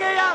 ಮೆಚ್ಚುಗೆಯ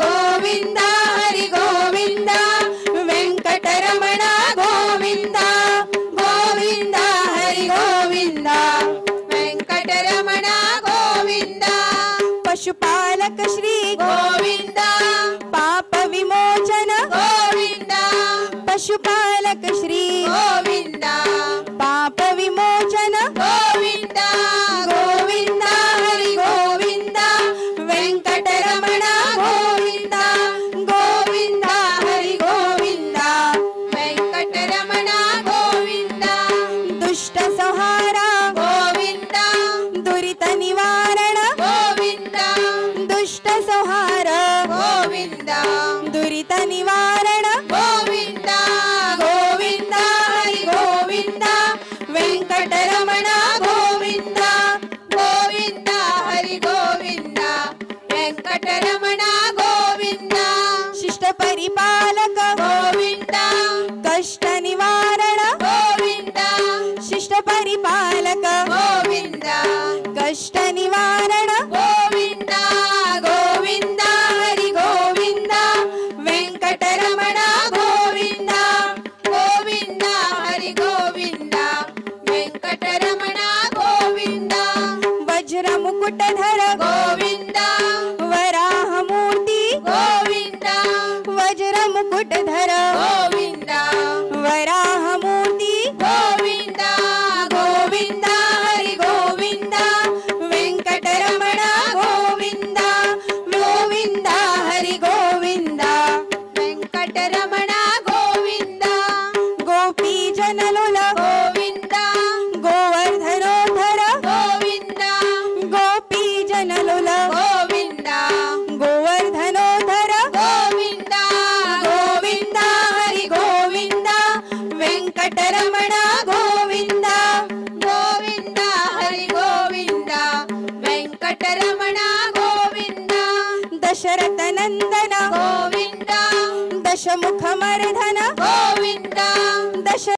ಗೋವಿಂದ ಹರಿ ಗೋವಿಂದ ವೆಂಕಟರಮಣ तारक श्री गोविंद पाप विमोचन गोविंद गोविंद हरि गोविंद वेंकटरमण गोविंद गोविंद हरि गोविंद वेंकटरमण गोविंद दुष्ट संहार गोविंद दुरित निवारण गोविंद दुष्ट संहार गोविंद दुरित निवारण गोविंद गोविंद हरि गोविंद वेंकटरमण गोविंद गोविंद हरि गोविंद वेंकटरमण गोविंद शिष्ट परिपालक गोविंद कष्ट निवारण गोविंद शिष्ट परिपालक गोविंद कष्ट निवारण गोविंद गोविंद हरि गोविंद वेंकटरमण गोविंद गोविंद हरि गोविंद वेंकटरमण गोविंद वज्र मुकुटधर गोविंद वराह मूर्ति गोविंद वज्र मुकुटधर गोविंद वराह मूर्ति गोविंद गोविंद हरि गोविंद वेंकटरमण गोविंद गोविंद हरि गोविंद वेंकटरमण गोविंद गोपी जनलोल गोविंद गोवर्धनोधर गोविंद गोपी जनलोल गोविंद गोवर्धनोधर गोविंद गोविंद हरि गोविंद वेंकटरमण गोविंद गोविंद हरि गोविंद वेंकटरमण गोविंद दशरथ नंदन गोविंद दशमुख मर्दन गोविंद दश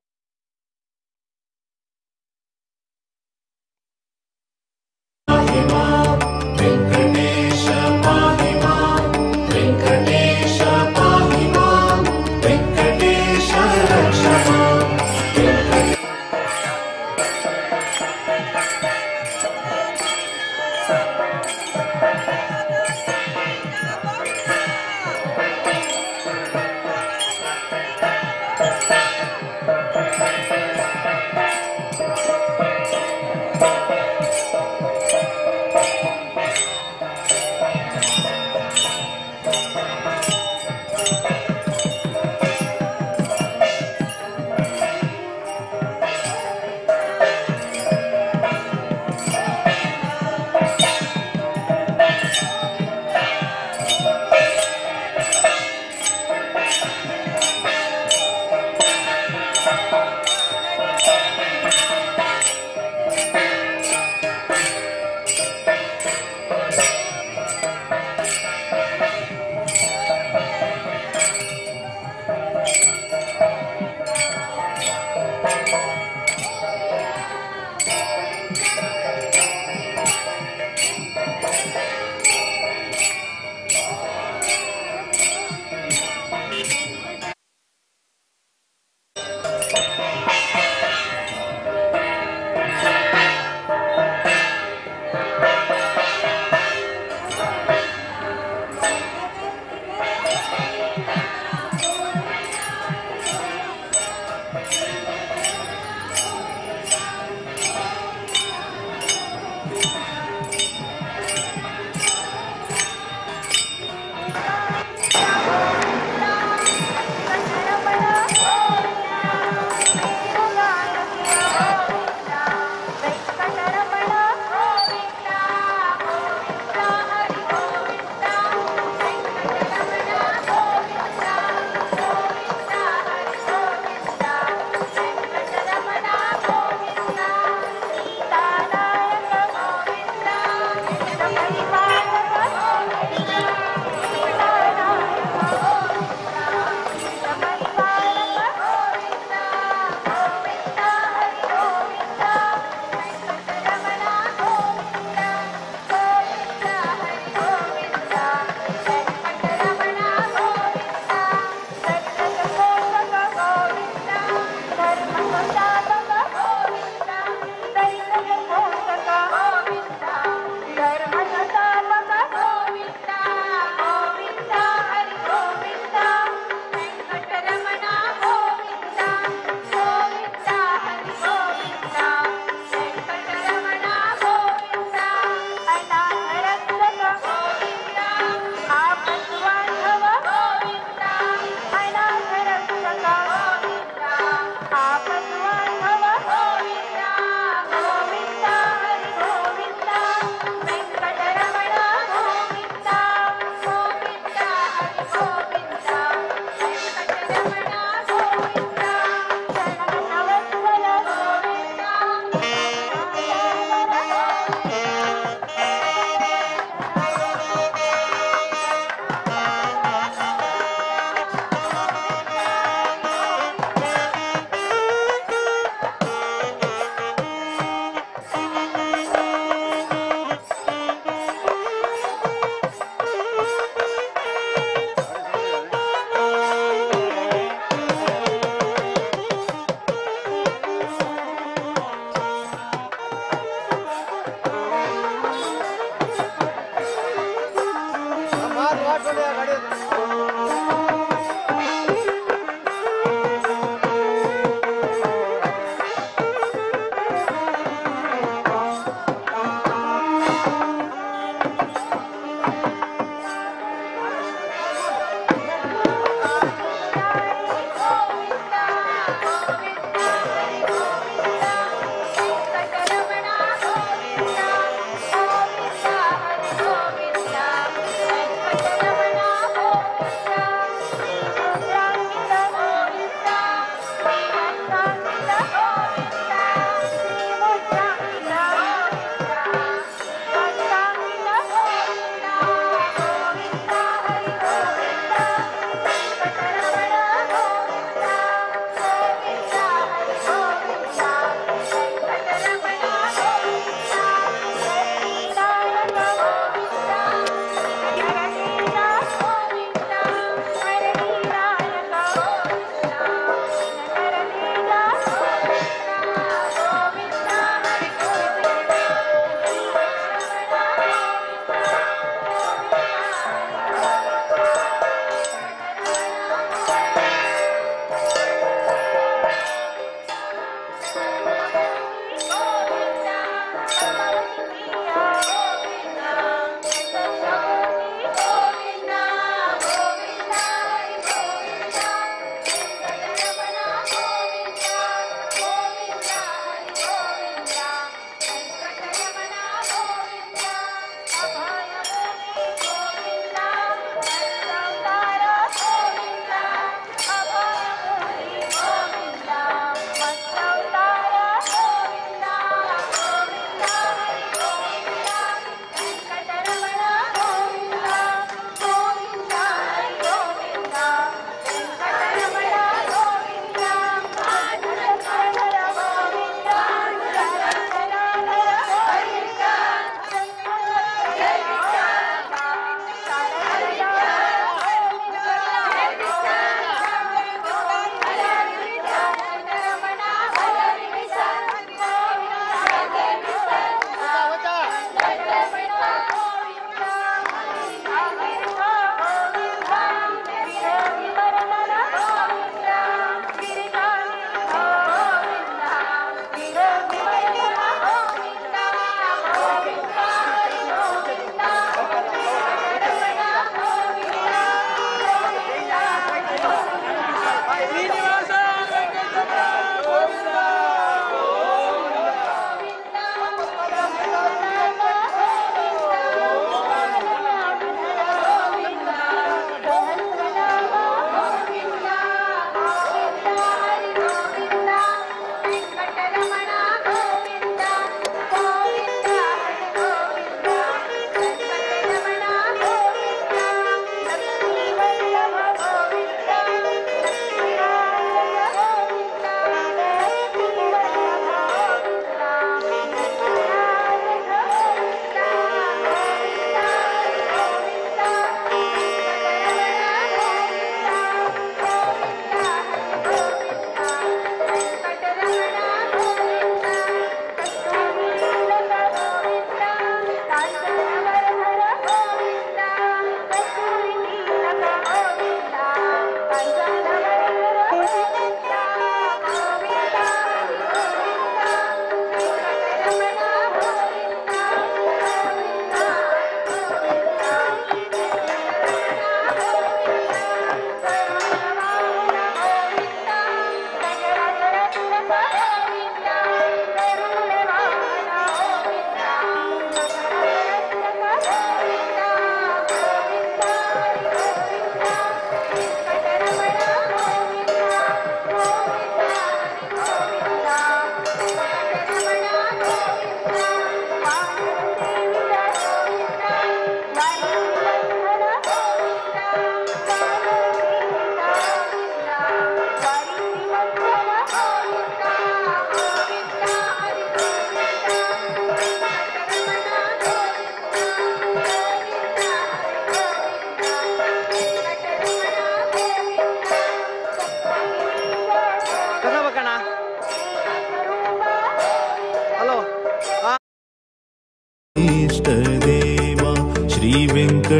वेंकटेश पाहि मां वेंकटेश पाहि मां वेंकटेश रक्ष मां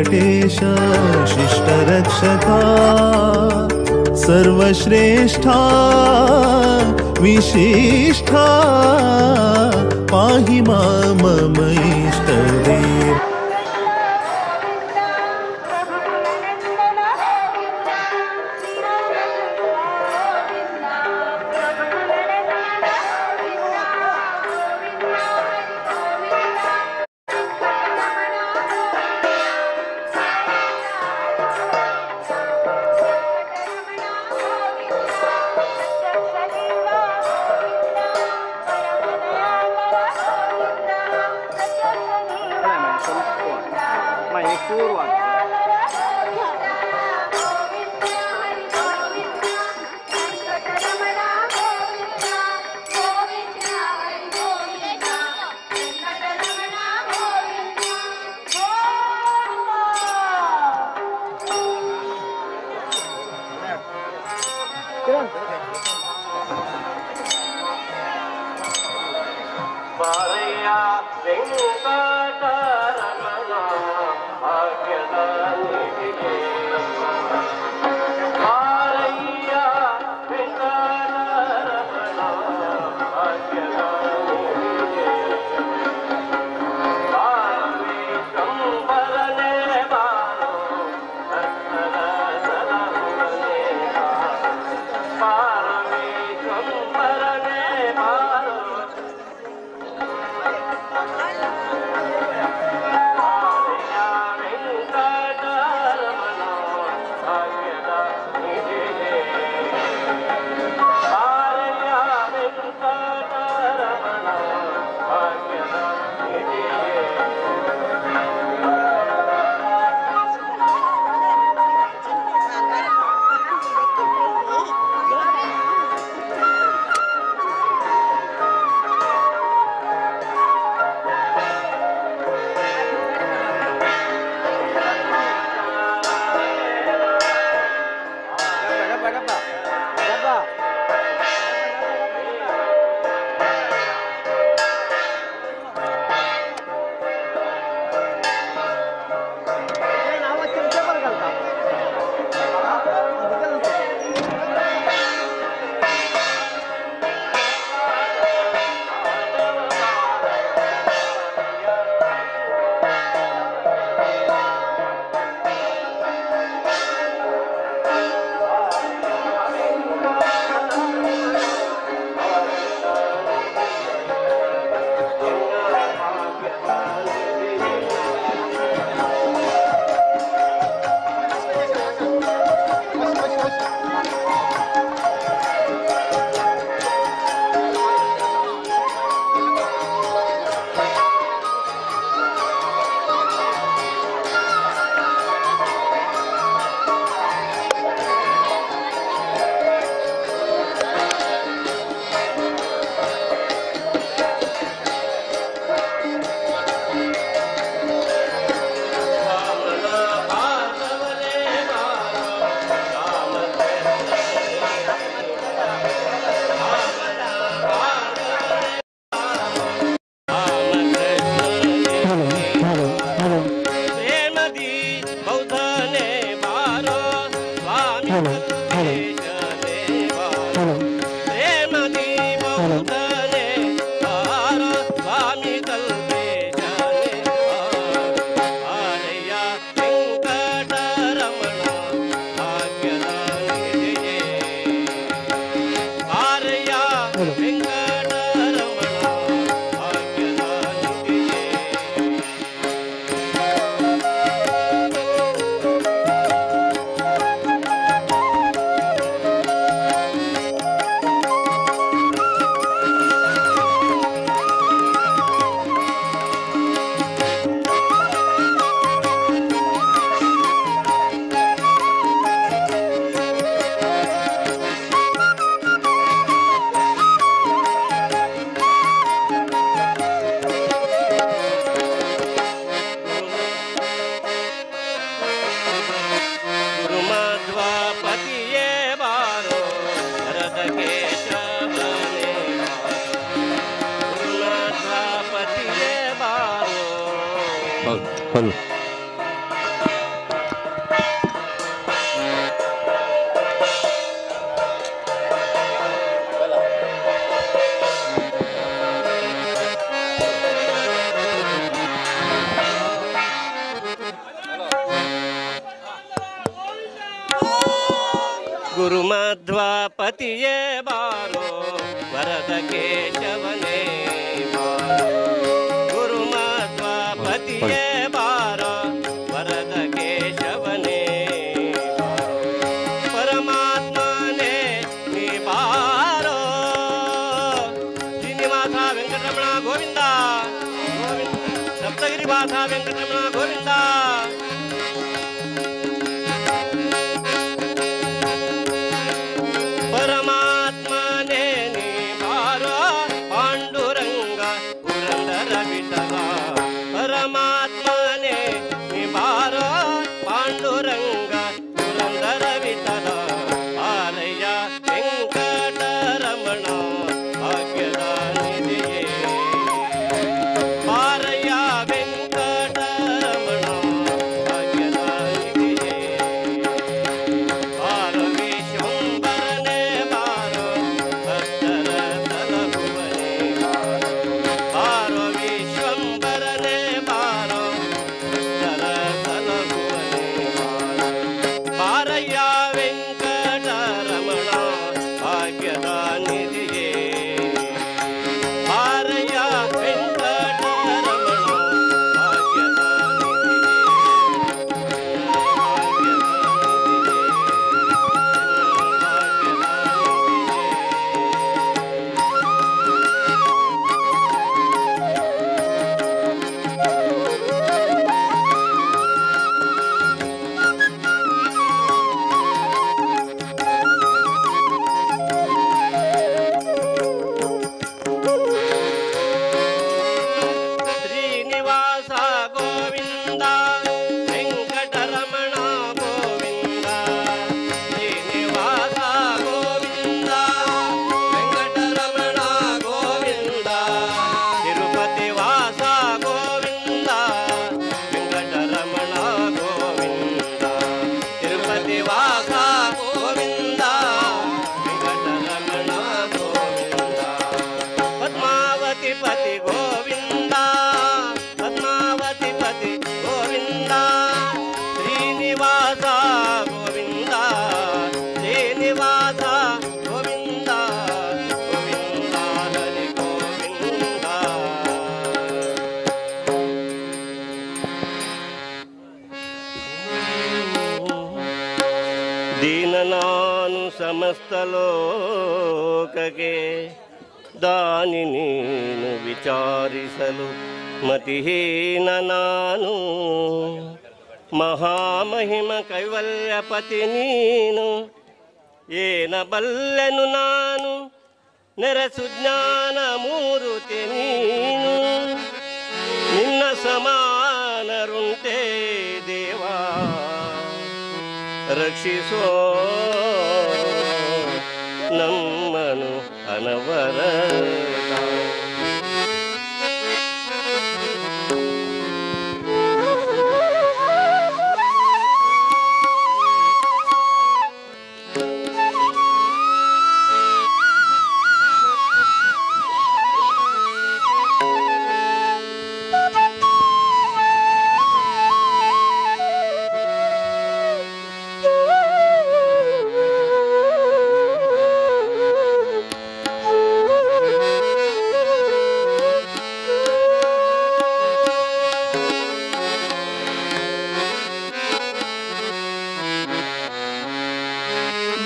वेङ्कटेश शिष्टरक्षका सर्वश्रेष्ठा विशिष्टा पाहि मां मम इष्टदेव। ಗುರುಮಧ್ವಪತಿಯೇ ಬಾರೋ ವರದ ಕೇಶವನೇ ಬಾರೋ ಗುರುಮಧ್ವಪತಿಯೇ ಬಾರೋ ವರದ ಕೇಶವನೇ ಪರಮಾತ್ಮನೇ ನೀ ಬಾರೋ ಶ್ರೀನಿವಾಸ ವೆಂಕಟರಮಣ ಗೋವಿಂದ ಸಪ್ತಗಿರಿ ವಾಸ ವೆಂಕಟರಮಣ ಗೋವಿಂದ ಪರಮಾತ್ಮನೇ ನೀ ಬಾರೋ ಪಾಂಡುರಂಗ ಪುರಂದರ ವಿಠಲ ಪರಮಾತ್ಮನೇ ನೀ ಬಾರೋ ಪಾಂಡುರಂಗ ಪುರಂದರ ವಿಠಲ ಆಲಯ ವೆಂಕಟರಮಣ ಭಾಗ್ಯದ ನಿಧಿಯೇ ಪಾರಯ್ಯ ವೆಂಕಟರಮಣ ಭಾಗ್ಯದ ನಿಧಿಯೇ ಬಾರೋ ವಿಶ್ವಂಬರನೇ ಬಾರೋ ಭಕ್ತರ ಸಲಹುವನೇ ಬಾರೋ ವಿಶ್ವಂಬರನೇ ಬಾರೋ ಭಕ್ತರ ಸಲಹುವನೇ ಬಾರಯ್ಯ ವೆಂಕಟರಮಣ ಭಾಗ್ಯದ ನಿಧಿಯೇ ಬಾರಯ್ಯ ವೆಂಕಟರಮಣ ಭಾಗ್ಯದ ಶ್ರೀನಿವಾಸ ಗೋವಿಂದ ವೆಂಕಟರಮಣ ಗೋವಿಂದ ಶ್ರೀನಿವಾಸ ಗೋವಿಂದ ವೆಂಕಟರಮಣ ಗೋವಿಂದ ತಿರುಪತಿ ವಾಸ ಗೋವಿಂದ ವೆಂಕಟರಮಣ ಗೋವಿಂದ ತಿರುಪತಿ ವಾಸ ಗೋವಿಂದ ವೆಂಕಟರಮಣ ಗೋವಿಂದ ಪದ್ಮಾವತಿ ಪತಿ ಗೋವಿಂದ ಪದ್ಮಾವತಿ ಪತಿ ಗೋವಿಂದ ಶ್ರೀನಿವಾಸ ಗೋವಿಂದ ಶ್ರೀನಿವಾಸ ಗೋವಿಂದ ಗೋವಿಂದ ಹರಿ ಗೋವಿಂದ ದೀನ ನಾನು ಸಮಸ್ತ ಲೋಕಕ್ಕೆ ದಾನಿ ನೀನು ವಿಚಾರಿಸಲು ಮತಿಹೀನ ನಾನು ಮಹಾಮಹಿಮ ಕೈವಲ್ಯಪತಿ ನೀನು ಏನ ಬಲ್ಲೆನು ನಾನು ನೆರೆಸು ಜ್ಞಾನ ಮೂರುತಿ ನೀನು ನಿನ್ನ ಸಮಾನರುಂಟೇ ದೇವಾ ರಕ್ಷಿಸೋ ನಮ್ಮನು ಅನವರತ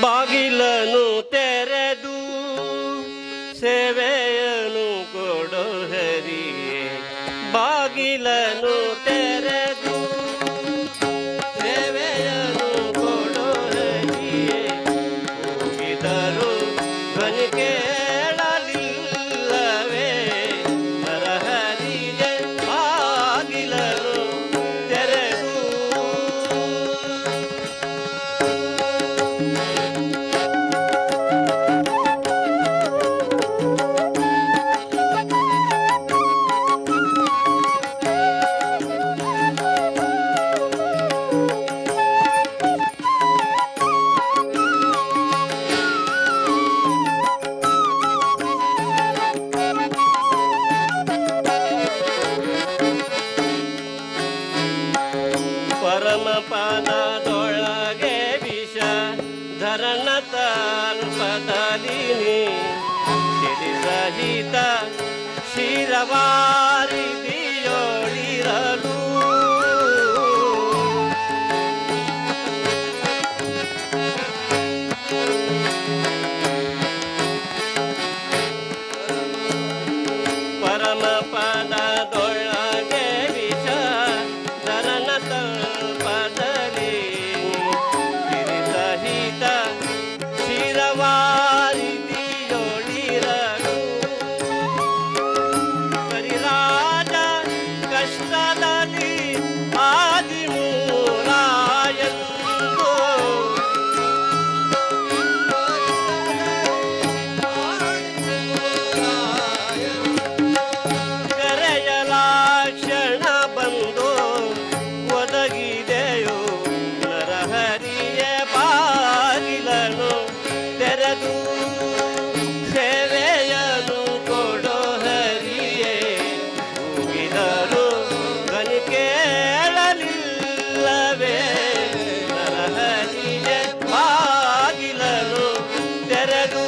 ಬಾಗಿಲನು ತೆರೆದು ಸೇವೆಯನು ಕೊಡೋ ಹರಿಯೇ ಬಾಗಿಲನು ತೆರೆದು ಸೇವೆಯನು ಕೊಡೋ ಹರಿಯೇ ಹೋಗಿದರು ಧ್ವನಿ ಕೇಳಲಿಲ್ಲವೇ ನರಹರಿಯೇ ಬಾಗಿಲನು ತೆರೆದು ಶಿರವಾರಿದಿಯೋಳಿರಲು ಪರಮ ಪದದೊಳಗೆ ವಿಷ ಧರನ ತಲ್ಪದಲ್ಲಿ ಸಿರಿಸಹಿತ ಶಿರವಾರಿದಿಯೋಳಿರಲು ಕರಿರಾಜ ಕಷ್ಟದಲ್ಲಿ ಆದಿಮೂಲಾಯಂದು ಕರೆಯಲಾಕ್ಷಣ ಬಂದು ಒದಗಿದೆಯೋ ನರಹರಿಯ ಬಾಗಿಲನು ತೆರೆದು ಸೇವೆಯನು ಕೊಡೋ ಹರಿಯೇ ಕೂಗಿದರು ಧ್ವನಿ ಕೇಳಲಿಲ್ಲವೇ ನರಹರಿಯ ಬಾಗಿಲನು ತೆರೆದು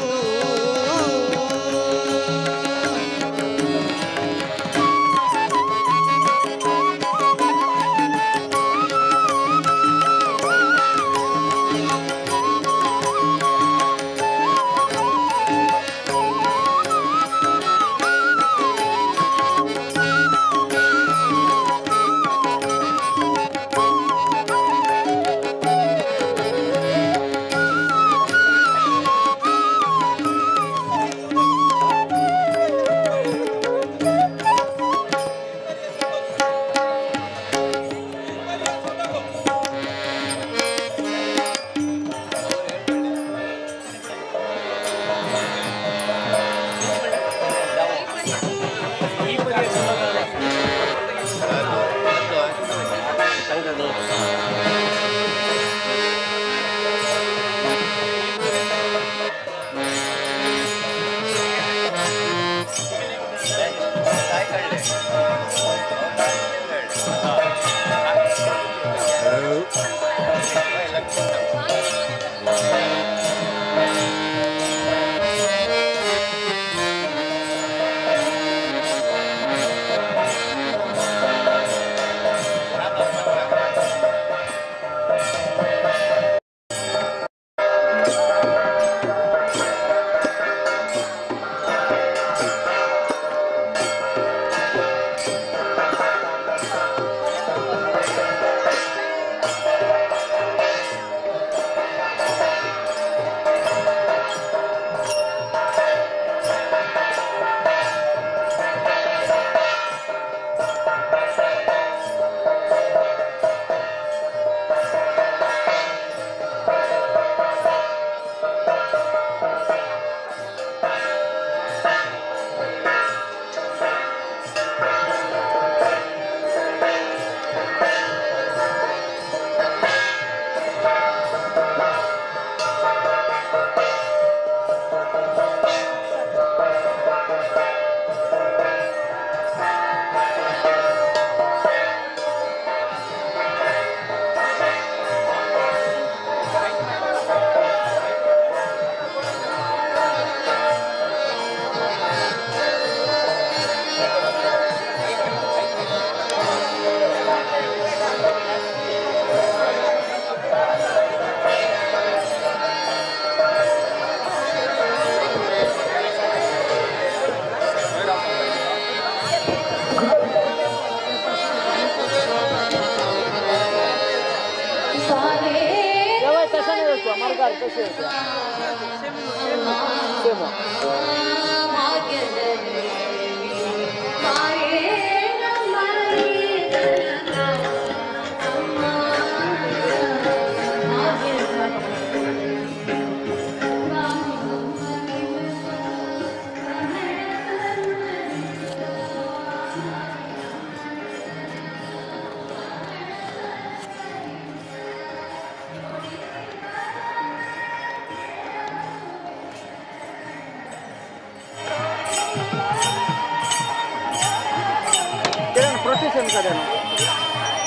प्रोसेशन करें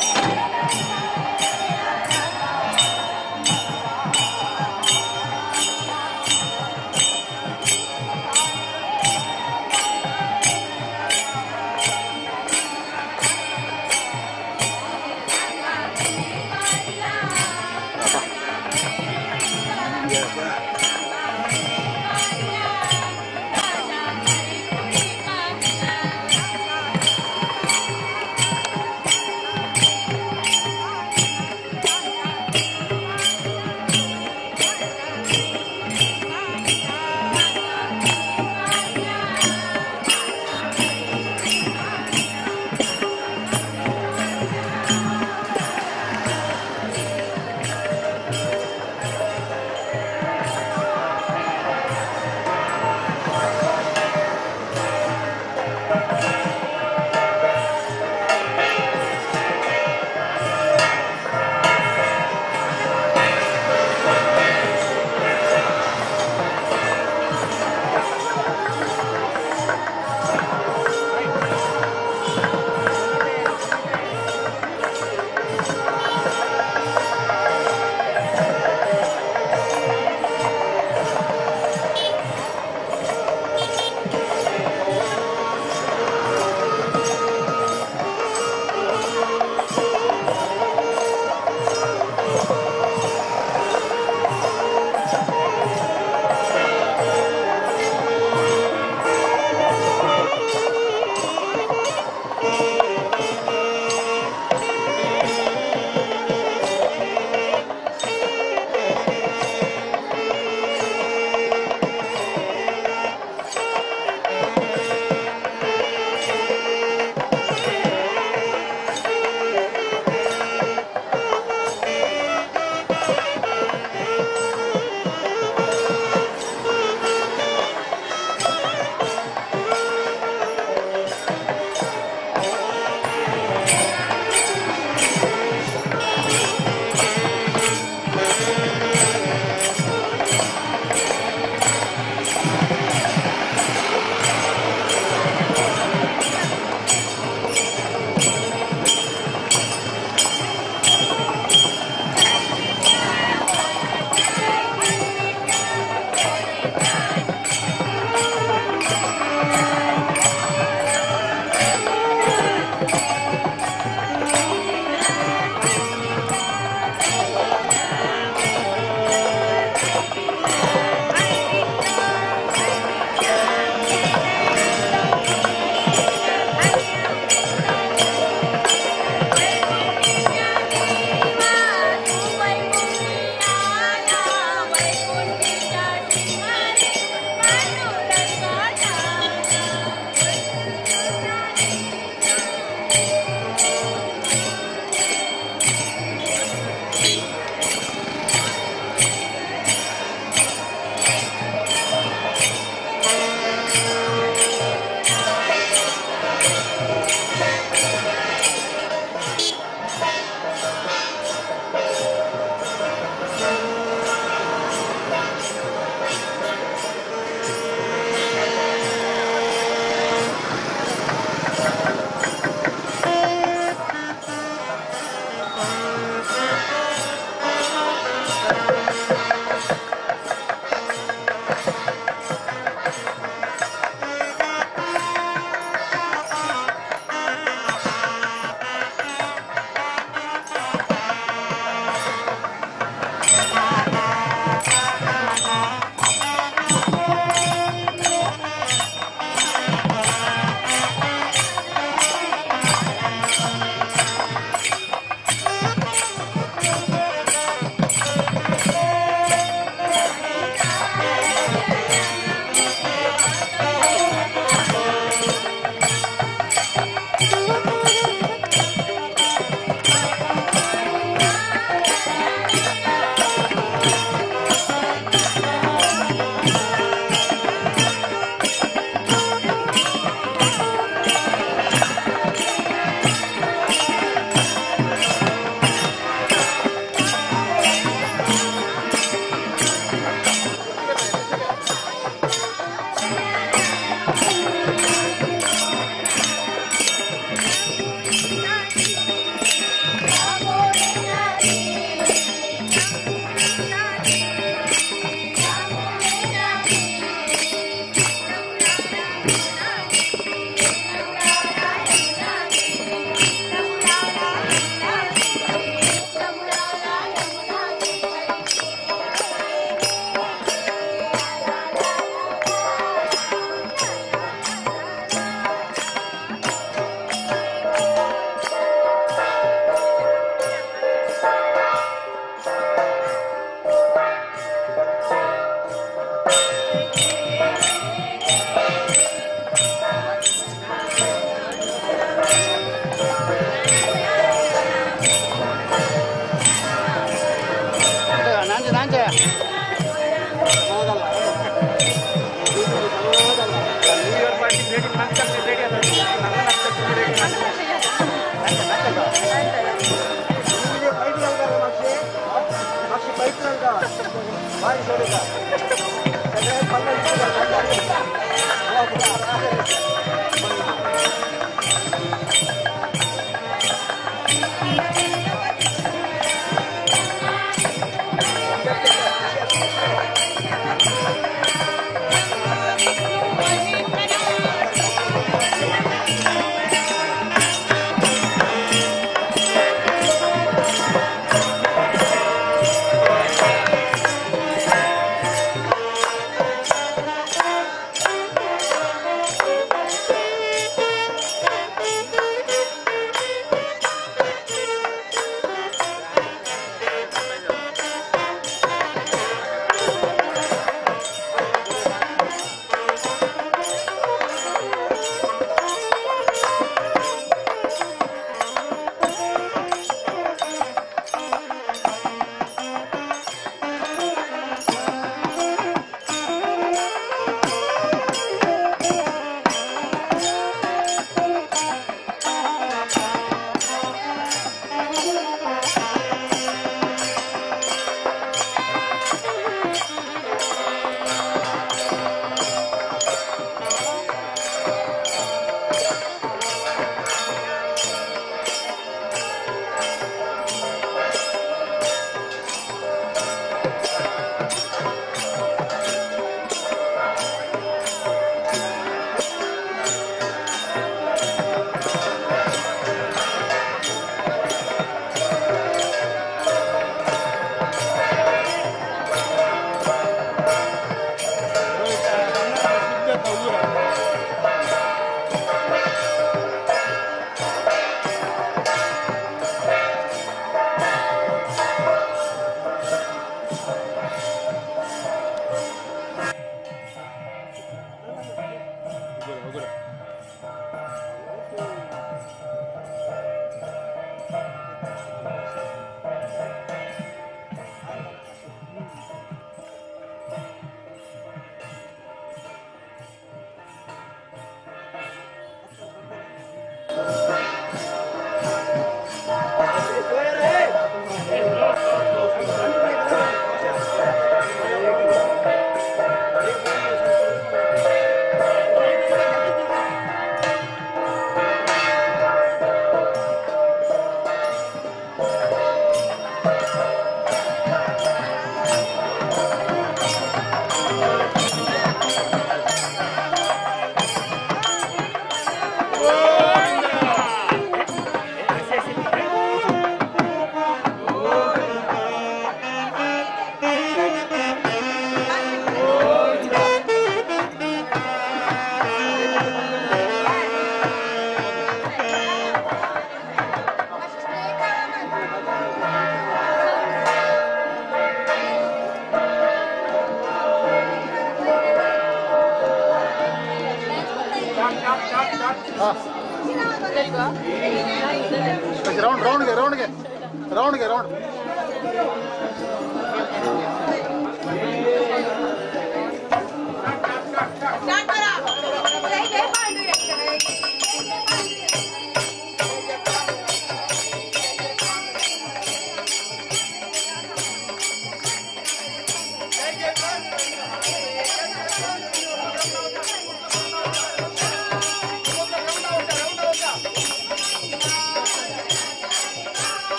ರೌಂಡ್ಗೆ ರೌಂಡ್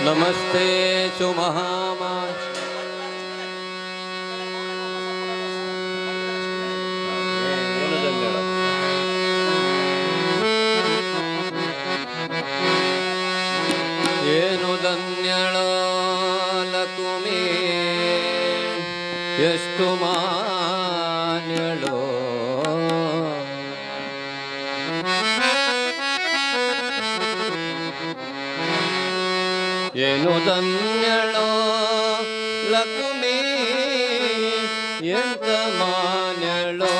नमस्ते चु महामाय ಏನು ಧನ್ಯಳೋ ಲಕುಮಿ ಎಷ್ಟು ಮಾನ್ಯಳೋ ಏನು ಧನ್ಯಳೋ ಲಕುಮಿ ಎಂತ ಮಾನ್ಯಳೋ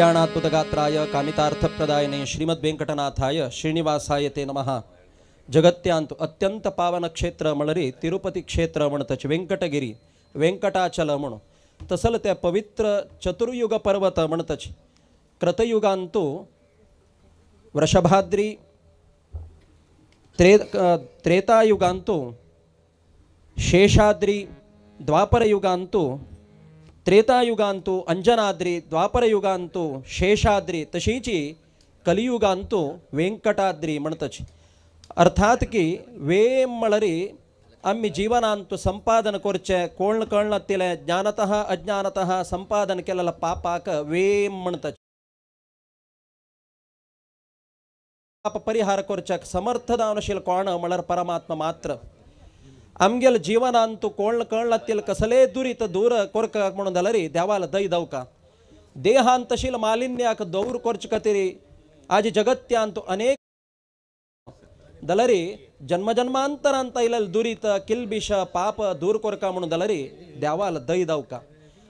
कल्याणात्मतगात्राय कामितार्थप्रदायिने श्रीमद्वेंकटनाथाय श्रीनिवासाय ते नमः. जगत्यांत अत्यंत पावन क्षेत्र मळरी तिरुपती क्षेत्र म्हणतच व्यंकटगिरी व्यंकटाचल म्हणून तसल त्या पवित्र चतुर्युग पर्वत म्हणतच कृतयुगांतू वृषभाद्री त्रेतायुगांतू शेषाद्री द्वापरयुगांतू त्रेतायुगांतू अंजनाद्री द्वापरयुगांतू शेषाद्री तशीची कलियुगांतू वेंकटाद्री म्हणतच. अर्थात की वे मळरी आम्ही जीवनांतू संपादन करचे कोण कळणतिले ज्ञानतः अज्ञानतः संपादन केलेला पापाक वे म्हणतच. पाप परिहार करचक समर्थ दानशील कोण मळर परमात्मा मात्र. आमगेल जीवनांतू कोण कळणतील कसले दुरीत दूर कोरक म्हणून दलरी देवाला दै दवका देहांतशील मालिन्याक दौर कोर्च कतिरी आज जगत्यांतू अनेक दलरी जन्मजन्मांतरांत इलल दुरीत किल्बिष पाप दूर कोरका म्हणून दलरी देवाला दै दवका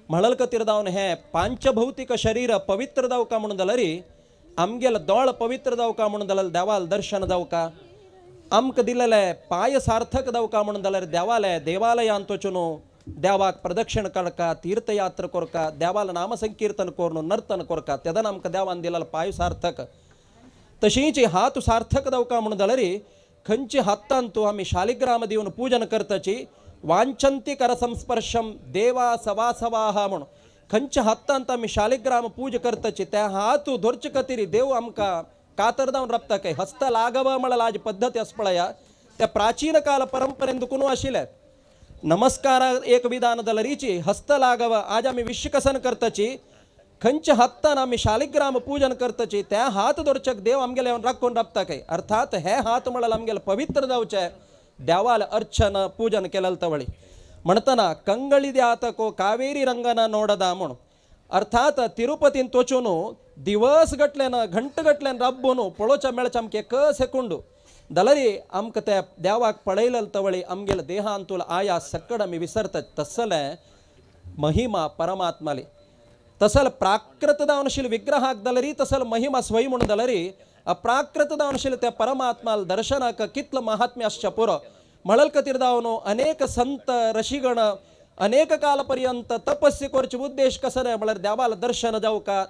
म्हणल कतिरदावन हे पांचभौतिक शरीर पवित्र दवका म्हणून दलरी आमगेल दोळ पवित्र दवका म्हणून दलल देवाल दर्शन दवका आमक दिलेले पाय सार्थक दवका म्हणून दलर देवालय देवालयांत वचून देवाक प्रदक्षिण करका तीर्थयात्रा कोरका देवाला नामसंकीर्तन करून नर्तन कोरका तेदन आमक देवान दिलेला पाय सार्थक तशीची हात सार्थक दवका म्हणून दलरी खंची हातांतू आम्ही शालिग्राम देऊन पूजन करताची वांछंती कर संस्पर्शम देवा सवासवाहा म्हणून खंच हातांत आम्ही शालिग्राम पूज करताची त्या हातू धोर्च कतिरी देव आमका कातर दावन रप्ता काही हस्त लागव म्हणला आज पद्धती असपळया त्या प्राचीन काल परंपरेंद कुणू आशिले नमस्कार एक विधान दलरीची हस्त लागव आज आम्ही विश्वकसन करताची खंच हातान आम्ही शालिग्राम पूजन करताची त्या हात दोरचक देव आमगेले राखून रप्ता काही अर्थात हे हात म्हणला आमगेले पवित्र जावचे देवाला अर्चन पूजन केलेलं तवळी म्हणताना कंगळी द्यातको कावेरी रंगना नोडदा म्हणून अर्थात तिरुपतीन तोचून दिवस गटलेन घंट गटलेन रब्बून पळोच्या मेळच्या आमके एक सेकुंडू दलरी आमक त्या देवाक पळयलेलं तवळी आमगेल देहांतूल आया सक्कड आम्ही विसरतात तसले महिमा परमात्माली तसल प्राकृत दावनशील विग्रहाक दलरी तसल महिमा स्वयं म्हणून दलरी अप्राकृत दावनशील त्या परमात्माल दर्शनाक कितलं महात्म्य आश्च पुर मळल कतिरदावनो अनेक संत ऋषिगण अनेक कालपर्यंत तपस्से करचे उद्देश कसं नाही म्हणल्यार देवाला दर्शन जाऊ का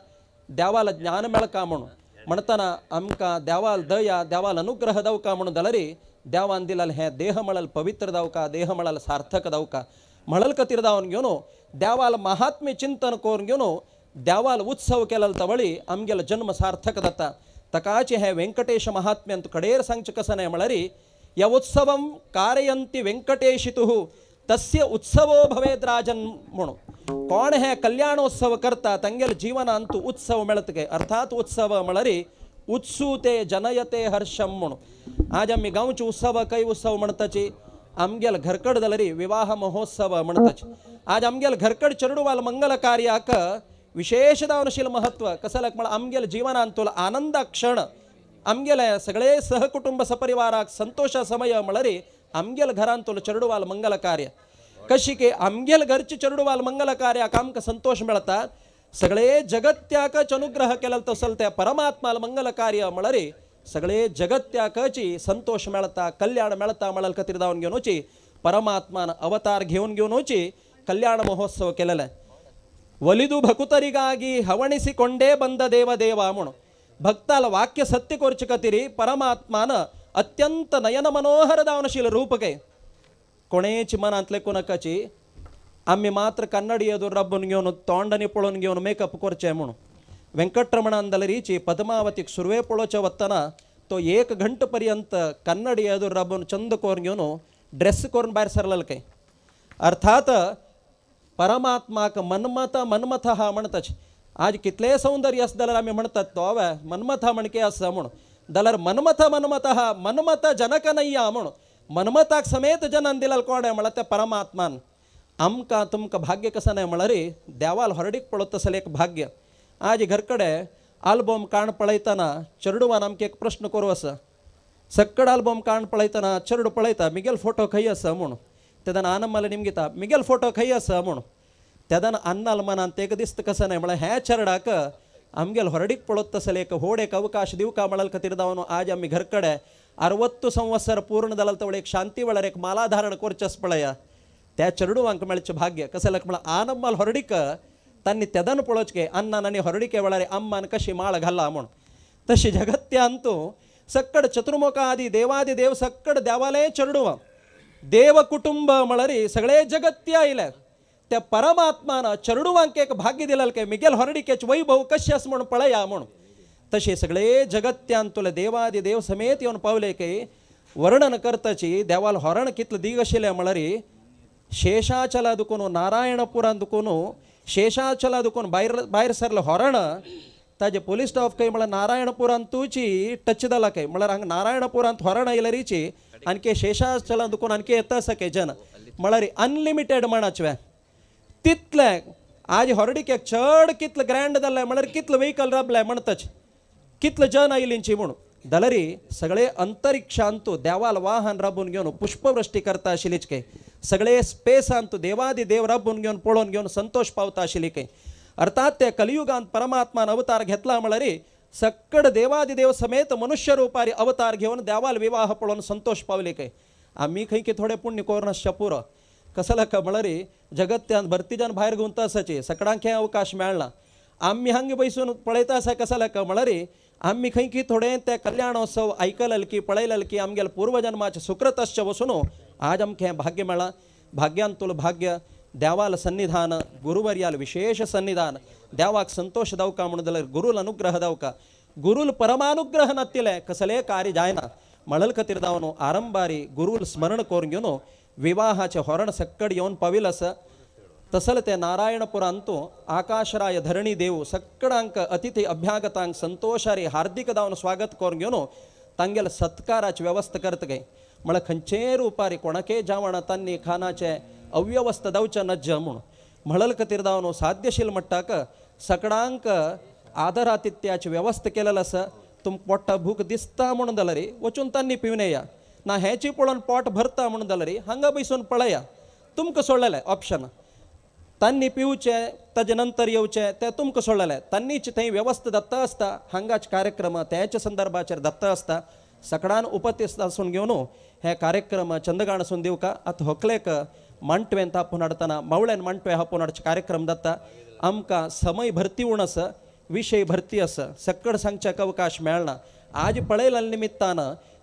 देवाला ज्ञान मेळका म्हणून म्हणताना आमका देवाल दया देवाल अनुग्रह दवका म्हणून दलरी देवान दिलाल हे देह मळल पवित्र दवका देह मळल सार्थक दवका म्हणल कतिरदावन घेऊन देवाल महात्म्य चिंतन करून घेऊन देवाल उत्सव केलेला तवळी आमगेल जन्म सार्थक दत्ता तकाचे हे व्यंकटेश महात्म्य अंत कडेर सांगचे कसं नाही म्हणल्यारी या उत्सवम कारयंती व्यंकटेशितु तस्य उत्सवो भवेद राजन म्हणून कोण हे कल्याणोत्सव करता तंगेल जीवनांतू उत्सव मिळतके अर्थात उत्सव म्हणरी उत्सुते जनयते हर्षम म्हणून आज आम्ही गावचे उत्सव काही उत्सव म्हणताची आमगेल घरकड दलरी विवाह महोत्सव म्हणताची आज आमगेल घरकड चरडुवाल मंगल कार्याक विशेष दावनशील महत्व कसं म्हण आमगेल जीवनांतूल आनंद क्षण आमगेले सगळे सहकुटुंब सपरिवाराक संतोष समय म्हणरी आमगेल घरांतूल चरडुवाल मंगल कार्य कशी के आमगेल घरची चरडुवाल मंगल कार्याक आमक संतोष मिळता सगळे जगत्याकच अनुग्रह केलेलं तसल त्या परमात्माल मंगल कार्य म्हणरी सगळे जगत्याकची संतोष मिळता कल्याण मिळता म्हणल कतिरदावन घेऊन होची परमात्मान अवतार घेऊन होची कल्याण महोत्सव केलेला ಒಲಿದು ಭಕುತರಿಗಾಗಿ ಹವಣಿಸಿಕೊಂಡೇ ಬಂದ ದೇವ म्हणून भक्ताला वाक्य सत्य कोर्चकतिरी परमात्मान अत्यंत नयन मनोहर दावनशील रूपके कोणेची मनातले कोणकाची आम्ही मात्र कन्नडी एदूर रब्बून घेऊन तोंडनी पळून घेऊन मेकअप कोरचे म्हणून व्यंकटरमण अंदलरीची पद्मावतीक सुरवे पळोच्या वत्तना तो 1 घंटेपर्यंत कन्नडी एदूर रब्बून चंद कोरून घेऊन ड्रेस करून बाहेर सरलेल काही अर्थात परमात्माक मनमथ हा म्हणतच आज कितले सौंदर्य अस दलर आम्ही म्हणतात तो मनमथ म्हणके असं म्हणून दलर मनमथ हा मनमथ जनक नय्या म्हणून मनमताक समेत जनन दिलाल कोण आहे म्हणा त्या परमात्मान आमका तुमका भाग्य कसं नाही म्हणा रे देवाल हरडीक पळत असेल एक भाग्य आज घरकडे आल्बम काण पळयतना चरडुवान आमके एक प्रश्न करू असं सक्कड आल्बम काण पळयतना चरडू पळयता मिगेल फोटो खंय असं म्हणून तेदन आनम्माला निमगिता मिगेल फोटो खंय असं म्हणून तेदन अन्नाल मनांत एक दिसत कसं नाही म्हणा ह्या चरडाक आमगेल ಹೊರಡಿಕ್ ಪೊಳೊತ್ತ ಸಲೇಕ ಹೋಡೆಕ ಅವಕಾಶ ದಿವಕ ಮಳಲ್ಕ ತಿರ್ದವನು ಆಜ ಅಮ್ಮಿ ಘರ್ ಕಡೆ 60 ಸಂವತ್ಸರ पूर्ण दलत एक शांती वळर एक मालाधारण कोरचस पळय त्या चरडू अंक मेळच भाग्य कसलक मला आनम्मल ಹೊರಡಿಕ तन्नी त्यदन पळोचके अन्न ननी ಹೊರಡಿಕೆ वळरे अम्मान कशी माळ घाला म्हणून तशी जगत्य अंतू सक्कड चतुर्मुख आदी देवादी देव सक्कड देवालय चरडुव देव कुटुंब मळरी सगळे जगत्य आयले त्या परमात्मान चरडुवांक एक भाग्य दिलेल के मिगेल ಹೊರಡಿಕೆच वैभव कश्यास म्हणून पळया म्हणून तसे सगळे जगत्यान तुला देवादी देव समेत येऊन पावले की वर्णन करताची देवाल हरण कितलं दिगशिले मळरी शेषाचल दुकोनु नारायणपुर दुकोनु शेषाचल दुकोन बाहेर सरलं हरण ताजे पोलीस स्टाफ काही मला नारायणपुर तूची टच दला काही मला हंग नारायणपुर हरण इलरीची आणखी शेषाचल दुकोन आणखी येत सके जन मळरी अनलिमिटेड म्हणाचव्या तितले आज ಹೊರಡಿಕೆ चढ कितलं ग्रँड दल्लाय मळरी कितलं व्हेकल रबलाय म्हणतच कितलं जन आयलींची म्हणून दलरी सगळे अंतरिक्ष अंतू देवाल वाहन राबून घेऊन पुष्पवृष्टी करता आशिलीच काही सगळे स्पेस अंतू देवादी देव राबून घेऊन पळून घेऊन संतोष पावता आशिली काही अर्थात त्या कलियुगांत परमात्मान अवतार घेतला म्हणरी सक्कड देवादी देव समेत मनुष्य रूपारी अवतार घेऊन देवाल विवाह पळून संतोष पावले काही आम्ही काही की थोडे पुण्य कोरण शपूर कसला का मळरी जगत्यान भरतीजन बाहेर घेऊन तसाचे सगळ्यांक अवकाश मिळाला आम्ही हंगे बैसून पळयता असा कसाला का मळरी आम्ही खंय की थोडे त्या कल्याणोत्सव ऐकलल की पळयलल की आमगेल पूर्वजन्माचे सुकृतश्च वसून आज आमके भाग्य मेळा भाग्यान तुल भाग्य देवाल सन्निधान गुरुवर्याल विशेष सन्निधान देवाक संतोष दावका म्हणून जाल्यार गुरुल अनुग्रह दावका गुरुल परमानुग्रह नत्तिले कसले कार्य जायना मळल कतिरदावनो आरंभारी गुरुल स्मरण करून घेऊन विवाहाचे हरण सक्कड येऊन पाविल अस तसल ते नारायणपुर अंतू आकाशराय धरणी देव सक्कडांक अतिथी अभ्यागतांक संतोषारी हार्दिक दावन स्वागत करून घेऊन तांगेल सत्काराची व्यवस्था करत गे म्हळ्यार खंयचे रुपारी कोणाके जावण तांनी खानाचे अव्यवस्था दावचे नज्ज म्हूण म्हणल कतिरदावन साध्यशील मट्टाक सकडांक आदरातिथ्याची व्यवस्था केलेलं आसा तुम पोट्टा भूक दिसता म्हणून जाल्यार वचून तांनी पिवनेया ना हेची पळोवन पोट भरता म्हणून जाल्यार हांगा बैसून पळया तुमकां सोडलेलें ऑप्शन तांनी पिवचे ताजे नंतर येवचे ते तुमकां सोडलेलें तांनीच थंय व्यवस्था दत्ता आसता हांगाच कार्यक्रम त्याच्या संदर्भाचेर दत्ता आसता सकडान उपस्थित आसून घेवन हे कार्यक्रम चंदगाणसून दिवका आतां होकलेक मांटवेन तापून हाडतना मावळ्यान मांटवे हापून हाडचे कार्यक्रम दत्ता आमकां समय भरती उण आसा विषय भरती आसा सक्कड सांगच्याक अवकाश मेळना आज पळयल्या निमित्तान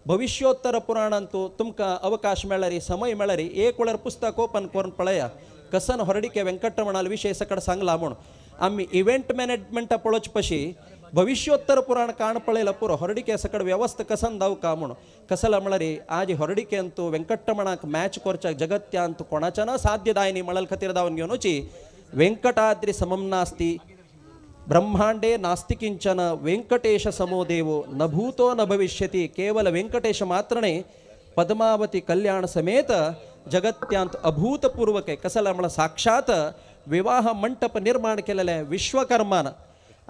भविष्योत्तर पुराणांतू तुमकां अवकाश मेळ्ळारी समय मेळ्ळारी एक वेळार पुस्तक ओपन करून पळया कसन ಹೊರಡಿಕೆ ವೆಂಕಟರಮಣಾल विषय सकड सांगला म्हूण आम्ही इव्हेंट मॅनेजमेंट पळोवच पशी भविष्योत्तर पुराण काण पळयला पुरो ಹೊರಡಿಕೆ सकड व्यवस्था कसन दावका म्हूण कसला म्हळ्यारी आज ಹೊರಡಿಕೆ अंतू ವೆಂಕಟರमणाक मॅच करच्या जगत्यांत कोणाच्यान साध्य दायनी मळल खातीर दावन घेवन वची वेंकटाद्री समम नास्ति ब्रह्मांडे नास्ति किंचन वेंकटेश समो देवो न भूतो न भविष्यति केवल वेंकटेश मात्रणे पद्मावती कल्याण समेत जगत्यांत अभूतपूर्वक कसला म्हणा साक्षात विवाह मंटप निर्माण केलेले विश्वकर्मान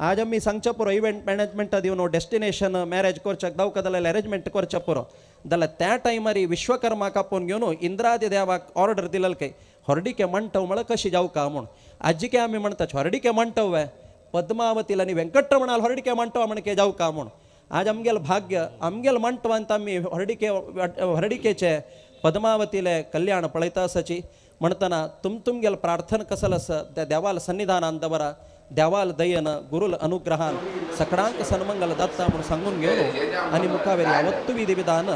आज आम्ही सांगच्या पुरो इव्हेंट मॅनेजमेंट दिवन डेस्टिनेशन मॅरेज करच्याक दावका जाल्यार अरेंजमेंट करच्या पुरो जाल्यार त्या टायमारी विश्वकर्मा कापून घेवन इंद्रादी देवाक ऑर्डर दिलेल काय ಹೊರಡಿಕೆ मंटव म्हळ्यार कशी जावका म्हूण आजीके आमी म्हणटात ಹೊರಡಿಕೆ मंटव वे पद्मावतीला आनी वेंकटरमणाल ಹೊರಡಿಕೆ मंटव म्हणके जावका म्हूण आज आमगेल भाग्य आमगेल मंटवांत आमी ಹೊರಡಿಕೆचे पद्मावतीले कल्याण पळयता आसाची म्हणतना तुमगेल प्रार्थना कसल आसा त्या देवाल सन्निधानान दवरा देवाल दयन गुरुल अनुग्रहान सकडांक सन्मंगल दत्ता म्हणून सांगून घेवन आनी मुखावेली यावत्तू विधी विधान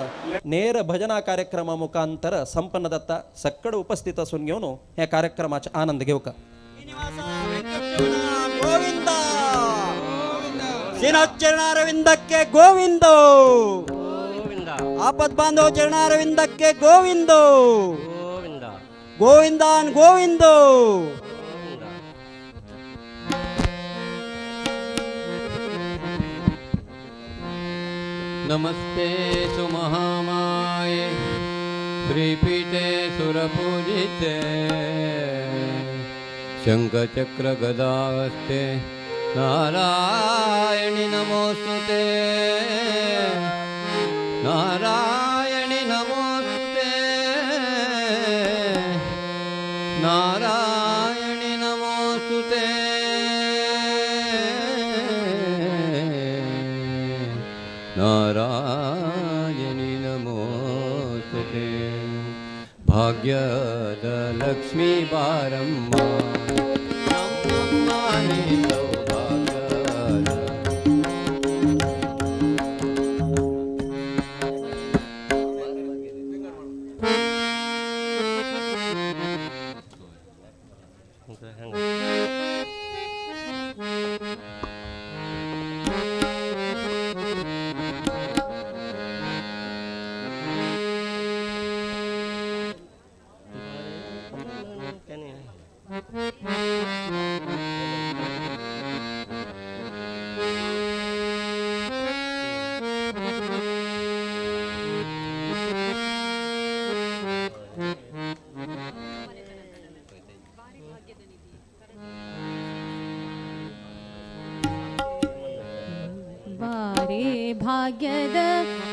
ನೇರ भजना कार्यक्रम मुखांतर संपन्न दत्ता सक्कड उपस्थित असून घेवन हे कार्यक्रमाचे आनंद घेवका ಗೋವಿಂದ ಚರಣಾರವಿಂದಕ್ಕೆ ಗೋವಿಂದ ಆಪತ್ ಬಾಂಧವ ಚರಣಾರವಿಂದಕ್ಕೆ ಗೋವಿಂದ ಗೋವಿಂದಾನ್ ಗೋವಿಂದ नमस्ते सुमहामाये श्रीपीठे सुरपूजिते शंखचक्र गदास्ते नारायणि नमोस्तुते नारायणि नमोस्तुते नारायणि नमोस्तुते ಭಾಗ್ಯದ ಲಕ್ಷ್ಮೀ ಬಾರಮ್ಮ ನಮ್ಮಮ್ಮ ನೀ ಸೌಭಾಗ್ಯದ ಬಾರೆ ಭಾಗ್ಯದ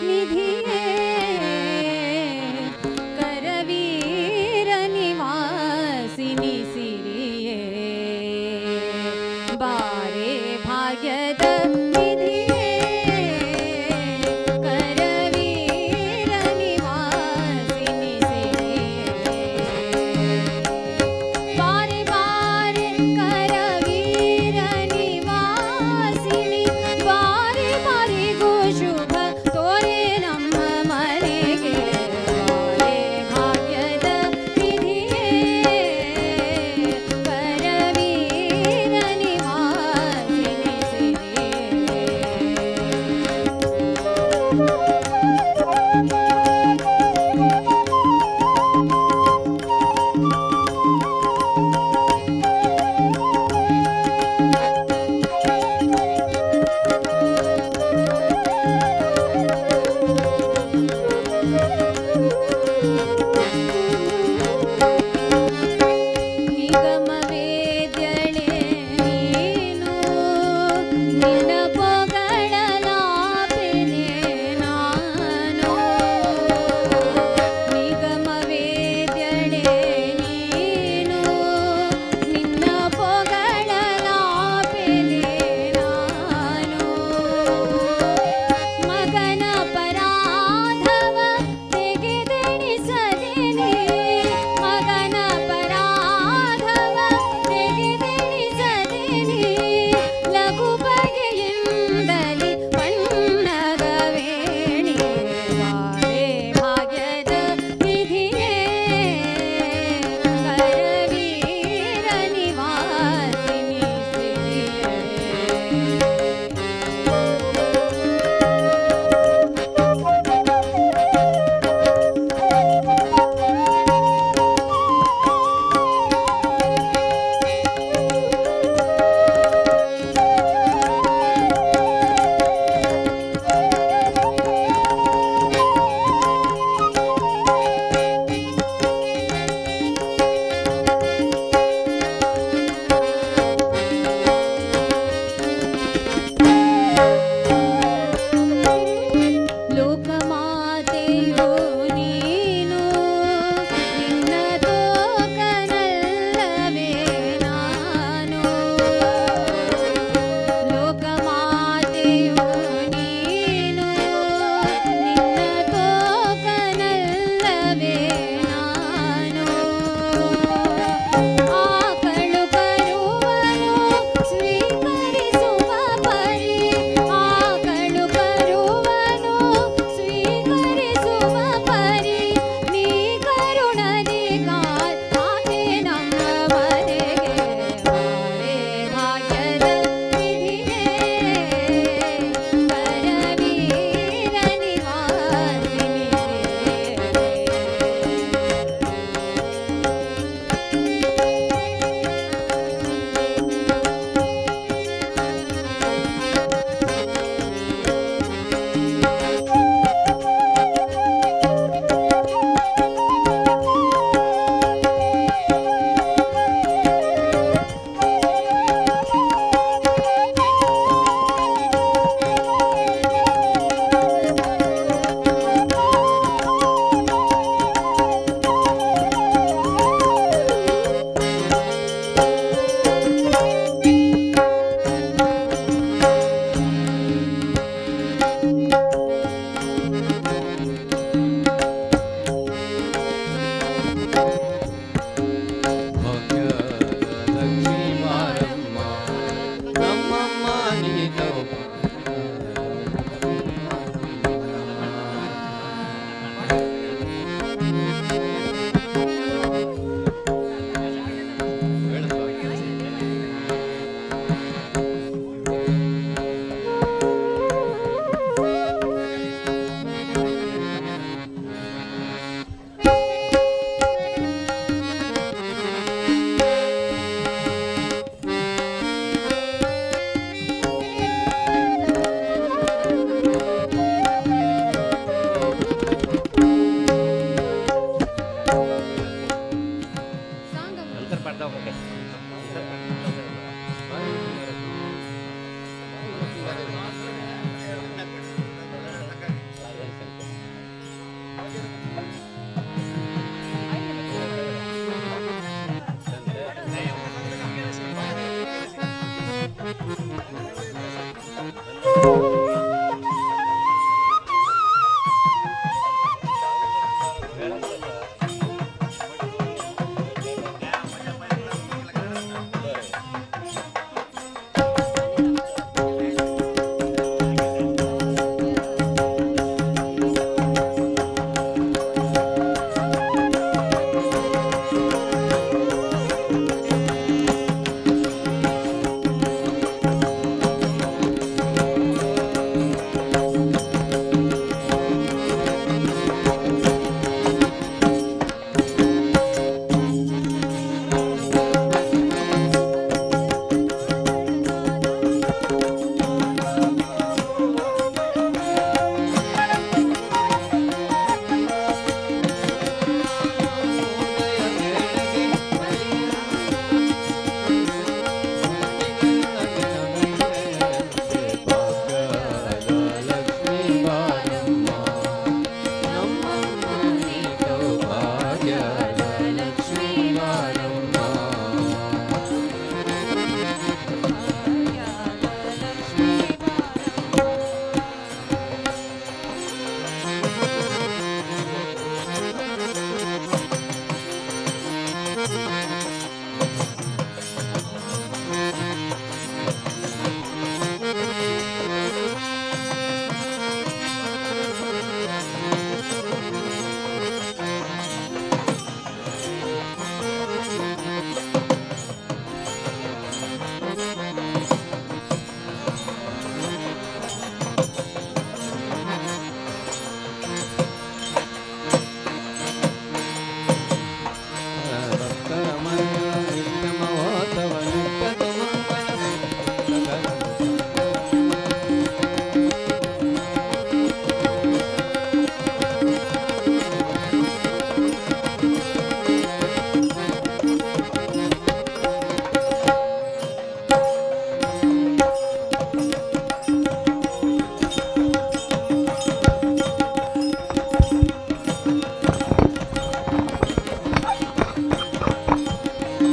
ನಿಧಿಯೇ ಕರವೀರ ನಿವಾಸಿನಿ ಸಿರಿಯೇ ಬಾರೆ ಭಾಗ್ಯದ ನಿಧಿಯೇ ಕರವೀರ ನಿವಾಸಿನಿ ಸಿರಿಯೇ ಬಾರೆ ಬಾರೆ ಕರವೀರ ನಿವಾಸಿನಿ ಬಾರೆ ಬಾರಿಗೂ ಶುಭ ತೋರೆ ನಮ್ಮ ಮನೆಗೆ ಬಾರೆ ಭಾಗ್ಯದ ನಿಧಿಯೇ ಕರವೀರ ನಿವಾಸಿನಿ ಸಿರಿಯೇ ನಿಗಮ ವೇದ್ಯಳೆ ನೀನು ನಿನ್ನ ಪೊಗಳಲಾಪೆನೆ ನಾನು ನಿಗಮ ವೇದ್ಯಳೆ ನೀನು ನಿನ್ನ ಪೊಗಳಲಾಪೆನೆ ನಾನು ಮಗನ ಪರಾಧವ ತೆಗೆದೆಣಿಸದೇನೆ ಮಗನ ಪರಾಧವ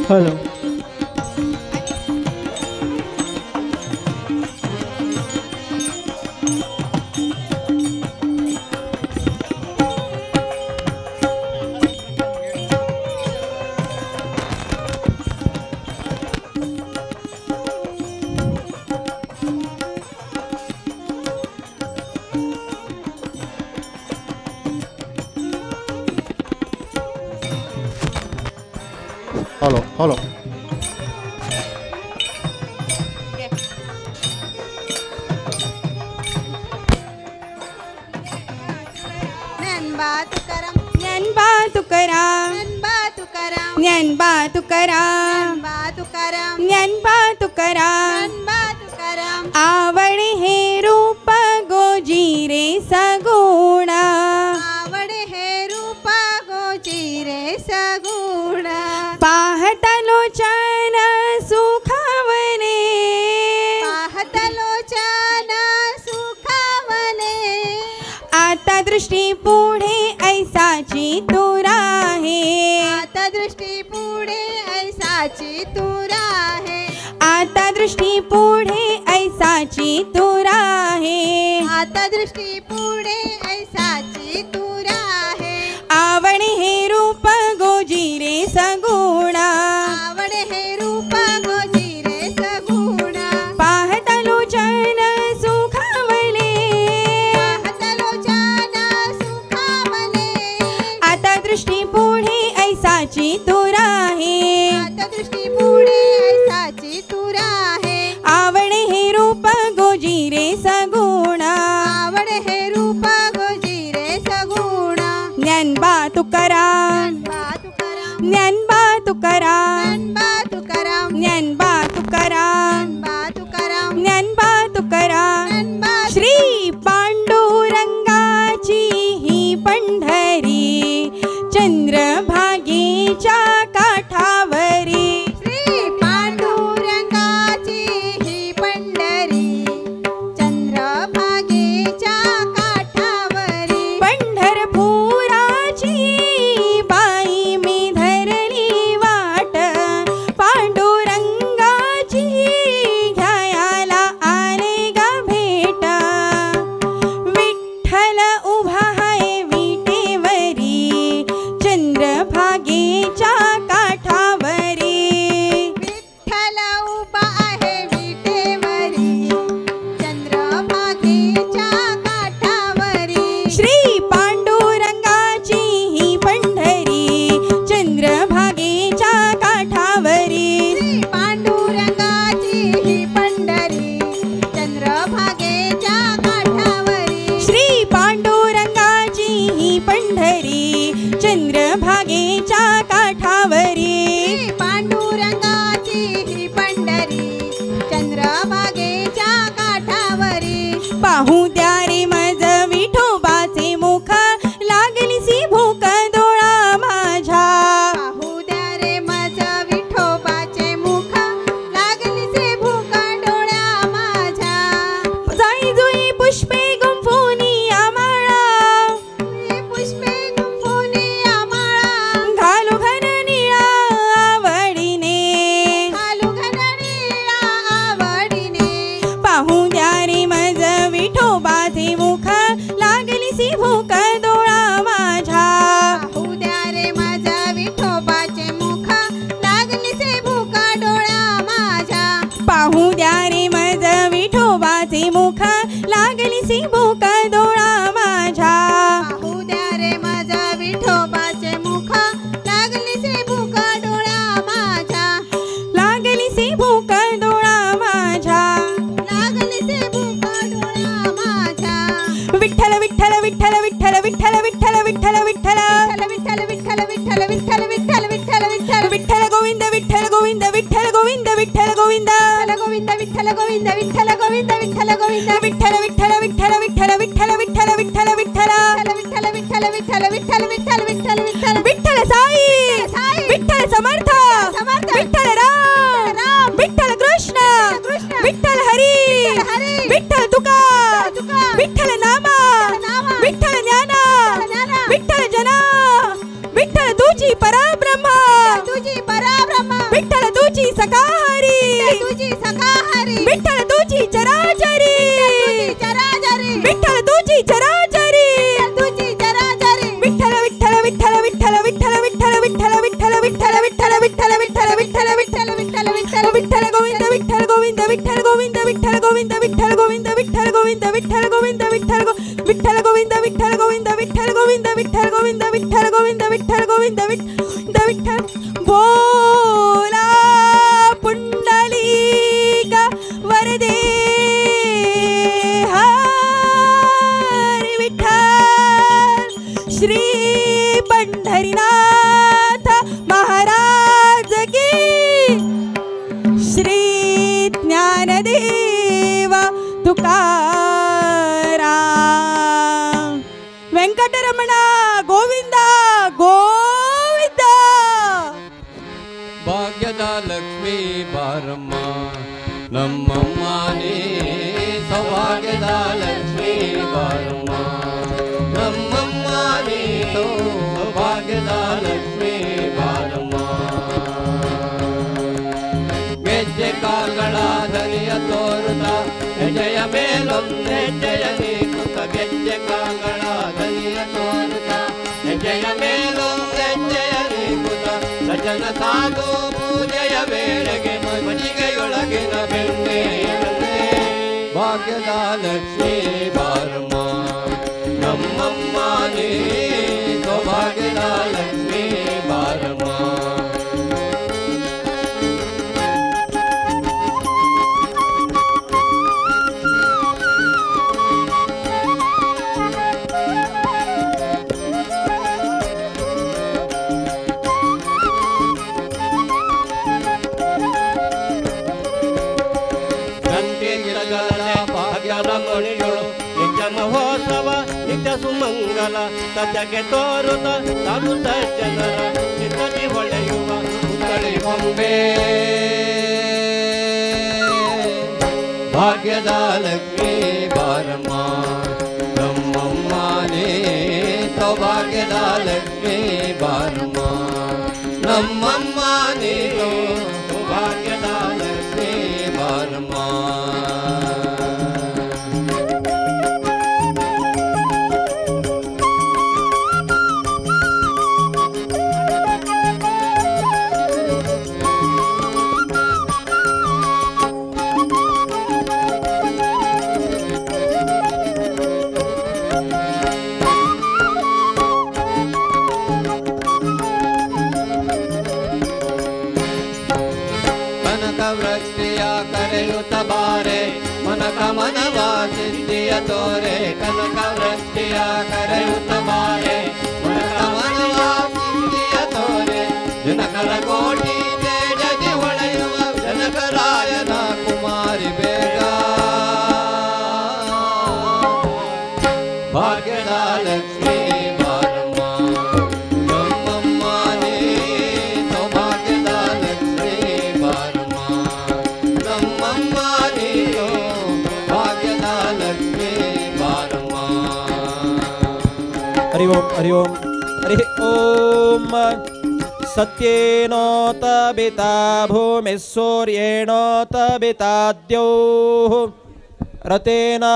hello hello hello Dnyanba Tukaram Dnyanba Tukaram Dnyanba Tukaram आवड हे रूप गोजी रे सगुणा पाहता लोचन सुखावने आता दृष्टी पुढे ऐसाची तुरा आहे आता दृष्टी पुढे ऐसाची तुरा आहे आवड हे रूप गोजी रे सगुणा पाहता लोचन सुखावले आता दृष्टी पुढे ऐसाची तुरा आहे आवड हे रूप गोजी रे सगुणा ज्ञानबा तुकाराम ज्ञानबा तुकाराम मुख लागली सी भूक डोळा माझ्या पाहू द्या रे माझ्या विठोबाचे मुख लागली से भूक डोळा माझ्या लागली सी भूक डोळा माझ्या लागली से भूक डोळा माझ्या विठ्ठल विठ्ठल विठ्ठल विठ्ठल विठ्ठल विठ्ठल विठ्ठल विठ्ठल विठ्ठल विठ्ठल विठ्ठल विठ्ठल विठ्ठल विठ्ठल विठ्ठल विठ्ठल गोविंद विठ्ठल गोविंद विठ्ठल गोविंद विठ्ठल गोविंद गोविंद विठ्ठल गोविंद विठ्ठल गोविंद विठ्ठल गोविंद विठ्ठल विठ्ठल विठ्ठल विठ्ठल विठ्ठल विठ्ठल विठ्ठल विठ्ठल विठ्ठल विठ्ठल विठ्ठल विठ्ठल विठ्ठल विठ्ठल विठ्ठल विठ्ठल साई विठ्ठल समर्थ विठ्ठल राम विठ्ठल कृष्ण विठ्ठल हरी विठ्ठल तुका विठ्ठल नामा विठ्ठल ज्ञाना विठ्ठल जना विठ्ठल तुझी पराब्रह्मा तुझी पराब्रह्म विठ्ठल तुझी सकाहारी तुझी सकाहारी विठ्ठल तुझी चराचरी चराचरी विठ्ठल तुझी चराचरी तुझी चराचरी विठ्ठल विठ्ठल विठ्ठल विठ्ठल विठ्ठल विठ्ठल विठ्ठल विठ्ठल विठ्ठल विठ्ठल विठ्ठल विठ्ठल विठ्ठल विठ्ठल विठ्ठल विठ्ठल विठ्ठल गोविंद विठ्ठल गोविंद विठ्ठल गोविंद विठ्ठल गोविंद विठ्ठल गोविंद विठ्ठल गोविंद विठ्ठल गोविंद विठ्ठल विठ्ठल गोविंद विठ्ठल गोविंद विठ्ठल गोविंद विठ्ठल गोविंद विठ्ठल गोविंद विठ्ठल गोविंद विठ्ठल विठ्ठल बोला पुंडलिक वरदे हरी विठ्ठल श्री पंढरीनाथ महाराज की श्री ज्ञानदेव तुकाराम ವೆಂಕಟರಮಣ ಗೋವಿಂದ ಗೋವಿಂದ ಭಾಗ್ಯದ ಲಕ್ಷ್ಮೀ ಬಾರಮ್ಮ ನಮ್ಮಮ್ಮನೇ ಸೌಭಾಗ್ಯದ ಲಕ್ಷ್ಮೀ ಬಾರಮ್ಮ ನಮ್ಮಮ್ಮನೇ ಸೌಭಾಗ್ಯದ ಲಕ್ಷ್ಮೀ ಬಾರಮ್ಮ ಗೆಜ್ಜೆ ಕಾಲ್ಗಳ ಧನಿಯ ತೋರುತ್ತ ಹೆಜ್ಜೆಯ ಮೇಲೊಂದೆ ಜಯ ನೀಕುತ್ತ ಗೆಜ್ಜೆ ಕಾಲ್ಗಳ ಧನಿಯ ತೋರುತ್ತ ಹೆಜ್ಜೆಯ ಮೇಲೊಂದೆ ಜಯ ನೀಕುತ್ತ ಸಜ್ಜನ ಸಾಧು ಪೂಜೆಯ ವೇಳೆಗೆ ಮಜ್ಜಿಗೆಯೊಳಗಿನ ಬೆಣ್ಣೆ ಭಾಗ್ಯದ ಲಕ್ಷ್ಮೀ ಬಾರಮ್ಮ ನಮ್ಮಮ್ಮನೇ ಸೌಭಾಗ್ಯದ ಲಕ್ಷ್ಮೀ ಬಾರಮ್ಮ ನಿತ್ಯ ಮಹೋತ್ಸವ ನಿತ್ಯ ಸುಮಂಗಲ ಸತ್ಯಕ್ಕೆ ತೋರುತ್ತ ಸಾಧು ಸಜ್ಜನರ ಚಿತ್ತದಿ ಹೊಳೆಯುವ ಉತ್ತಳಿ ಬೊಂಬೆ ಭಾಗ್ಯದ ಲಕ್ಷ್ಮೀ ಬಾರಮ್ಮ ನಮ್ಮಮ್ಮನೇ ಸೌಭಾಗ್ಯದ ಲಕ್ಷ್ಮೀ ಬಾರಮ್ಮ ನಮ್ಮಮ್ಮನೇ ಸೌಭಾಗ್ಯದ ಲಕ್ಷ್ಮೀ ಬಾರಮ್ಮ ವೃತ್ತಿಯ ಕರೆಯುತ್ತ ಬಾರೆ ಮನಕ ಮನವ ಸಿದ್ಧಿಯ ತೋರೆ ಕನಕ ವೃತ್ತಿಯ ಕರೆಯುತ್ತ ಬಾರೆ ಮನಕ ಮನವ ಸಿದ್ಧಿಯ ತೋರೆ ಜನಕರ ಕೋಟಿ ತೇಜದಿ ಹೊಳೆಯುವ ಜನಕರಾಯನ ಕುಮಾರಿ ಬೇಗ ಭಾಗ್ಯದ ಲಕ್ಷ್ಮೀ ಬಾರಮ್ಮ ನಮ್ಮಮ್ಮನೇ ಸೌಭಾಗ್ಯದ ಲಕ್ಷ್ಮೀ ಬಾರಮ್ಮ ನಮ್ಮಮ್ಮನೇ ಭಾಗ್ಯದ ಲಕ್ಷ್ಮೀ ಬಾರಮ್ಮ ಹರಿ ಓಂ ಹರಿ ಓಂ ಹರಿ ಓಂ ಸತ್ಯೇನೋತ ಬಿತಾ ಭೂಮಿ ಸೂರ್ಯೇಣೋತ ಬಿತಾದ್ಯೌಃ ರತೇನ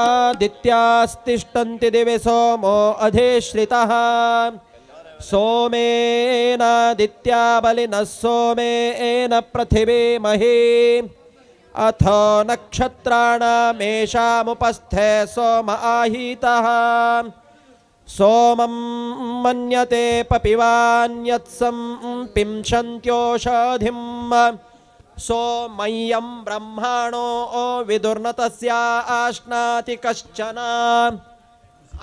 ಆದಿತ್ಯಾಸ್ತಿಷ್ಠಂತಿ ದಿವಿ ಸೋಮೋ ಅಧಿಶ್ರಿತಃ ಸೋಮೇನಾದಿತ್ಯಾ ಬಲಿನಃ ಸೋಮೇನ ಪೃಥಿವೀ ಮಹೀ अथ नक्षत्राणामेषामुपस्थे सोम आहीतः सोमं मन्यते पपिवान्यत्सं पिंशन्त्योषधिं सोमय्यं ब्रह्माणो विदुर्न तस्या आश्नाति कश्चन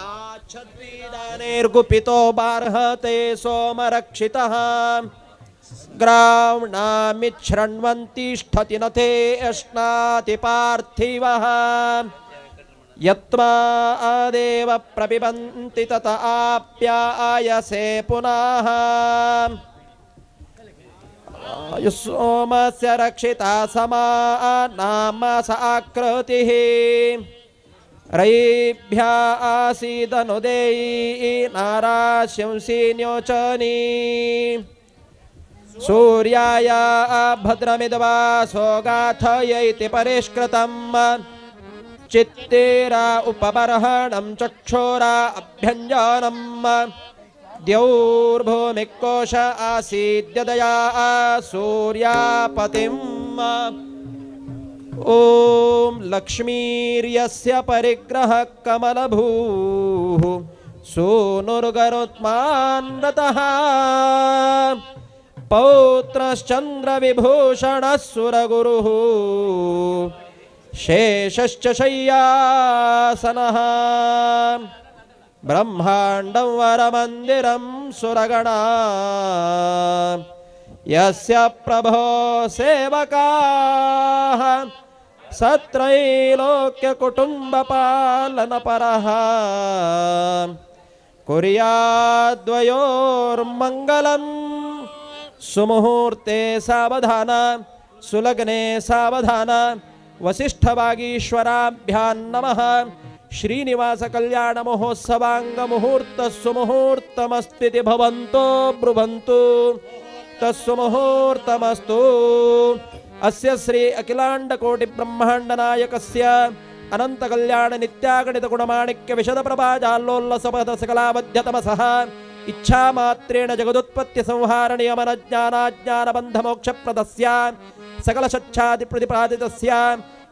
आच्छद्विदानेर्गुपितो बार्हते सोमरक्षितः ग्रावणामिच्छृण्वन्तिष्ठति न ते अश्नाति पार्थिवः यत्मादेव प्रपिबन्ति तत आप्यायसे पुनः सोमस्य रक्षिता समा नाम स आकृतिः रयिभ्या आसीदनुदेयी नाराशंसी न्योचनी सूर्याय भद्रमिद्वा सोगाथयैति परिष्कृतम् चित्तेरा उपबर्हणं चक्षुरा अभ्यञ्जनम् द्यौर्भूमिकोश आसीद्यदया सूर्यापतिम् ॐ लक्ष्मीर्यस्य परिग्रहः कमलभूः सूनुर्गरुत्मान्रतः पौत्रश्चन्द्रविभूषणः सुरगुरुः शेषश्च शय्यासनः ब्रह्माण्डं वरमन्दिरं सुरगणा यस्य प्रभो सेवकाः सत्रैलोक्यकुटुम्बपालनपरः कुर्याद्वयोर्मङ्गलम् सुमुहूर्ते सावधान सुलग्ने सावधान वसिष्ठवागीश्वराभ्यां नमः श्रीनिवास कल्याण महोत्सवांग मुहूर्त सुमुहूर्तमस्तिति भवन्तो ब्रुवन्तु तस्सुमुहूर्तमस्तु अस्य श्री अखिलांड कोटि ब्रह्मांड नायकस्य अनंत कल्याण नित्यागणित गुणमाणिक्य विशद प्रभा जाल्लोल्लसपद सकलावध्यतमसः इच्छा मात्रेण जगदुत्पत्ति संहार नियमन ज्ञानाज्ञान बंध मोक्ष प्रदस्य सकल सच्चादि प्रतिपादितस्य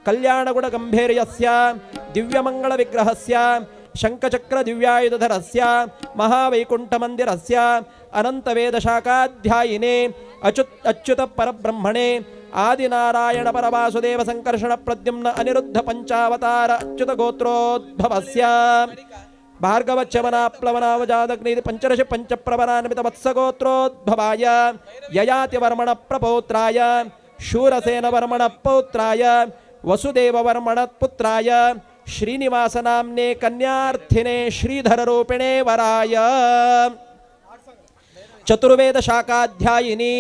कल्याण गुण गंभीर्यस्य दिव्यमंगल विग्रहस्य शंखचक्र दिव्यायुधरस्य महावैकुंठ मंदिरस्य अनंत वेद शाखाध्यायिने अच्युत परब्रह्मणे आदिनारायण परवासुदेव संकर्षण प्रद्युम्न अनिरुद्ध पंचावतार अच्युत गोत्रोद्भवस्य भार्गवच्यवना प्लवनावजादग्नि पंचरशि पंचप्रवरान्वित वत्सगोत्रोद्भवाय ययाति वर्मण प्रपौत्राय शूरसेन वर्मण पौत्राय वसुदेव वर्मण पुत्राय श्रीनिवास नाम्ने कन्यार्थिने श्रीधर रूपिणे वराय चतुर्वेद शाखाध्यायिनी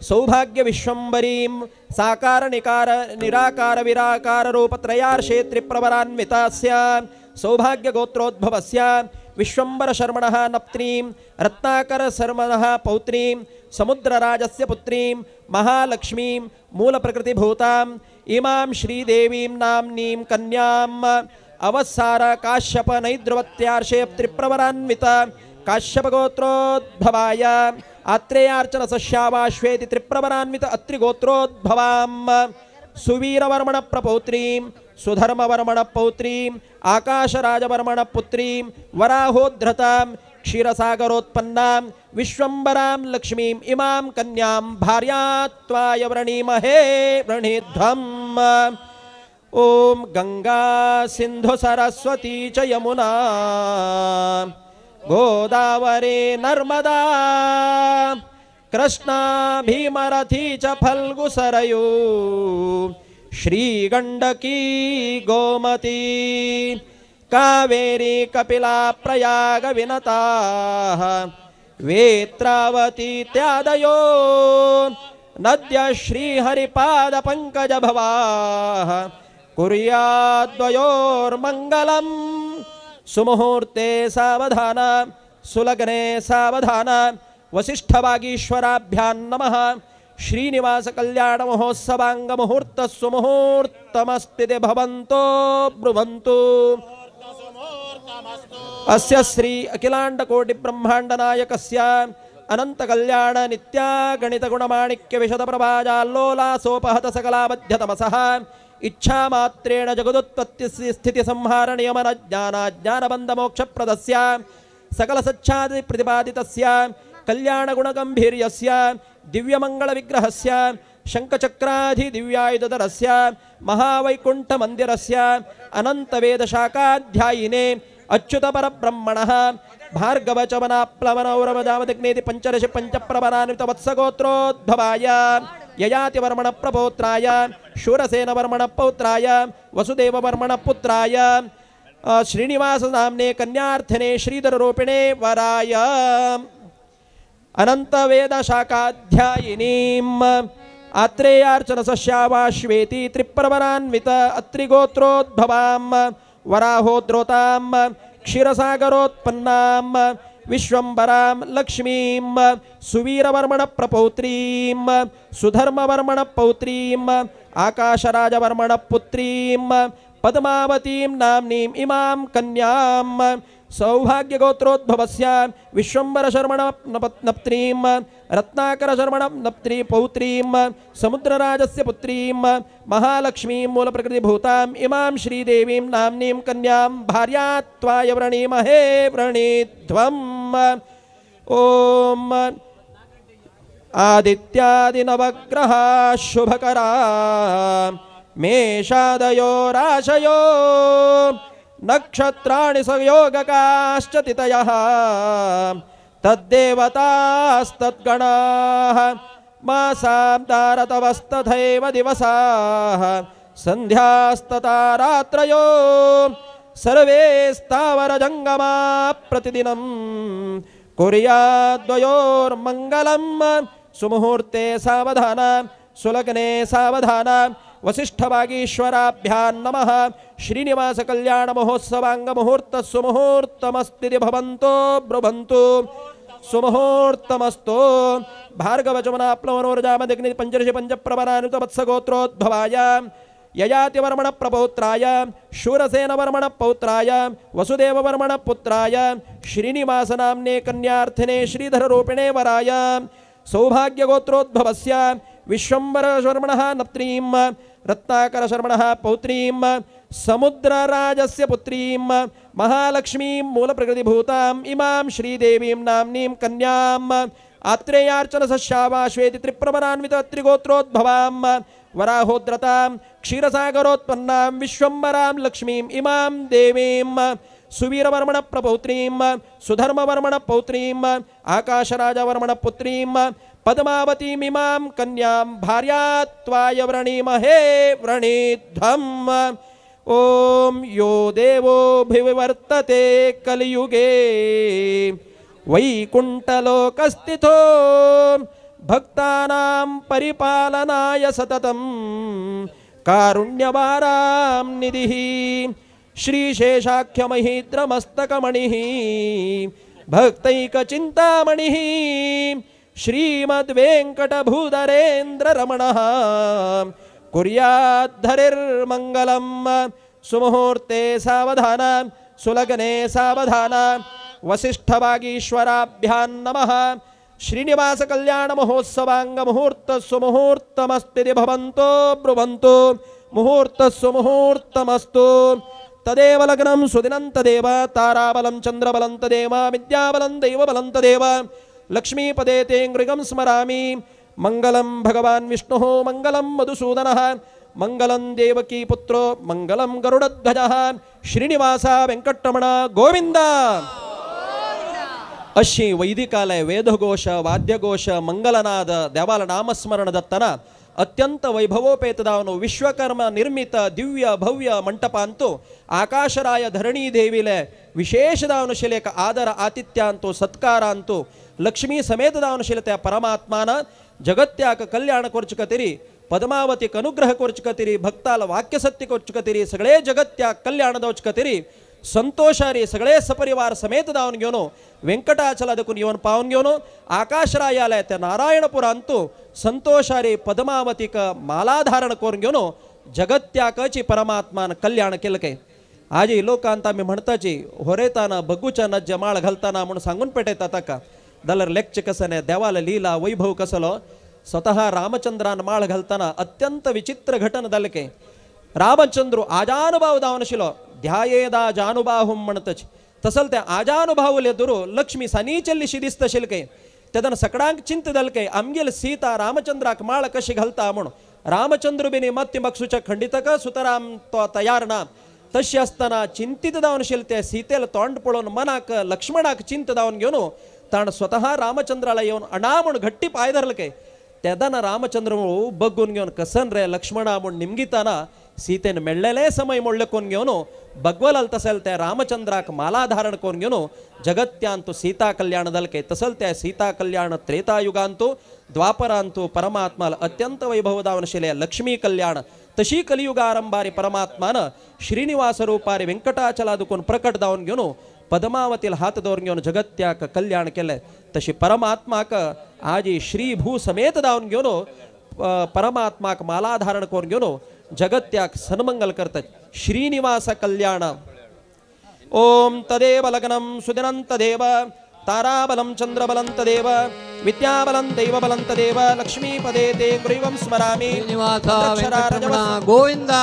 सौभाग्य विश्वंबरीं साकार निकार निराकार विराकार रूप त्रयार्षेत्रि प्रवरान्वितास्य सौभाग्य गोत्रोद्भवस्य विश्वंबर शर्मणः नप्त्रीं रत्नाकर शर्मणः पौत्रीं समुद्रराजस्य पुत्रीं महालक्ष्मीं मूल प्रकृति भूताम् इमां श्रीदेवीं नाम्नीं कन्याम् अवसार काश्यप नैद्रवत्यार्षे त्रिप्रवरान्वित काश्यप गोत्रोद्भवाय आत्रेयार्चन सश्यावाश्वेति त्रिप्रवरान्वित अत्रिगोत्रोद्भवाम् सुवीरवर्मण प्रपौत्रीं सुधर्मवर्मण पौत्रीं आकाशराजवर्मण पुत्रीं वराहोद्धृतां क्षीरसागरोत्पन्नां विश्वंबरां लक्ष्मीं इमां कन्यां भार्यात्वाय वृणीमहे वृणीध्वम् ओम गंगा सिंधु सरस्वती च यमुना गोदावरी नर्मदा कृष्णा भीमरथी च फल्गु सरयू श्रीगंडकी गोमती कावेरी कपिला प्रयाग विनता वेत्रावती त्यादयो नद्य श्रीहरिपाद पंकज भवाः कुर्याद्वयोर्मङ्गलम् सुमुहूर्ते सावधान सुलग्ने सावधान वसिष्ठवागीश्वराभ्यां नमः श्रीनिवास कल्याण महोत्सवांग मुहूर्त सुमुहूर्तमस्तिति भवन्तो ब्रुवन्तु अस्य श्री अखिलांड कोटि ब्रह्मांड नायकस्य अनंत कल्याण नित्या गणित गुणमाणिक्य विशद प्रभाजाल्लोलासोपहत सकलावध्यतमसः इच्छा मात्रेण जगदुत्पत्ति स्थिति संहार नियमन ज्ञान बंध मोक्ष प्रदस्य सकल सच्छादि प्रतिपादितस्य कल्याण गुण गंभीर्यस्य दिव्य मंगल विग्रहस्य शंखचक्राधि दिव्यायुधरस्य महावैकुंठ मंदिरस्य अनंत वेद शाखाध्यायिने अच्युत परब्रह्मणः भार्गव चमना प्लवनौरवजामदिग्नेति पंचदश पंचप्रभरान्वित वत्सगोत्रोद्भवाय ययाति वर्मण प्रपौत्राय शूरसेन वर्मण पौत्राय वसुदेव वर्मण पुत्राय श्रीनिवास नामने कन्यार्थिने श्रीधर रूपिणे वराय अनंत वेद शाखाध्यायिनीम् आत्रेयार्चन सस्यावाश्वेति त्रिप्रवरान्वित अत्रिगोत्रोद्भवां वराहोद्रोतां क्षीरसागरोत्पन्नां विश्वंबरां लक्ष्मीं सुवीरवर्मण प्रपौत्रीं सुधर्मवर्मण पौत्रीं आकाशराजवर्मण पुत्रीं पद्मावतीं नाम्नीम् इमां कन्यां सौभाग्यगोत्रोद्भवस्य विश्वंबर शर्मण नप्त्रीं रत्नाकर शर्मण नप्त्री पौत्रीं समुद्रराजस्य पुत्रीं महालक्ष्मीं मूलप्रकृतिभूताम् इमां श्रीदेवीं नाम्नीं कन्यां भार्यात्वाय व्रणीमहे व्रणीध्वम् ओम आदित्यादिनवग्रहा शुभकरा मेषादयो राशयो नक्षत्राणि संयोगकाश्च तिथयः तद्देवतास्तद्गणाः मासां तारतवस्तथैव दिवसाः सन्ध्यास्तथा रात्रयो सर्वे स्थावरजङ्गमा प्रतिदिनं कुर्याद्वयोर्मङ्गलं सुमुहूर्ते सावधान सुलग्ने सावधान वसिष्ठवागीश्वराभ्यां नमः श्रीनिवास कल्याण महोत्सवांग मुहूर्त सुमुहूर्तमस्ति भवन्तो ब्रुवन्तु सुमुहूर्तमस्तु भार्गव चमना प्लवनोर्जामदिग्नि पंचदश पंचप्रवरान्वित वत्सगोत्रोद्भवाय ययाति वर्मण प्रपौत्राय शूरसेन वर्मण पौत्राय वसुदेव वर्मण पुत्राय श्रीनिवास नाम्ने कन्यार्थिने श्रीधर रूपिणे वराय सौभाग्य गोत्रोद्भवस्य विश्वंबर शर्मणः नप्त्रीं रत्नाकर शर्मणः पौत्रीं समुद्रराजस्य पुत्रीं महालक्ष्मीं मूलप्रकृतिभूताम् इमां श्रीदेवीं नाम्नीं कन्याम् आत्रेयार्चन सस्यावाश्वेति त्रिप्रवरान्वित त्रिगोत्रोद्भवां वराहोद्रतां क्षीरसागरोत्पन्नां विश्वंबरां लक्ष्मीं इमां देवीं सुवीरवर्मण प्रपौत्रीं सुधर्मवर्मण पौत्रीं आकाशराजवर्मण पुत्रीं पद्मावतीमिमां कन्यां भार्यात्वाय व्रणीमहे व्रणीध्वम् ओम यो देवोऽभिवर्तते कलियुगे वैकुण्ठलोकस्थितो भक्तानां परिपालनाय सततं कारुण्यवारां निधिः श्रीशेषाख्यमहीद्रमस्तकमणिः भक्तैकचिन्तामणिः श्रीमद्वेङ्कटभूधरेन्द्ररमणः कुर्याद्धरिर्मङ्गलं सुमुहूर्ते सावधान सुलग्ने सावधान वसिष्ठवागीश्वराभ्यां नमः श्रीनिवास कल्याण महोत्सवांग मुहूर्त सुमुहूर्तमस्ति भवन्तो ब्रुवन्तु मुहूर्त सुमुहूर्तमस्तु तदेव लग्नं सुदिनं तदेव ताराबलं चन्द्रबलं तदेव विद्याबलं दैवबलं तदेव लक्ष्मीपदे ते नृगं स्मरामि मंगलं भगवान् विष्णुः मंगलं मधुसूदनः मंगलं देवकी पुत्रो मंगलं गरुडध्वजः श्रीनिवास वेंकटरमण गोविंद अशी वैदिकालय वेदघोष वाद्यघोष मंगलनाद देवाल नामस्मरण दत्तನ ಅತ್ಯಂತ ವೈಭವೋಪೇತದವನು ವಿಶ್ವಕರ್ಮ ನಿರ್ಮಿತ ದಿವ್ಯ ಭವ್ಯ ಮಂಟಪ ಅಂತೂ ಆಕಾಶರಾಯ ಧರಣಿ ದೇವಿಲೆ ವಿಶೇಷದವನು ಶಿಲೆಕ ಆದರ ಆತಿಥ್ಯ ಅಂತೂ ಸತ್ಕಾರ ಅಂತೂ ಲಕ್ಷ್ಮೀ ಸಮೇತದವನು ಶಿಲತೆ ಪರಮಾತ್ಮನ ಜಗತ್ಯಾಕ ಕಲ್ಯಾಣ ಕೊರ್ಚುಕತಿರಿ ಪದ್ಮಾವತಿಕ ಅನುಗ್ರಹ ಕೊರ್ಚುಕತಿರಿ ಭಕ್ತಾಲ ವಾಕ್ಯ ಸತ್ಯ ಕೊರ್ಚುಕತಿರಿ ಸಗಳೇ ಜಗತ್ಯಾಕ ಕಲ್ಯಾಣದೋಚ್ಕತಿರಿ ಸಂತೋಷಾರಿ ಸಗಳೇ ಸಪರಿವಾರ ಸಮೇತದವನಿಗ್ಯೋನು ವೆಂಕಟಾಚಲದಕ್ಕೂ ಇವನ್ ಪಾವನ್ಗ್ಯೋನು ಆಕಾಶರಾಯಾಲಯ ನಾರಾಯಣಪುರ ಅಂತೂ ಸಂತೋಷಾರಿ ಪದ್ಮಾವತಿಕ ಮಾಲಾಧಾರಣ कोरंग्योनो जगत्याकची परमात्मान कल्याण केलं काय आजी लोकांत आम्ही म्हणताची होरेताना बगूच्या नज्ज माळ घालताना म्हणून सांगून पेटयता ताका दलर लेक्च कसने देवाला लीला वैभव कसलो स्वतः रामचंद्रान माळ घालताना अत्यंत विचित्र घटना दलके रामचंद्र आजानुभाव दावनशिलो ध्यायेदा जानुबाहुम म्हणतच तसल त्या आजानुभावले दुरू लक्ष्मी सनीचल्ली शिदिस्त शिलके त्यादन सगळ्यांक चिंत दलके आमगेल सीता रामचंद्राक माळ कशी घालता म्हणून रामचंद्र बिनी मत्य मक्सूच्या खंडितक सुतराम तो तयार ना तशी असताना चिंतित दावन शिलते सीतेला तोंड पळून मनाक लक्ष्मणाक चिंत दावन घेऊन ताण स्वतः रामचंद्राला येऊन अणा म्हणून घट्टी पाय धरलके त्यादान रामचंद्र बघून घेऊन कसन रे लक्ष्मणा म्हणून निमगिताना सीतेन मेळलेले समय मोडले कोण घेऊन भगवल तसल त्या रामचंद्राक माला धारण कोण घेऊन जगत्यांतु सीता कल्याण दलके तसल त्या सीता कल्याण त्रेतायुगांतु द्वापरांतु परमात्माला अत्यंत वैभव दावनशिले लक्ष्मी कल्याण तशी कलियुगारंभारी परमात्मान श्रीनिवास रूपारी व्यंकटाचलादुकून प्रकट दावन घेऊन पद्मावतील हात दौरून घेऊन जगत्याक कल्याण केले तशी परमात्माक आजी श्री भू समेत दावन घेऊन परमात्माक माला धारण करून घेऊन जगत्याक सन्मंगल करतात श्रीनिवास कल्याण ओम तदेव लग्नम सुदिनं तदेव ताराबलं चंद्रबलं तदेव विद्याबलं दैवबलं तदेव लक्ष्मीपदे ते ग्रीवं स्मरामि श्रीनिवास वेंकटरमण गोविंदा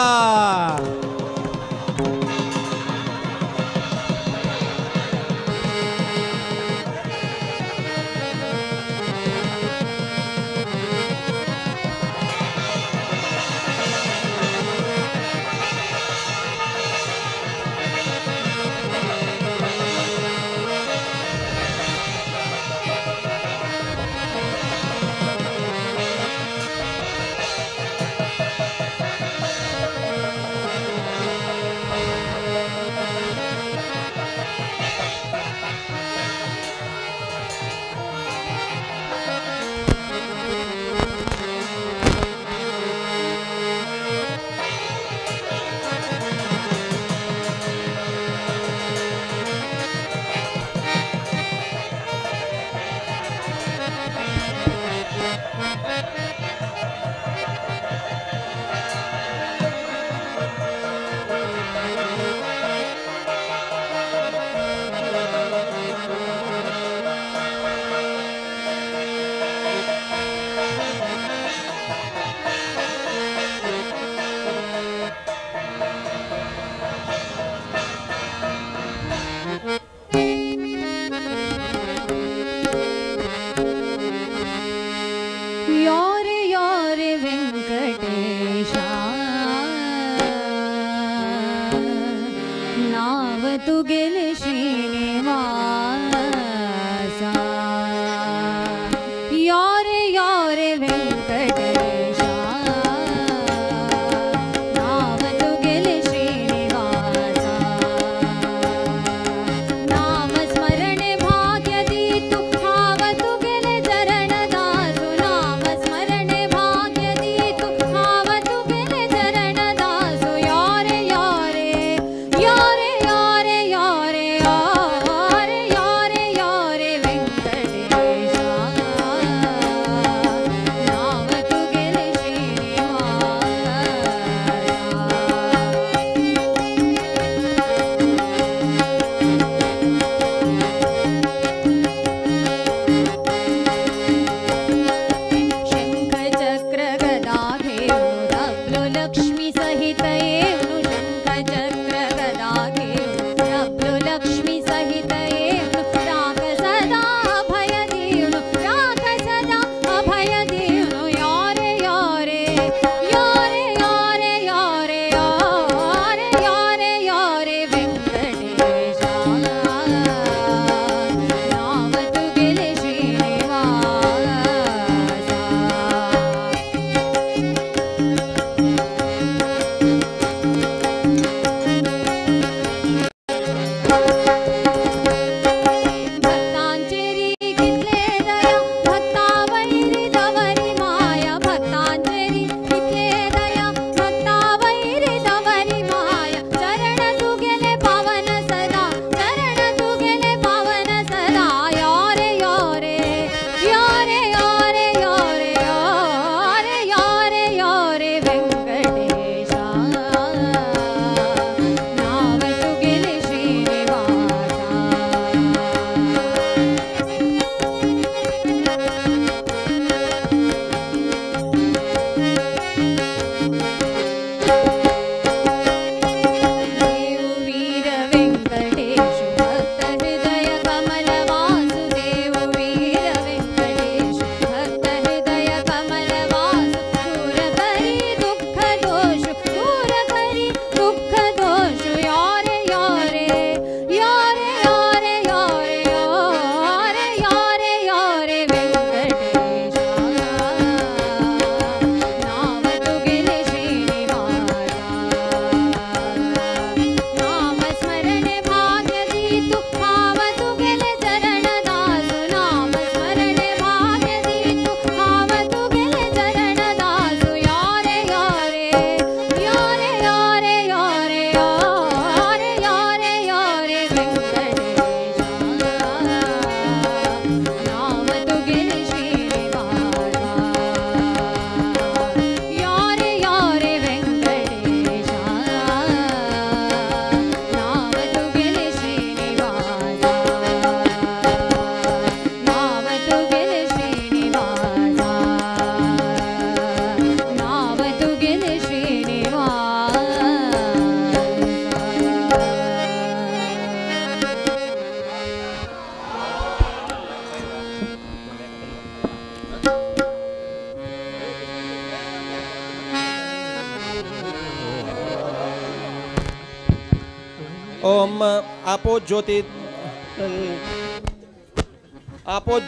ओम आपो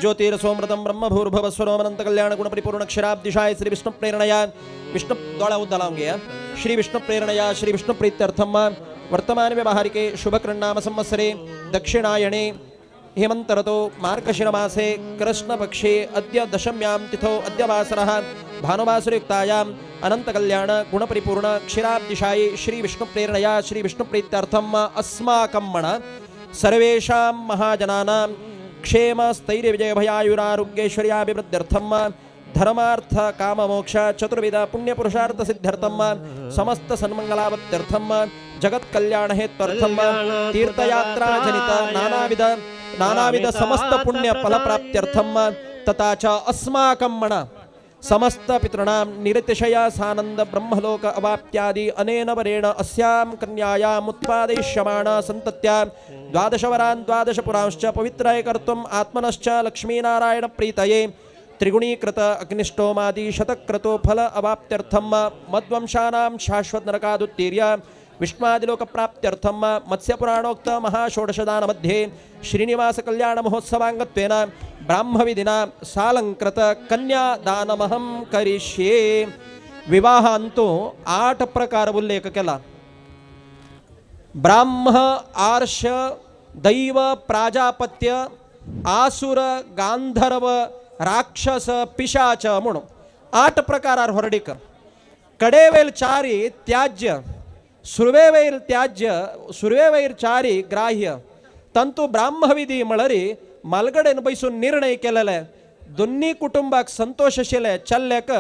ज्योतिरसोमृतं ब्रह्म भूर्भुव स्वरोमनंत कल्याण गुण परिपूर्ण क्षीराब्दिशाय श्री विष्णु प्रेरणया विष्णु द्वारा उद्दलांगे श्री विष्णु प्रेरणया श्री विष्णु प्रीत्यर्थम वर्तमान व्यवहारिके शुभकृन्नाम संवत्सरे दक्षिणायणे हेमंत ऋतौ मार्गशिरमासे कृष्णपक्षे अद्य दशम्यां तिथौ अद्य वासरः भानुवासरयुक्तायां अनंत कल्याण गुण परिपूर्ण क्षीराब्दिशाय श्री विष्णु प्रेरणया श्री विष्णु प्रीत्यर्थम अस्माकं मण सर्वेषां महाजनानां क्षेम स्थैर्य विजय भयायुरारोग्यैश्वर्याभिवृद्ध्यर्थम धर्मार्थ काम मोक्ष चतुर्विध पुण्य पुरुषार्थ सिद्ध्यर्थम समस्त सन्मंगलावत्यर्थम जगत कल्याण हेत्वर्थम तीर्थयात्रा जनित नानाविध समस्त पुण्य फल प्राप्त्यर्थम तथा च अस्माकं मण समस्त पितॄणां निरतिशय सानंद ब्रह्मलोक अवाप्त्यादि अनेन वरेण अस्यां कन्यायाम् उत्पादयिष्यमाण सन्तत्या 12 वरान् 12 पुरांश्च पवित्राय कर्तुम् आत्मनश्च लक्ष्मीनारायण प्रीतये त्रिगुणीकृत अग्निष्टोमादि शतक्रतो फल अवाप्त्यर्थम मद्वंशानां शाश्वत नरकादुत्तीर्य विष्णुआदिलोक प्राप्त्यर्थम मत्स्यपुराणोक्त महाषोडशदान मध्ये श्रीनिवास कल्याण महोत्सवांगत्वेन ब्राह्मविधिना सालंकृत कन्यादानमहं करिष्ये विवाह अंतू 8 प्रकार उल्लेख केला ब्राह्म आर्ष दैव प्राजापत्य आसुर गांधर्व राक्षस पिशाच म्हणून 8 प्रकारार ಹೊರಡಿಕ कडेवेल चारी त्याज्य सुर्वेवैर त्याज्य सुर्वेवैर चारी ग्राह्य तंतु ब्राह्मविधी मळरी मालगडेन बैसून निर्णय केलेले दोन्ही कुटुंबाक संतोषशिले चल्ल्याक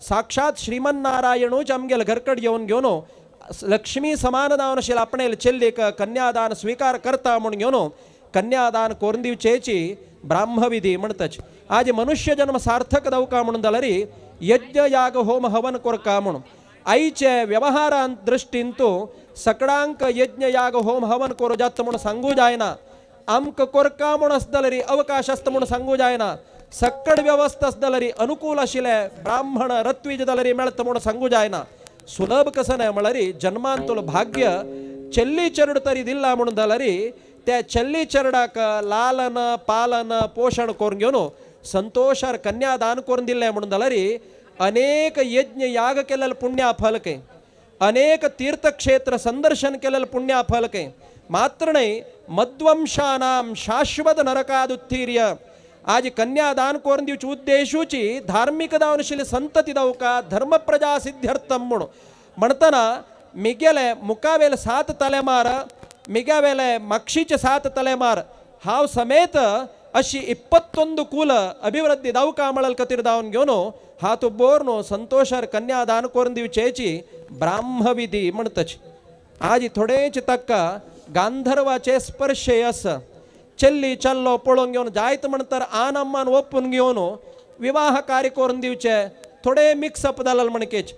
साक्षात श्रीमन्नारायणूच आमगेल घरकड येवन घेवन लक्ष्मी समानदानशील आपणेल चेल्लीक कन्यादान स्वीकार करता म्हणून घेवन कन्यादान कोरून दिवचेची ब्राह्मविधी म्हणतच आज मनुष्य जन्म सार्थक जावका म्हणून जाल्यार यज्ञ याग होम हवन कोरका म्हणून आईचे व्यवहारां दृष्टींतू सकडांक यज्ञ याग होम हवन कोरो जात म्हणून सांगू जायना आमक कोरका म्हणून आसतलरी अवकाश आसता म्हणून सांगू जायना सक्कड व्यवस्था आसतलरी अनुकूल आशिल्ले ब्राह्मण रत्वीज जाल्यारी मेळता म्हणून सांगू जायना सुलभ कसं नाही म्हळ्यारी जन्मांतूल भाग्य चेल्ली चरड तरी दिला म्हणून जाल्यारी त्या चेल्ली चरडाक लालन पालन पोषण करून घेवन संतोषार कन्यादान करून दिले म्हणून जाल्यारी अनेक यज्ञ याग केलेलं पुण्या फलके अनेक तीर्थक्षेत्र संदर्शन केलेलं पुण्या फलके मात्र नाही मद्वंशानां शाश्वत नरकादुत्तीर्य आज कन्यादान करून दिवची उद्देशूची धार्मिक दावनशील संतती दावका धर्म प्रजा सिद्ध्यर्थम म्हणताना मिगेले मुकावेल 7 तलेमार मिगावेले मक्षीचे 7 तलेमार हाव समेत अशी 21 कुल अभिवृद्धी दावका मळल कतिर दावन घेवन हातू बोरनो संतोषार कन्यादान करून दिवचेची ब्राह्मविधी म्हणतच आज थोडेच तक्का गांधर्वाचे स्पर्शेयस चल्ली चल्लो पळोवन घेवन जायत म्हणतर आनम्मान ओपून घेवन विवाह कार्य करून दिवचे थोडे मिक्सअप जालाल म्हणकेच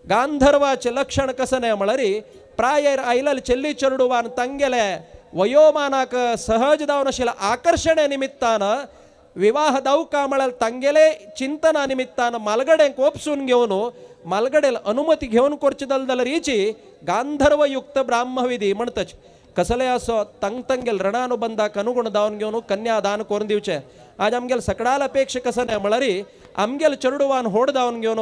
गांधर्वाचे लक्षण कसं नाही म्हळरी प्रायर आयलल चल्ली चरडुवान ತಂಗೆಲೆ ವಯೋಮಾನಕ सहज दावनशील आकर्षणे निमित्तान विवाह दावका मळल ತಂಗೆಲೆ चिंतना निमित्तान मालगडे कोपसून घेवन मालगडेल अनुमती घेऊन करचे दलदलरीची गांधर्वयुक्त ब्राह्मविधी म्हणतच कसले असो तंगेल ರಣಾನುಬಂಧಕ್ಕೆ ಅನುಗುಣ दावन घेऊन कन्यादान करून दिवचे आज आमगेल सकडाल अपेक्षा कसं नाही म्हळरी आमगेल चरडुवान होड दावन घेऊन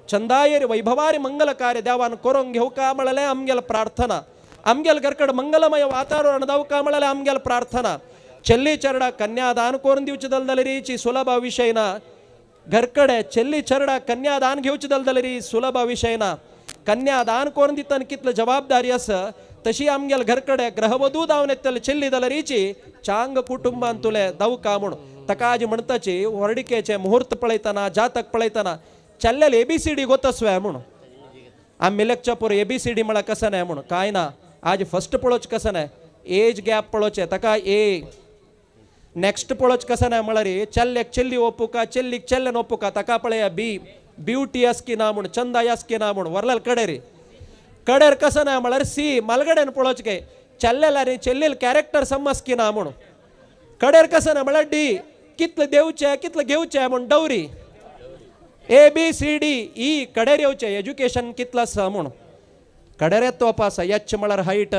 चंदायरी वैभवारी मंगल कार्य देवान करून घेऊ का मळले आमगेल प्रार्थना आमगेल घरकड मंगलमय वातावरण दाव का मळले आमगेल प्रार्थना चल्ली चरडा कन्यादान करून दिवची दलदलरीची सुलभ विषयना घरकडे चल्ली चरडा कन्यादान घेवची दलदलरी सुलभ विषयना कन्यादान करून दितन कितलं जबाबदारी अस तशी आमगेल घरकडे ग्रहवधू दावनेतल चल्ली दलरीची चांग कुटुंबान तुले दाव का म्हणून तकाजी म्हणताची वर्डिकेचे मुहूर्त पळयतना जातक पळयतना चल्लेल ABCD गोतस्वे म्हणून आम्ही लेक्चर पोर ABCD मला कसं नाही म्हणून काय ना आज फर्स्ट पळोच कसं नाही एज गॅप पळोचे तका ए नेक्स्ट पळोच कसं नाही म्हळरी चल्लेक चल्ली ओपुका चल्लीक चल्लेन ओपुका तका पळया बी ब्युटी अस्किना म्हणून चंदा अस्किना म्हणून वरलाल कडेरी कडेर कसं नाही म्हळरी सी मलगडेन पळोच के चल्लेला रे चल्लील कॅरेक्टर समस्किना म्हणून कडेर कसं नाही म्हळ्यार डी कितलं देवचे कितलं घेवचे म्हणून डवरी ABCD ई कडेर येवचे एज्युकेशन कितलं आसा म्हणून कडेर येतो पास एच म्हळ्यार हायट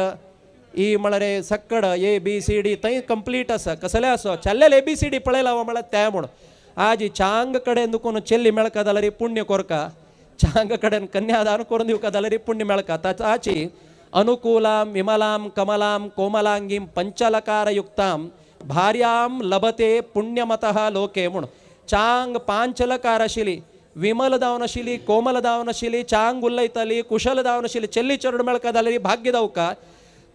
ई मळरे सक्कड ABCD तई कंप्लीट असा कसले असो चाललेले ABCD पळयला मळ त्या म्हण आज चांग कडेन दुखून चेल्ली मेळका जाल्यार पुण्य कोरका चांग कडेन कन्यादान करून दिवका जाल्यार पुण्य मेळका ताची अनुकूलां विमलां कमलां कोमलांगीं पंचलकारयुक्तां भार्यां लभते पुण्यमतः लोके म्हूण चांग पांचलकार आशिल्ली विमल जावन आशिल्ली कोमल जावन आशिल्ली चांग उलयताली कुशल जावन आशिल्ली चेल्ली चरण मेळका जाल्यार भाग्य जावका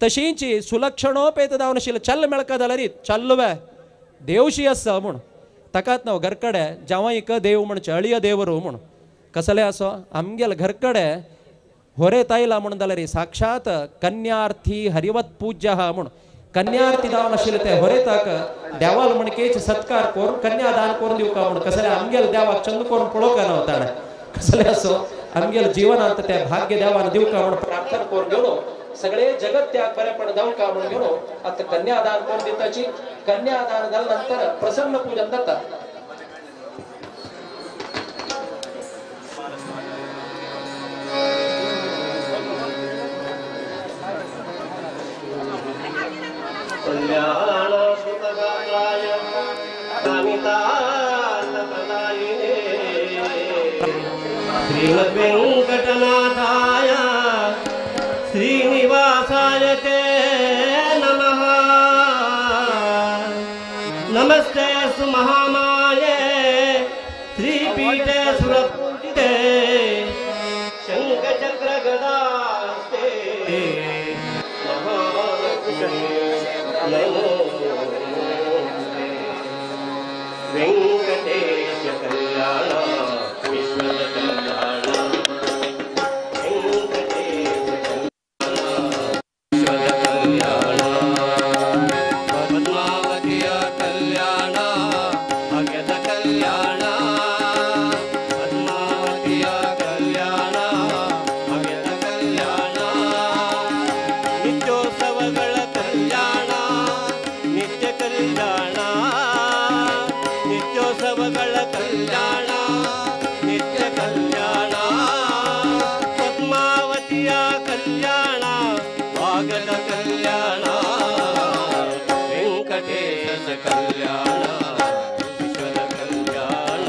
तशींची सुलक्षणोपेत जावन आशिल्ली चल्ल मेळका जाल्यार चल्लवे देवशी आसा म्हूण ताकाच नांव घरकडे जावईक देव म्हणचे अळिय देवरू म्हूण कसले असो आमगेल घरकडे होरेत आयला म्हूण जाल्यार साक्षात कन्यार्थी हरिवत पूज्य आहा म्हूण कन्यार्थी जावन आशिल्ले ते होरेताक देवाल म्हणकेच सत्कार करून कन्यादान करून दिवका म्हूण कसले आमगेल देवाक चंद करून पळोवका ना ताणें कसले असो आमगेल जिवनांत ते भाग्य देवान दिवका म्हूण प्रार्थना करून घेवन सगळे जगत त्याग बरेपण जावका म्हूण घेवन आतां कन्यादान करून दिताची कन्यादान जाले नंतर प्रसन्न पूजन जाता कल्याण सुतगात्राय कामितार्थप्रदायिने श्रीमद्वेङ्कटनाथाय श्रीनिवासाय ते नमः नमस्ते सुमहामाये श्रीपीठे सुरपूजिते शङ्खचक्रगदास्ते वेंकटेश कल्याण विश्वद कल्याण वेंकटेश कल्याण विश्वद कल्याण पद्मावतीय कल्याण भाग्यद कल्याण पद्मावतीय कल्याण भाग्यद कल्याण नित्योत्सवಗಳ कल्याण नित्य कल्याण नित्योत्सवಗಳ कल्याण नित्य कल्याण पद्मावतीय कल्याण भाग्यದ कल्याण ವೆಂಕಟೇಶ कल्याण विश्वದ कल्याण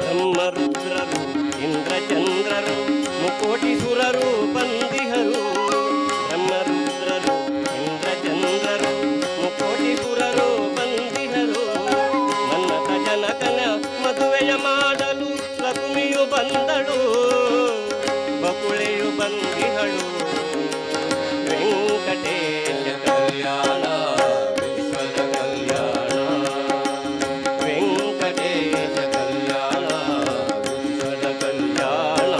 ಬ್ರಹ್ಮರುದ್ರರು ಇಂದ್ರಚಂದ್ರರು ಮುಕೋಟಿ ಸುರರು ಬಂದಿಹರು ಬ್ರಹ್ಮರುದ್ರರು ಇಂದ್ರಚಂದ್ರರು ಮುಕೋಟಿ ಸುರರು ಬಂದಿಹರು ಮನ್ನತ ಜನಕನ ಮದುವೆಯ ಮಾಡಲು ಲಕ್ಷ್ಮಿಯು ಬಂದಳು ಬಕುಳೆಯು ಬಂದಿಹಳು ವೆಂಕಟೇಶ ಕಲ್ಯಾಣ ವಿಶ್ವದ ಕಲ್ಯಾಣ ವೆಂಕಟೇಶ ಕಲ್ಯಾಣ ವಿಶ್ವದ ಕಲ್ಯಾಣ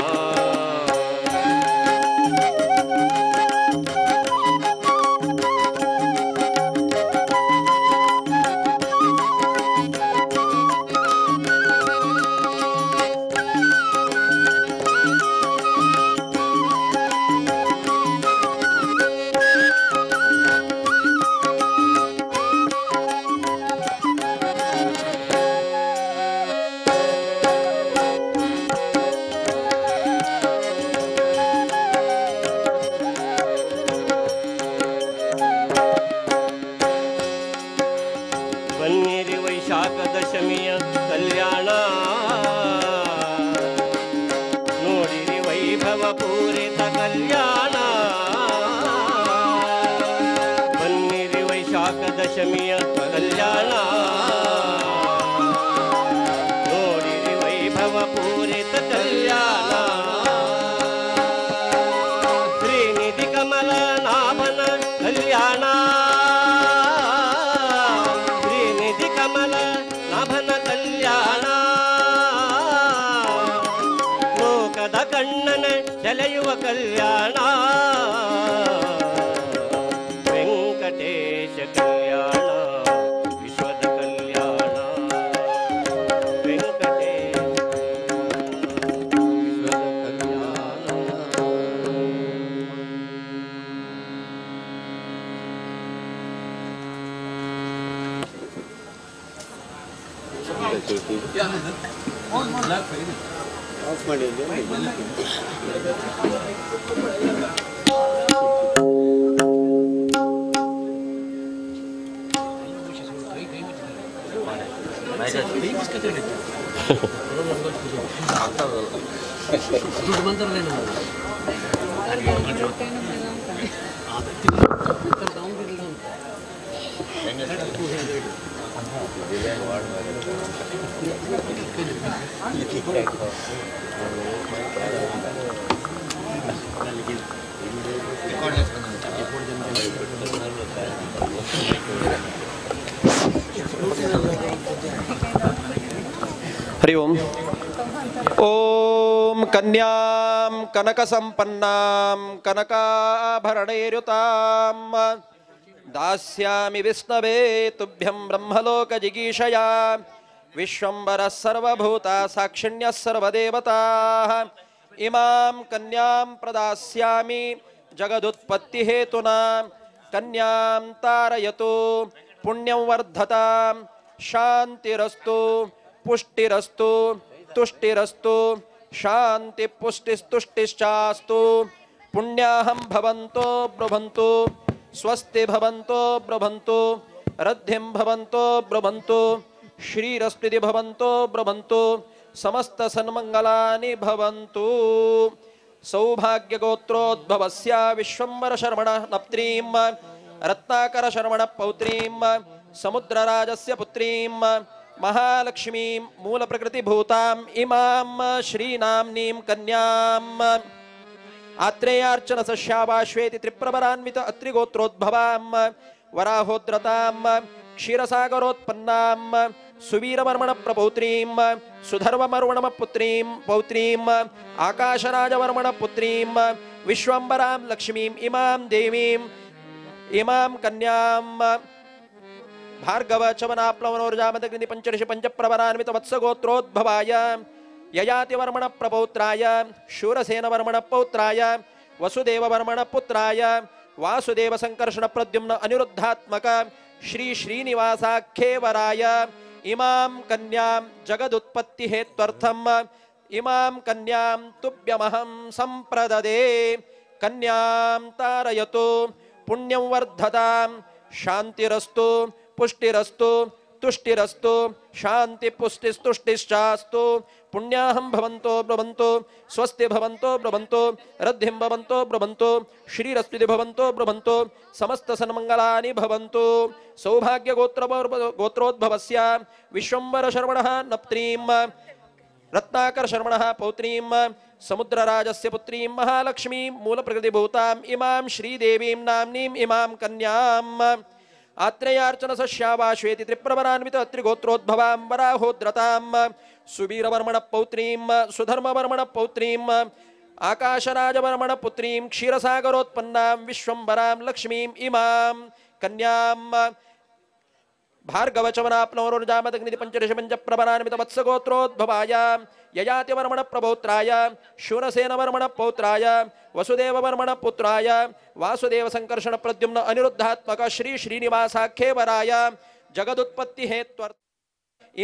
ಬನ್ನಿರಿ ವೈಶಾಖ ದಶಮಿಯ ಕಲ್ಯಾಣ ನೋಡಿರಿ ವೈಭವ ಪೂರಿತ ಕಲ್ಯಾಣ ಬನ್ನಿರಿ ವೈಶಾಖ ದಶಮಿಯ ಕಲ್ಯಾಣ ನೋಡಿರಿ ವೈಭವ ಪೂರಿತ ಕಲ್ಯಾಣ ಶ್ರೀನಿಧಿ ಕಮಲ ನಾಭನ ಕಲ್ಯಾಣ ಕಮಲ ನಾಭನ ಕಲ್ಯಾಣ ಲೋಕದ ಕಣ್ಣನ ಸೆಳೆಯುವ ಕಲ್ಯಾಣ ವೆಂಕಟೇಶ ಕಲ್ಯಾಣ ವಿಶ್ವದ ಕಲ್ಯಾಣ ವೆಂಕಟೇಶ ವಿಶ್ವದ ಕಲ್ಯಾಣ. हरि ओम. ओम कन्यां कनक संपन्नां कनकाभरणैर्युतां दास्यामि विष्णवे तुभ्यं ब्रह्मलोक जिगीषया विश्वम्भरः सर्वभूता साक्षिण्यः सर्वदेवताः इमां कन्यां प्रदास्यामि जगदुत्पत्तिहेतुना कन्यां तारयतु पुण्यं वर्धतां शान्तिरस्तु पुष्टिरस्तु तुष्टिरस्तु शांति पुष्टिस्तुष्टिश्चास्तु पुण्याहं भवन्तो ब्रुवन्तु स्वस्ति भवन्तो ब्रुवन्तु रद्धिं भवन्तो ब्रुवन्तु श्रीरस्तिति भवन्तो ब्रुवन्तु समस्त सन्मंगलानि भवन्तु. सौभाग्यगोत्रोद्भवस्य विश्वम्भर शर्मण नप्त्रीं रत्नाकर शर्मण पौत्रीं समुद्रराजस्य पुत्रीं महालक्ष्मीं मूल प्रकृति भूताम् इमां श्रीनाम्नीं कन्याम् आत्रेयार्चन सस्यावाश्वेति त्रिप्रभरान्वित अत्रिगोत्रोद्भवां वराहोद्रतां क्षीरसागरोत्पन्नां सुवीरवर्मण प्रपौत्रीं सुधर्वमर्वण पुत्रीं पौत्रीं आकाशराजवर्मण पुत्रीं विश्वम्भरां लक्ष्मीं इमां देवीं इमां कन्यां भार्गव चवनाप्लवनोर्जामदग्नि पंचऋषि पंचप्रवरान्वित वत्सगोत्रोद्भवाय ययातिवर्मण प्रपौत्राय शूरसेनवर्मण पौत्राय वसुदेववर्मण पुत्राय वासुदेव संकर्षण प्रद्युम्न अनिरुद्धात्मक श्री श्रीनिवासाख्येवराय इमां कन्यां जगदुत्पत्ति हेत्वर्थम इमां कन्यां तुभ्यमहं संप्रददे कन्यां तारयतु पुण्यं वर्धतां शान्तिरस्तु पुष्टिरस्तु तुष्टिरस्तु शांति पुष्टिस्तुष्टिश्चास्तु पुण्याहं भवन्तो ब्रुवन्तु स्वस्ति भवन्तो ब्रुवन्तु रद्धिं भवन्तो ब्रुवन्तु श्रीरस्तिति भवन्तो ब्रुवन्तु समस्त सन्मंगलानि भवन्तु. सौभाग्य गोत्रोद्भवस्य विश्वम्भर शर्मणः नप्त्रीं रत्नाकर शर्मणः पौत्रीं समुद्रराजस्य पुत्रीं महालक्ष्मीं मूल प्रकृति भूताम् इमां श्रीदेवीं नाम्नीं इमां कन्याम् आत्रेयार्चन सस्यावाश्वेति त्रिप्रवरान्वित त्रिगोत्रोद्भवां वराहोद्रतां सुवीरवर्मण पौत्रीं सुधर्मवर्मण पौत्रीं आकाशराजवर्मण पुत्रीं क्षीरसागरोत्पन्नां विश्वम्भरां लक्ष्मीं इमां कन्यां भार्गव चवनाप्लवनोर्जामदग्नि पंचऋषि पंचप्रवरान्वित वत्सगोत्रोद्भवाय ययातिवर्मण प्रपौत्राय शूरसेनवर्मण पौत्राय वसुदेववर्मण पुत्राय वासुदेव संकर्षण प्रद्युम्न अनिरुद्धात्मक श्री श्रीनिवासाख्येवराय जगदुत्पत्ति हेत्वर्थ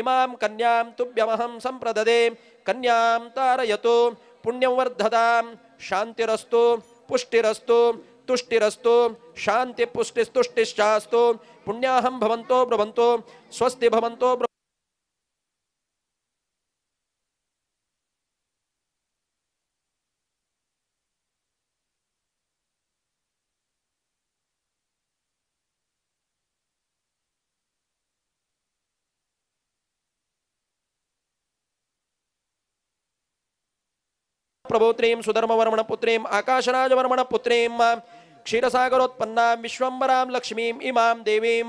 इमां कन्यां तुभ्यमहं संप्रददे कन्यां तारयतु पुण्यं वर्धतां शान्तिरस्तु पुष्टिरस्तु तुष्टिरस्तु शांति पुष्टिस्तुष्टिश्चास्तु पुण्याहं भवन्तो ब्रुवन्तु स्वस्ति भवन्तो प्रभोत्रीं सुधर्मवर्मण पुत्रीं आकाशराजवर्मण पुत्रीं क्षीरसागरोत्पन्नां विश्वम्भरां लक्ष्मीं इमां देवीं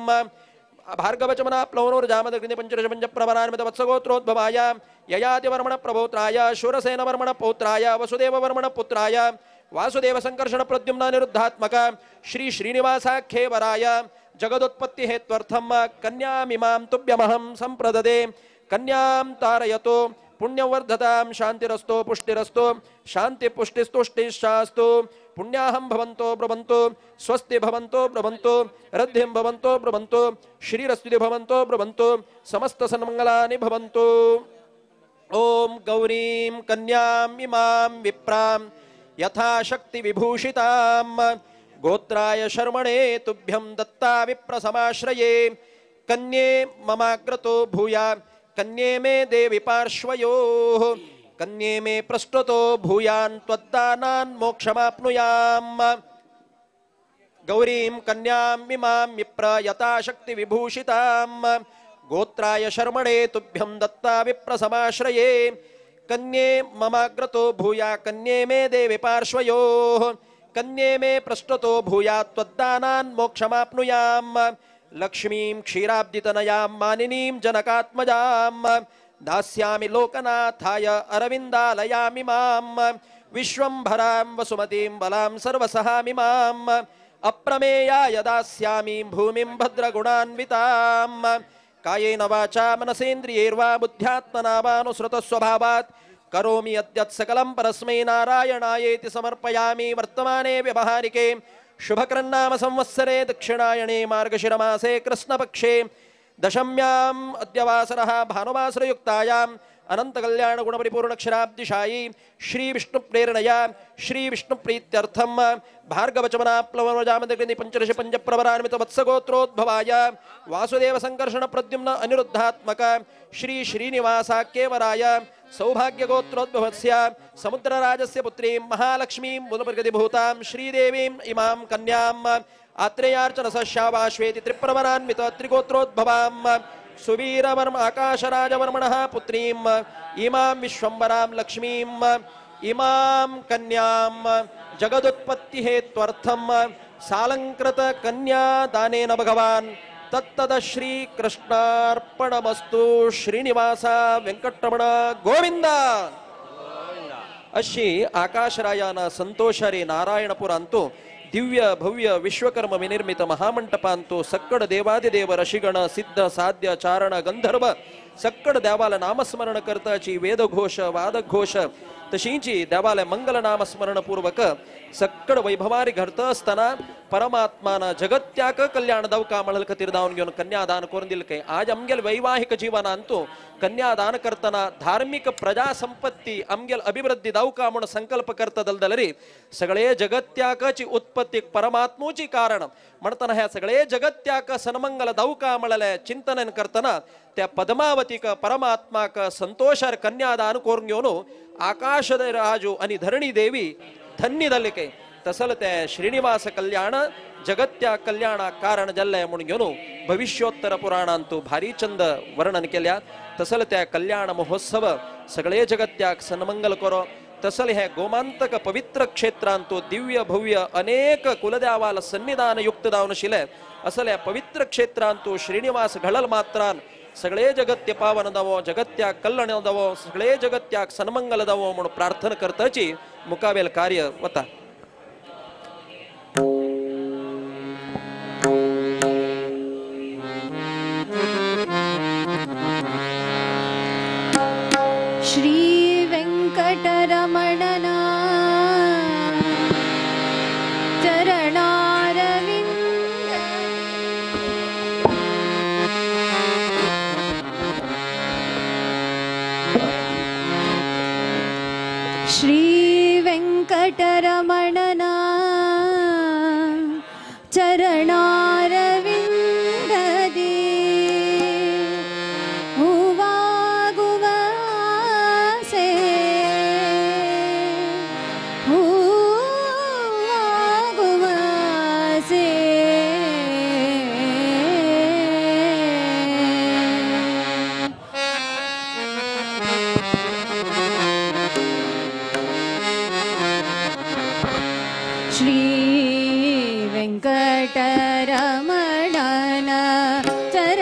भार्गवचमना प्लवनोर्जामदग्नि पंचदश पंच प्रवरान्वित वत्सगोत्रोद्भवाय ययातिवर्मण प्रभोत्राय शूरसेनवर्मण पौत्राय वसुदेववर्मण पुत्राय वासुदेव संकर्षण प्रद्युम्न निरुद्धात्मक श्री श्रीनिवासाख्येवराय जगदुत्पत्ति हेत्वर्थम कन्यामिमां तुभ्यमहं संप्रददे कन्यां तारयतो पुण्यवर्धतां शांतिरस्तो पुष्टिरस्तो शांति पुष्टिस्तुष्टिश्चास्तु पुण्याहं भवन्तो ब्रवन्तो स्वस्ति भवन्तो ब्रवन्तो रद्धिं भवन्तो ब्रवन्तो श्रीरस्ति भवन्तो ब्रवन्तो समस्त सन्मंगलानि भवन्तु। ओम गौरीं कन्यां इमां विप्रां यथाशक्ति विभूषितां गोत्राय शर्मणे तुभ्यं दत्ता विप्रसमाश्रये कन्ये ममाग्रतो भूया कन्ये मे देवी पार्श्वयोः कन्ये मे पृष्ठतो भूयान् त्वद्दानान् मोक्षमाप्नुयाम्। गौरीं कन्यां इमां विप्र यथाशक्ति विभूषितां गोत्राय शर्मणे तुभ्यं दत्ता विप्रसमाश्रये कन्ये ममाग्रतो भूया कन्ये मे देवी पार्श्वयोः कन्ये मे पृष्ठतो भूया त्वद्दानान् मोक्षमाप्नुयाम्। लक्ष्मीं क्षीराब्दितनयां मानिनीं जनकात्मजां दास्यामि लोकनाथाय अरविन्दालयामिमां विश्वम्भरां वसुमतीं बलां सर्वसहामिमाम् अप्रमेयाय दास्यामि भूमिं भद्रगुणान्वितां कायेन वाचा मनसेन्द्रियैर्वा बुद्ध्यात्मना वानुसृतस्वभावात् करोमि यद्यत् सकलं परस्मै नारायणायेति समर्पयामि। वर्तमाने व्यवहारिके शुभकृन्नाम संवत्सरे दक्षिणायणे मार्गशिरमासे कृष्णपक्षे दशम्याम् अद्यवासरः भानुवासरयुक्तायाम् अनंतकल्याण गुणपरिपूर्णक्षराब्दिशायी श्री विष्णु प्रेरणया श्री विष्णु प्रीत्यर्थम भार्गवचमना प्लवनोजामदग्नि पंचदश पंच प्रवरान्वित वत्सगोत्रोद्भवाय वासुदेव संकर्षण प्रद्युम्न अनिरुद्धात्मक श्री श्रीनिवासाख्येवराय सौभाग्यगोत्रोद्भवस्य समुद्रराजस्य पुत्रीं महालक्ष्मीं मुदप्रगतिभूतां श्रीदेवीं इमां कन्याम् आत्रेयार्चन सश्यावाश्वेति त्रिप्रवरान्वित त्रिगोत्रोद्भवां सुवीरवर्म आकाशराजवर्मणः पुत्रीं इमां विश्वम्बरां लक्ष्मीं इमां कन्यां जगदुत्पत्ति हेत्वर्थं सालंकृत कन्यादानेन भगवान् तत्तद श्री कृष्णार्पणमस्तु। श्रीनिवास वेंकटरमण गोविंद अशी आकाशरायान संतोषरे नारायणपुर अंतू दिव्य भव्य विश्वकर्म विनिर्मित महामंटपांतू सक्कड देवादिदेव रशिगण सिद्ध साध्य चारण गंधर्व सक्कड देवाला नामस्मरण करताची वेदघोष वादघोष तशीची देवाला मंगल नामस्मरण पूर्वक सक्कड वैभवारी घडत असताना परमात्माना जगत्याक कल्याण दवका मळलक तीर्दावन घेऊन कन्यादान करून दिल काय। आज आमगेल वैवाहिक जीवन आणतो कन्यादान करताना धार्मिक प्रजा संपत्ती आमगेल अभिवृद्धी दवका म्हणून संकल्प करतदलदलरी सगळे जगत्याकाची उत्पत्ती परमात्मोची कारण म्हणताना ह्या सगळे जगत्याक सन्मंगल दवका मळले चिंतन करताना त्या पद्मावतीक परमात्माक संतोषर कन्यादान करून घेऊन आकाशद राजू आणि धरणी देवी धन्यदलिके तसल त्या श्रीनिवास कल्याण जगत्या कल्याण कारण जल्लय म्हणून घेऊन भविष्योत्तर पुराणांतू भारी चंद वर्णन केल्या तसल त्या कल्याण महोत्सव सगळे जगत्याक सन्मंगल करो तसल हे गोमांतक पवित्र क्षेत्रांतू दिव्य भव्य अनेक कुलदेवाला सन्निधान युक्त दावनशिले असल्या पवित्र क्षेत्रांतू श्रीनिवास घडल मात्रान सगळे जगत्य पावन दवो जगत्याक कल्याण दवो सगळे जगत्याक सन्मंगल दवो म्हणून प्रार्थना करताची मुकाबेल कार्य वता। श्री वेंकटरमणना चरणारविंद श्री वेंकटरमणना चरणारविंददे हुवागुवासे हुवागुवासे श्री वेंकटरमणना चर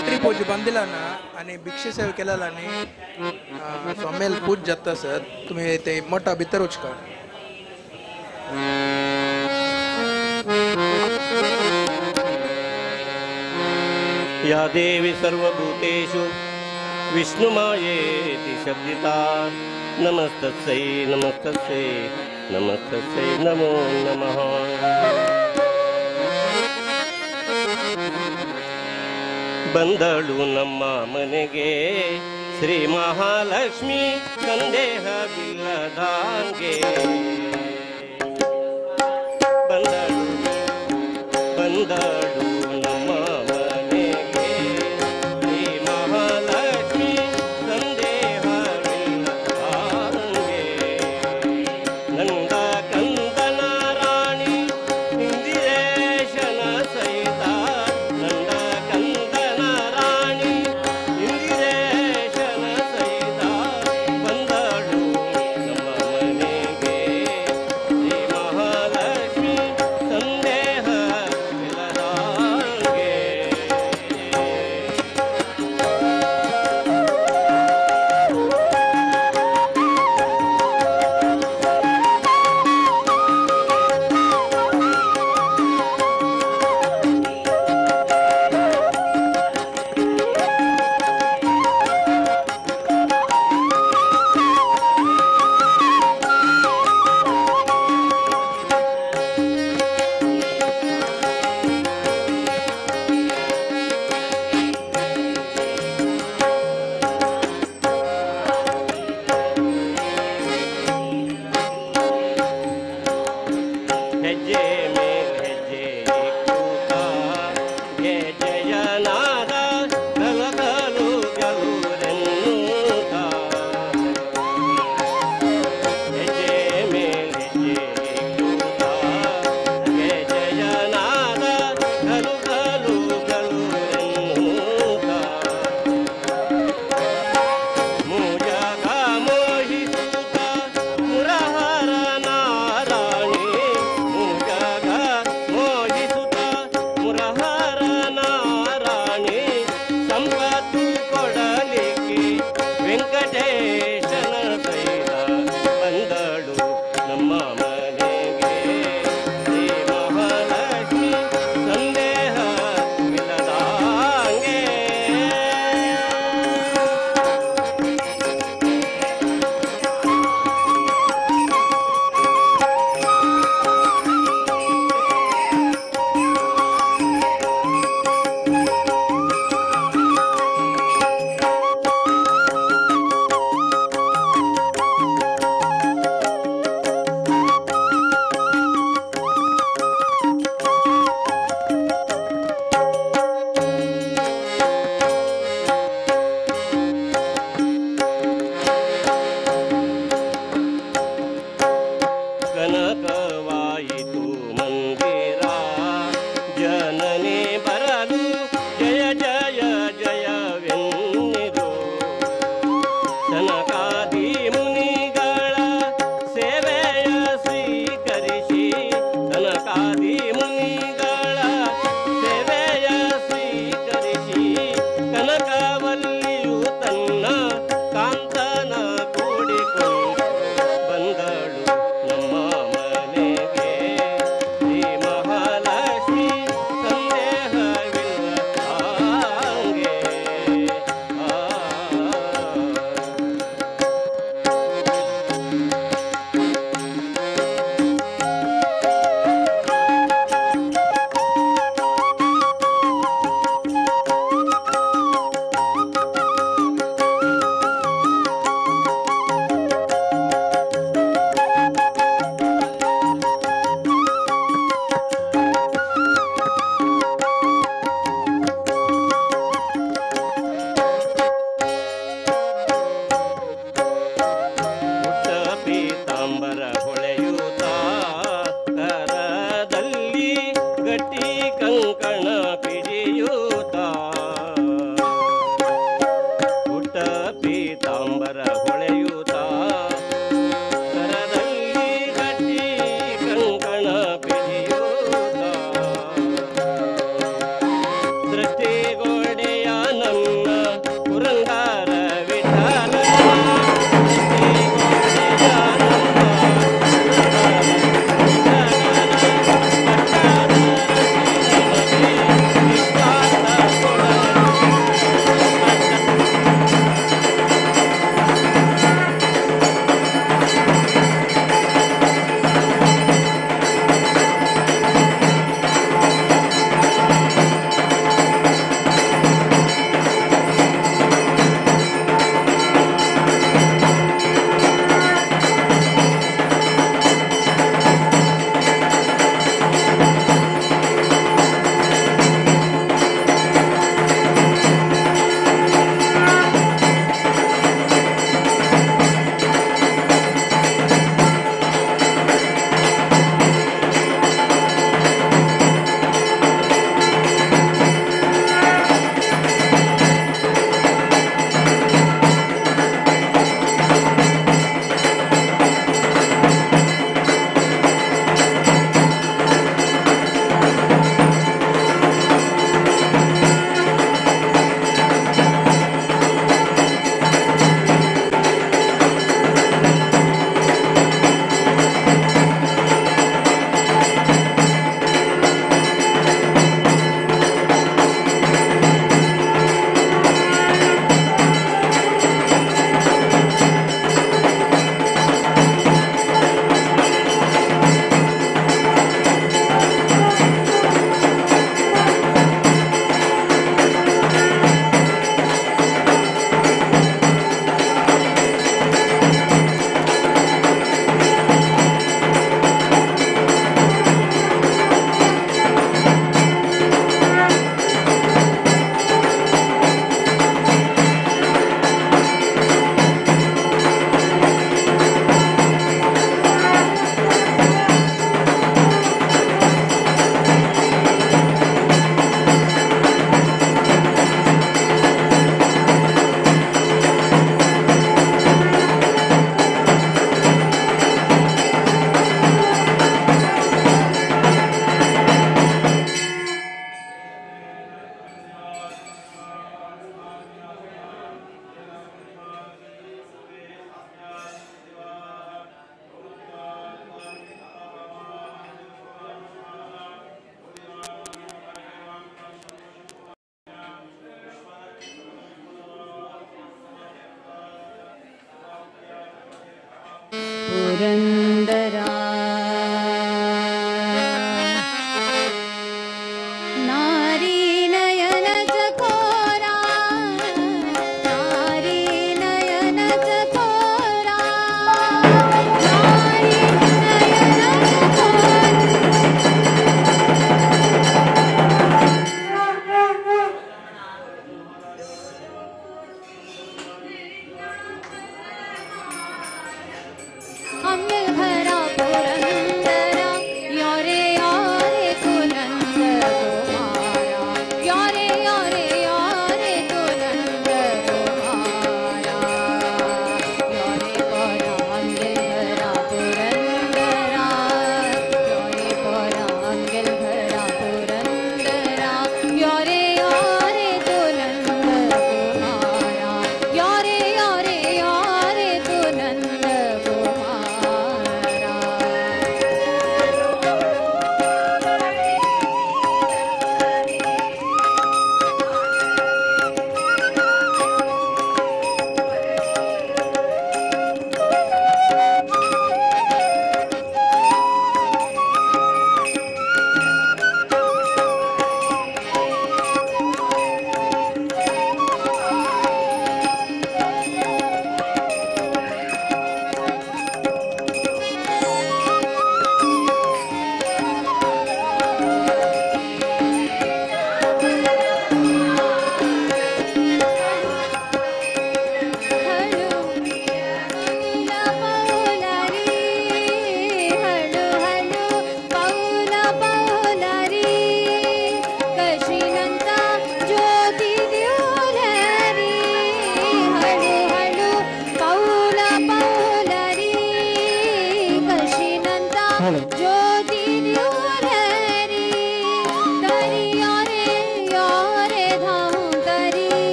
रात्री पूज बांधिला ना आणि भिक्षे सेवा केलेला न्ही स्वामेल पूज जाता सर तुम्ही ते मोठा भितर उचका या देवी सर्वभूतेषु विष्णुमायेति शब्दिता नमस्तस्यै नमस्तस्यै नमस्तस्यै नमो नमः ಬಂದಳು ನಮ್ಮ ಮನೆಗೆ ಶ್ರೀ ಮಹಾಲಕ್ಷ್ಮಿ ಸಂದೇಹವಿಲ್ಲದಾಂಗೆ ಬಂದಳು ನಮ್ಮ ಮನೆಗೆ ಶ್ರೀ ಮಹಾಲಕ್ಷ್ಮಿ ಸಂದೇಹವಿಲ್ಲದಾಂಗೆ ನಂದ ಕಂದನ ರಾಣಿ ಇಂದಿರೇಶನ ಸಹಿತ ನಂದ ಕಂದನ ರಾಣಿ ಇಂದಿರೇಶನ ಸಹಿತ ಬಂದಳು ನಮ್ಮ ಮನೆಗೆ ಶ್ರೀ ಮಹಾಲಕ್ಷ್ಮಿ ಸಂದೇಹವಿಲ್ಲದಾಂಗೆ ಹೆಜ್ಜೆ ಮೇಲೆ ಹೆಜ್ಜೆ ಇಕ್ಕುತ್ತ ಜಯನಾದ ಗಲಗಲು ಗಲುರೆನ್ನುತ್ತ ಹೆಜ್ಜೆ ಮೇಲೆ ಹೆಜ್ಜೆ ಇಕ್ಕುತ್ತ ಜಯನಾದ ಗಲುಗಲು ಗಲುರೆನ್ನುತ್ತ ಮುಜಗ ಮೋಹಿಸುತ್ತ ಮುರಹರ ನಾರಾಣಿ ಮುಜಗ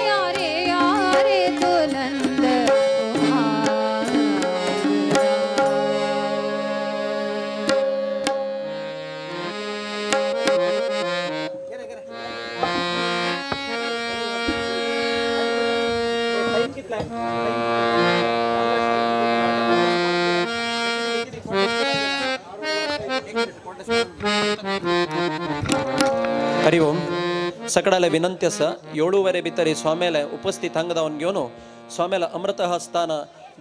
यारे यारे तुलंद हरि ओम सकडाले विनंती असा 7:15 भितरी स्वाम्याला उपस्थित हांगदावन घेवन स्वाम्याला अमृत हस्तान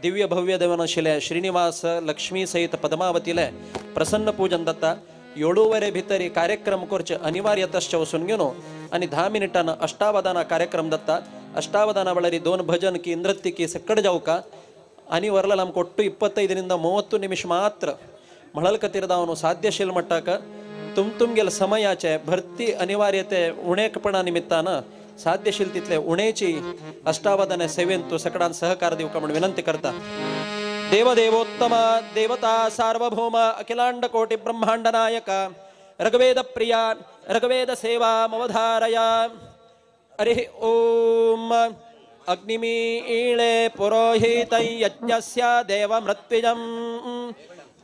दिव्य भव्य देवनशिले श्रीनिवास लक्ष्मी सहित पद्मावतीले प्रसन्न पूजन दत्ता 7:15 भितरी कार्यक्रम करचे अनिवार्यतश्च वसून घेवन आणि 10 मिनिटांना अष्टावधाना कार्यक्रम दत्ता अष्टावधाना बळरी 2 भजन की नृत्य की सकड जाऊ का आणि वरला ನಮಗೆ ಒಟ್ಟು 25 ರಿಂದ 30 ನಿಮಿಷ ಮಾತ್ರ ಮಳಲ್ಕತಿರದವನು ಸಾಧ್ಯಶೀಲ ಮಟ್ಟಕ तुमಗೆಲ್ಲ ಸಮಯಾಚೆ ಭರ್ತಿ ಅನಿವಾರ್ಯತೆ ಉಣೇಕಪಣ ನಿಮಿತ್ತಾನ ಸಾಧ್ಯಶೀಲ तिथले उणेची अष्टावधान सेवेंतु सकडान सहकार देऊ का म्हणून विनंती करता देवदेवोत्तम देवता सार्वभौम अखिलांड कोटि ब्रह्मांड नायक रघुवेद प्रिया रघुवेद सेवा मवधारया हरि ओम अग्निमीळे पुरोहित यज्ञस्य देवमृत्विजं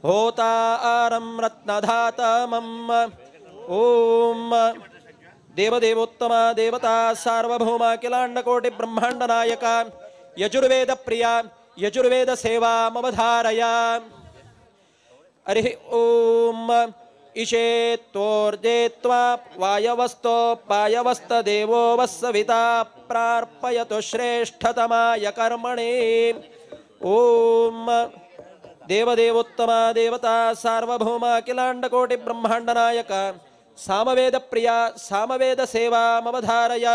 होतारं रत्नधातमं ओम देवदेवोत्तम देवता सार्वभौम अखिलांड कोटि ब्रह्मांड नायक यजुर्वेद प्रिया यजुर्वेद सेवा मवधारया हरि ओम इषेत्वोर्जेत्वा वायवस्तो पायवस्त देवो वस्सविता प्रार्पयतु श्रेष्ठतमाय कर्मणे ओम देवदेवोत्तम देवता सार्वभौम अखिलांड कोटि ब्रह्मांड नायक सामवेद प्रिया सामवेद सेवा मवधारय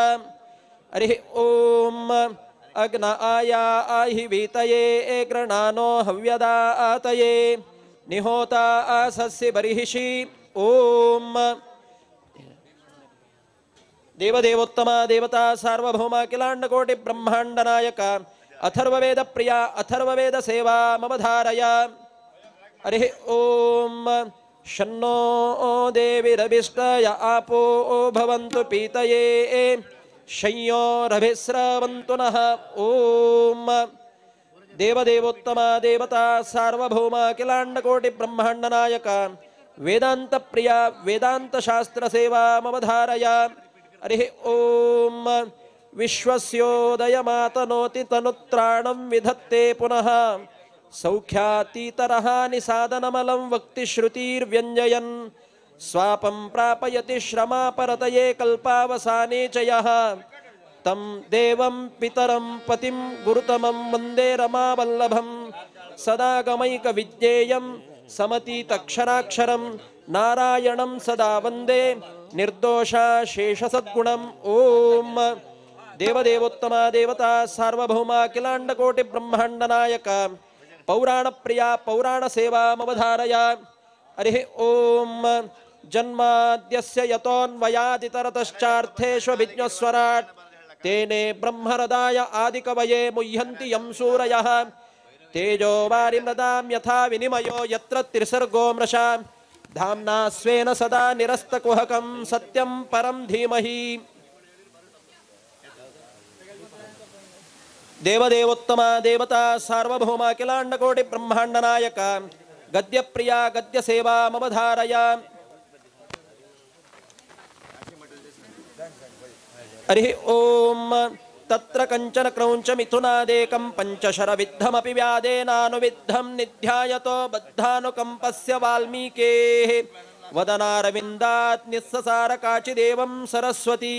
हरि ओम अग्न आया आहि वीतये गृणानो हव्यदातये निहोता आसस्य बर्हिषि ओम देवदेवोत्तम देवता सार्वभौम अखिलांड कोटि ब्रह्मांड नायक अथर्ववेद प्रिया अथर्ववेद सेवा मवधारय हरि ओम शन्नो देवीरभिष्टय आपो भवन्तु पीतये शय्योरभिस्रवन्तु नः ओम देवदेवोत्तम देवता सार्वभौम अखिलांड कोटि ब्रह्मांड नायक वेदांत प्रिया वेदांत शास्त्र सेवा मवधारय हरि ओम विश्वस्योदयमातनोति तनुत्राणं विधत्ते पुनः सौख्यातीतरः निसादनमलं वक्तिश्रुतिर्व्यञ्जयन् स्वापं प्रापयति श्रमापरतये कल्पावसाने च यः तं देवं पितरं पतिं गुरुतमं वन्दे रमावल्लभं सदागमैकविज्ञेयं समतीतक्षराक्षरं नारायणं सदा वन्दे निर्दोषाशेषसद्गुणम् ओम देवदेवोत्तम देवता सार्वभौम अखिलांड कोटि ब्रह्मांड नायक पौराण प्रिया पौराण सेवा मवधारय हरि ओम जन्माद्यस्य यतोऽन्वयादितरतश्चार्थेषु विज्ञस्वराट् तेने ब्रह्महृदाय आदिकवये मुह्यन्ति यं सूरयः तेजो वारिमृदां यथा विनिमयो यत्र त्रिसर्गो मृषा धाम्ना स्वेन सदा निरस्तकुहकं सत्यं परं धीमहि देवदेवोत्तम देवता सार्वभौम अखिलांड कोटि ब्रह्मांड नायक गद्य प्रिया गद्य सेवा मवधारय हरि ओम तत्र कंचन क्रौंच मिथुनादेकं पंचशरविद्धमपि व्यादेनानुविद्धं निध्यायतो बद्धानुकंपस्य वाल्मीकेः वदनारविन्दात् निस्ससार काचिदेवं सरस्वती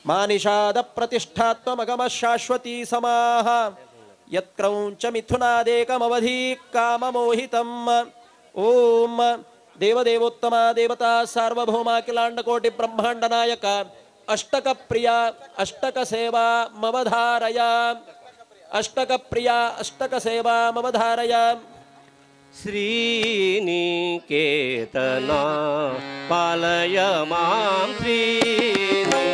मानिषाद प्रतिष्ठात्मगम शाश्वती समाह यत्क्रौंच मिथुनादेकमवधी काममोहितम् ओम देवदेवोत्तम देवता सार्वभौम अखिलांड कोटि ब्रह्मांड नायक अष्टक प्रिया अष्टक सेवा मवधारय अष्टक प्रिया अष्टक सेवा मवधारय श्रीनिकेतना पालय मां श्रीनिकेतना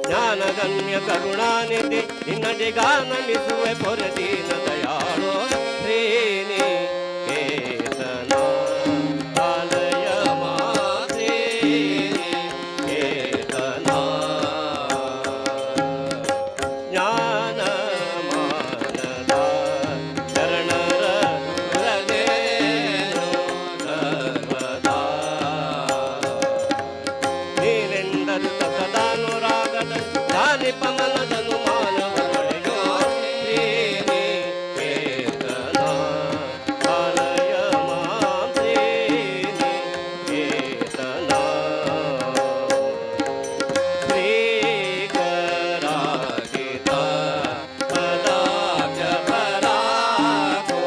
ज्ञानगम्य करुणानिधि निन्नडि गानमिಸುವೆ ಪೊರದೀನ ದಯಾಳೋ श्रीनिकेतना पालय मां श्रीनिकेतना ಮೆರೆಯುತ್ತ ಸದಾನುರಾಗದ ದಾನಿಪ ಮನದನು ಮಾನವರೊಳೆಯೋ ಶ್ರೀನಿಕೇತನ ಪಾಲಯ ಮಾಂ ಶ್ರೀನಿಕೇತನ ಶ್ರೀಕರಾಗಿತ ಪದಾಬ್ಜ ಪರಾಗೋ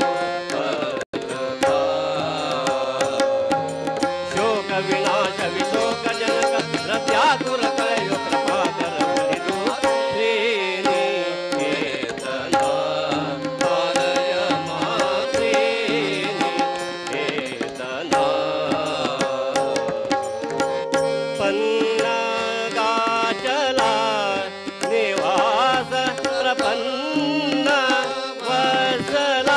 ಶೋಕ ವಿನಾಶ ವಿಶೋಕ ಜನಕ ರತ್ಯಾತುರ ಕಳೆಯೋ ಕೃಪಾಕರ ಬಲಿದು ಶ್ರೀನಿಕೇತನ ಪಾಲಯ ಮಾಂ ಶ್ರೀನಿಕೇತನ ಪನ್ನಗಾಚಲ ನಿವಾಸ ಪ್ರಪನ್ನ ವತ್ಸಲ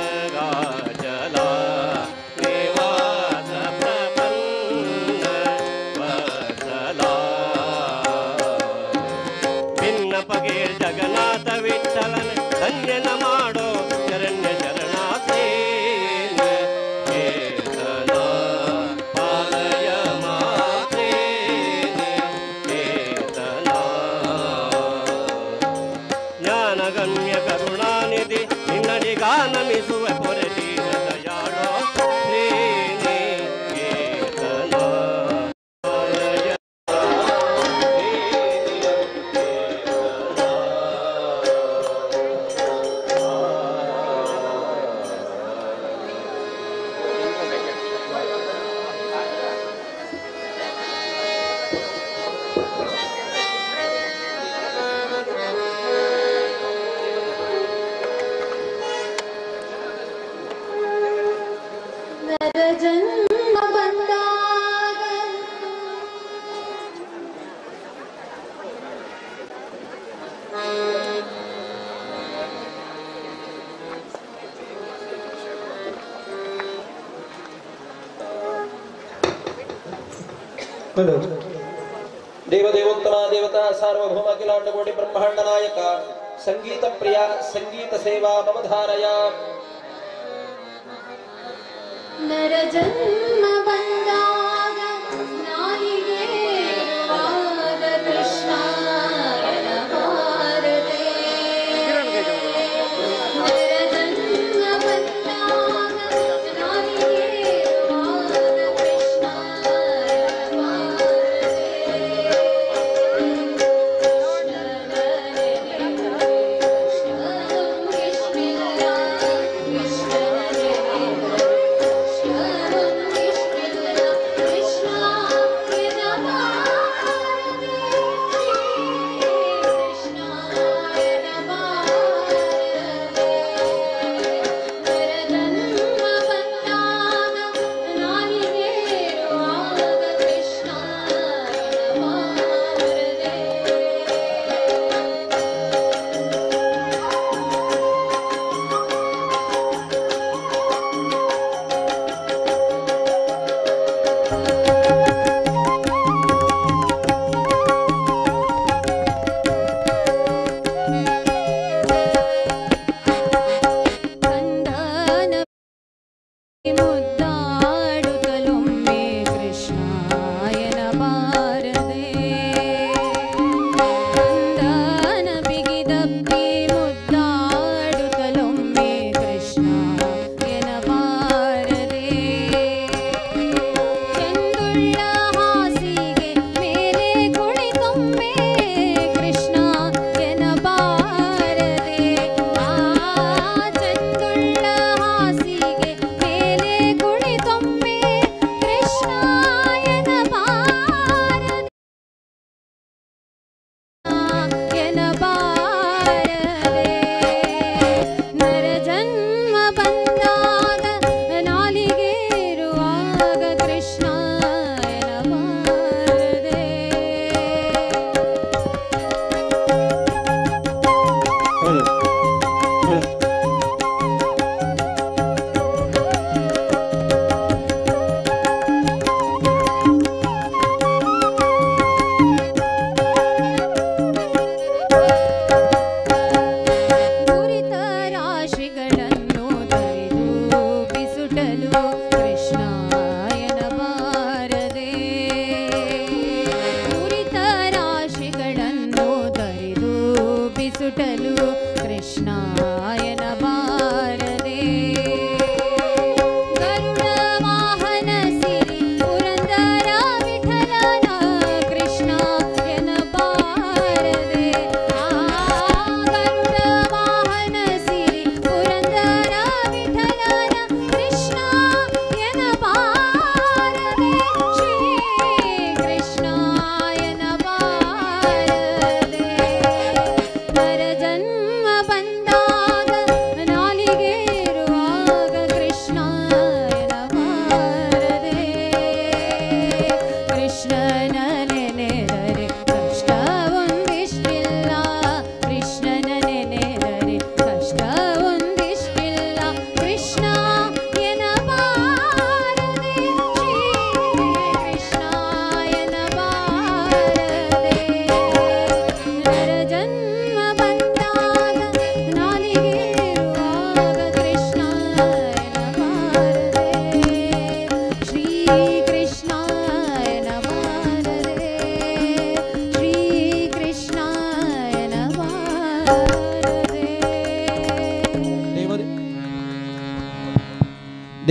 ಪನ್ನಗಾಚಲ ನಿವಾಸ ಪ್ರಪನ್ನ ವತ್ಸಲ ಭಿನ್ನಪಗೆ ಜಗನ್ನಾಥ ವಿಠಲನ ಧನ್ಯನ ಮಾಡೋ ಶರಣ್ಯ ಶರಣಾರ್ಥೇನ ಪಾಲಯ ಮಾತೇನ ಜ್ಞಾನಗಮ್ಯ ಕರುಣಾನಿಧಿ ನಿನ್ನಡಿಗಾನಮಿಸುವ ಪೊರೆದೀನ ದಯಾಳೋ ಶ್ರೀನಿಕೇತನ ಪಾಲಯ ಜನ್ಮ ಬಂದಾಗ ದೇವದೇವೋತ್ತಮ ದೇವತಾ ಸಾರ್ವಭೌಮ ಅಖಿಲಾಂಡ ಕೋಟಿ ಬ್ರಹ್ಮಾಂಡ ನಾಯಕ ಸಂಗೀತ ಪ್ರಿಯ ಸಂಗೀತ ಸೇವಾ ಮಮಧಾರಯ ನರ ಜನ್ಮ ಬಂದಾಗ ನಾಲಿಗೆ ವಾದ ಕೃಷ್ಣಾಯನ ಭಾರತೆ ನರ ಜನ್ಮ ಬಂದಾಗ ನಾಲಿಗೆ ವಾದ ಕೃಷ್ಣಾಯನ ಭಾರತೆ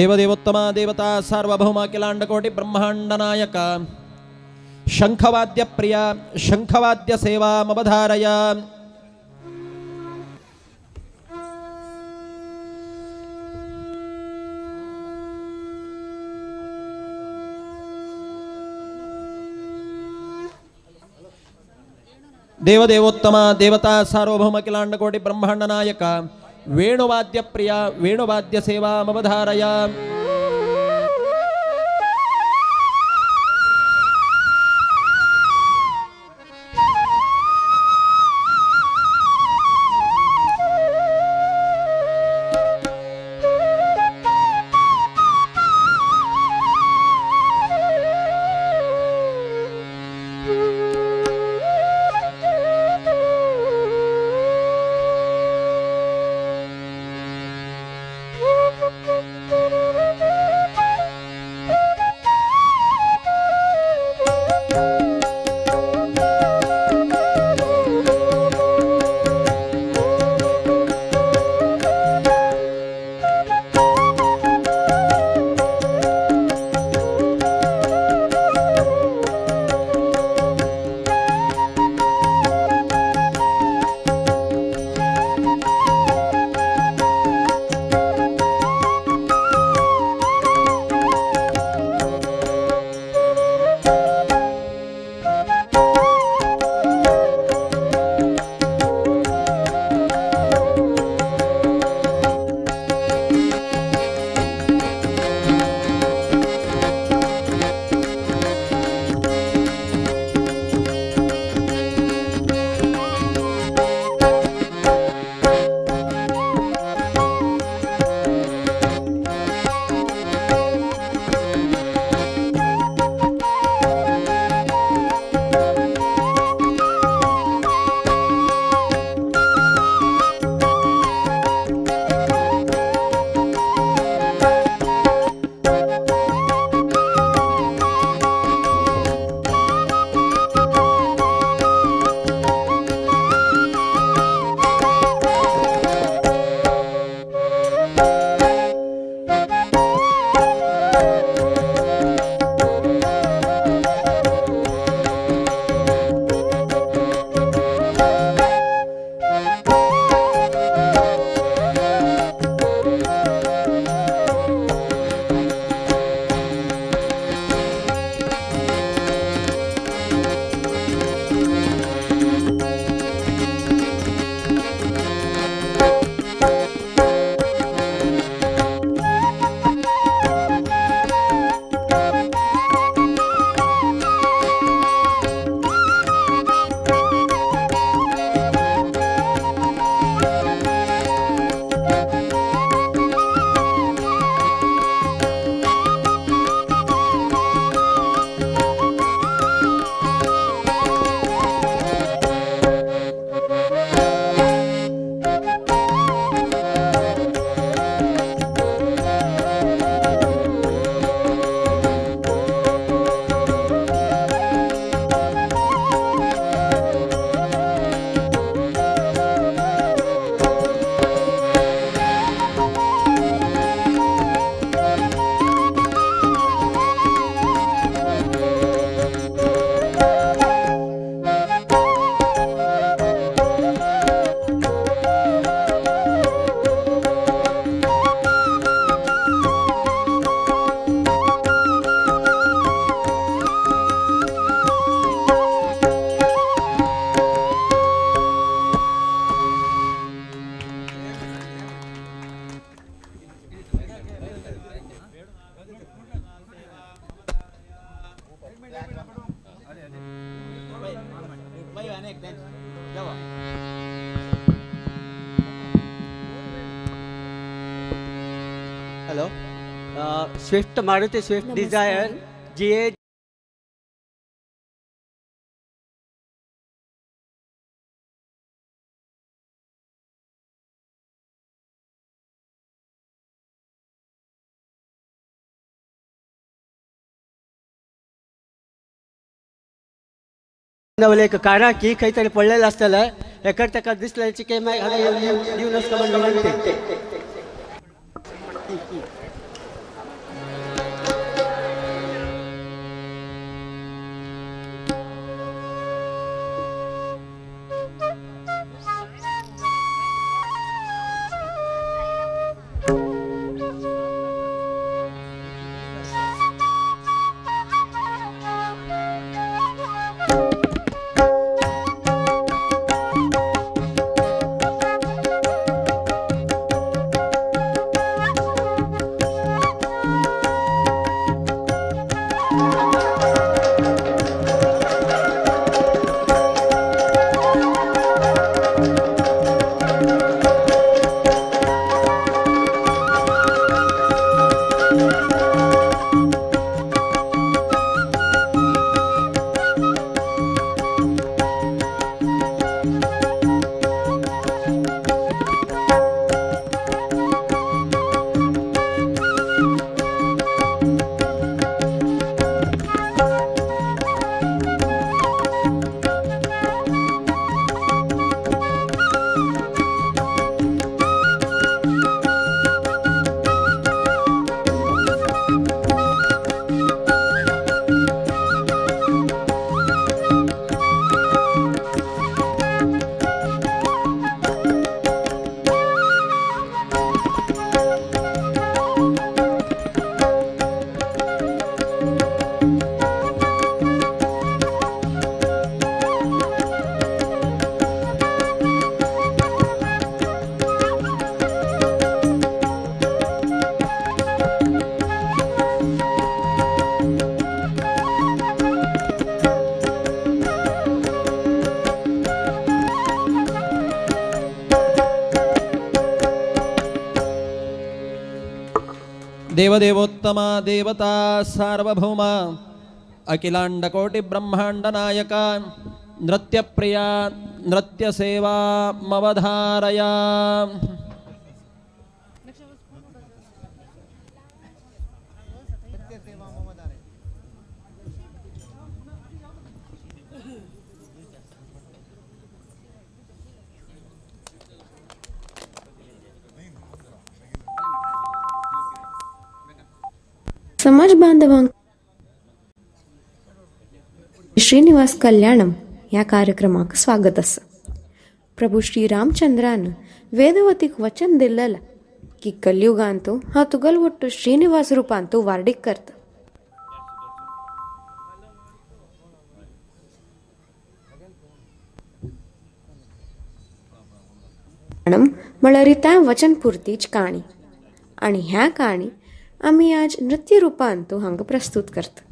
ದೇವದೇವೋತ್ತಮ ದೇವತಾ ಸಾರ್ವಭೌಮ ಅಖಿಲಾಂಡಕೋಟಿ ಬ್ರಹ್ಮಾಂಡ ನಾಯಕ ಶಂಖವಾದ್ಯ ಪ್ರಿಯ ಶಂಖವಾದ್ಯ ಸೇವಾ ಮವಧಾರಯ. ದೇವದೇವೋತ್ತಮ ದೇವತಾ ಸಾರ್ವಭೌಮ ಅಖಿಲಾಂಡಕೋಟಿ ಬ್ರಹ್ಮಾಂಡ ನಾಯಕ ವೇಣುವಾದ್ಯ ಪ್ರಿಯ ವೇಣುವಾದ್ಯ ಸೇವಾ ಮವಧಾರಯ. Hello swift Maruti swift dzire GA एक कारा की खंय तरी पडलेलें आसतलें एकर ताका दिसलें की मागीर हांवें दिवन वचपाक विनंती देवदेवोत्तम देवता सार्वभौम अखिलांडकोटि ब्रह्मांड नायक नृत्यप्रिया नृत्यसेवा मवधारया. समाज बांधवांक श्रीनिवास कल्याणम या कार्यक्रमाक स्वागत असा. प्रभू श्री रामचंद्रान वेदवतीक वचन दिल्लेला की कलियुगांतू हा तुगल ಒಟ್ಟು ಶ್ರೀನಿವಾಸ ರೂಪಾಂತೂ वार्डीक करता. म्हळ्यार त्या वचन पुरतीच काणी आणि ह्या काणी आम्ही आज नृत्य रूपांतू हांगा प्रस्तुत करता.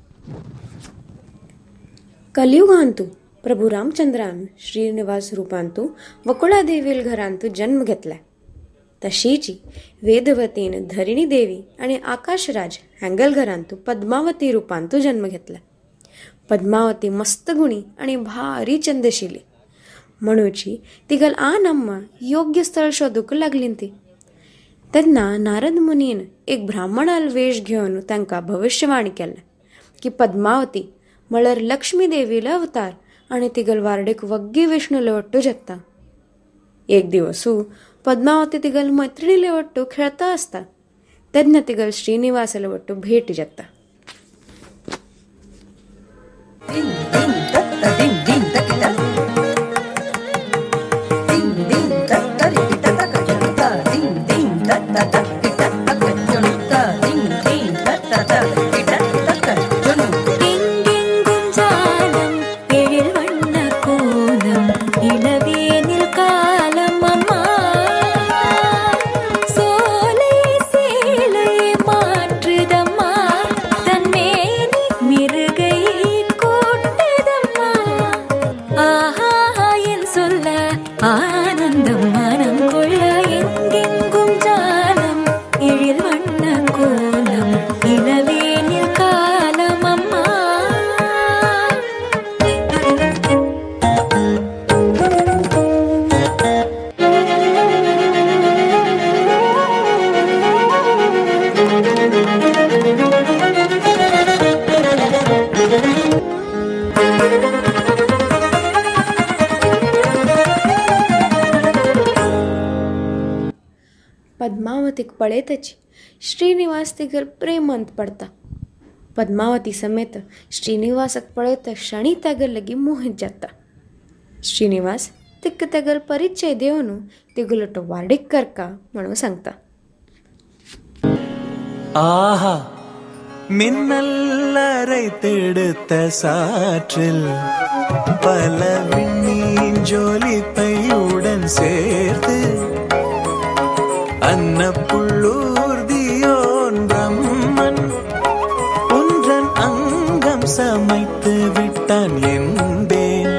कलियुगांतू प्रभू रामचंद्रान श्रीनिवास रूपांतू वकुळा देवील घरांतू जन्म घेतला. तशीची वेदवतीन धरिणी देवी आणि आकाशराज हँगल घरांतू पद्मावती रूपांतू जन्म घेतला. पद्मावती मस्त गुणी आणि भारी चंदशिली म्हणूची तिगल आ नम्मा योग्य स्थळ शोधूक लागली. ती तेन्ना नारद मुनीन एक ब्राह्मणाल वेश घेवन तांकां भविष्यवाणी केलें की पद्मावती म्हळ्यार लक्ष्मी देवीलो अवतार आनी तिगल वार्डेक वग्गी विष्णूले वट्टू जगता. एक दिवसू पद्मावती तिगल मैत्रिणीले वट्टू खेळता आसता तेन्ना तिगल श्रीनिवासले वट्टू भेट जगता. पद्मावतीक पळयतच श्रीनिवास तिगल प्रेमंत पडता. पद्मावती समेत श्रीनिवासक पळयत क्षणी तेगल लगी मोहित जाता. श्रीनिवास तिक्क तेगल परिचय देवन तिगुलटो वार्डीक करका म्हणून सांगता. ஆஹா மின்னல்லரை தெடுத்த சாற்றில் பல விண்மீன் ஜொலிப்பையுடன் சேர்த்து அன்னப்புள்ளூர்தியோன் பிரம்மன் ஒன்றன் அங்கம் சமைத்து விட்டான் என்பேன்.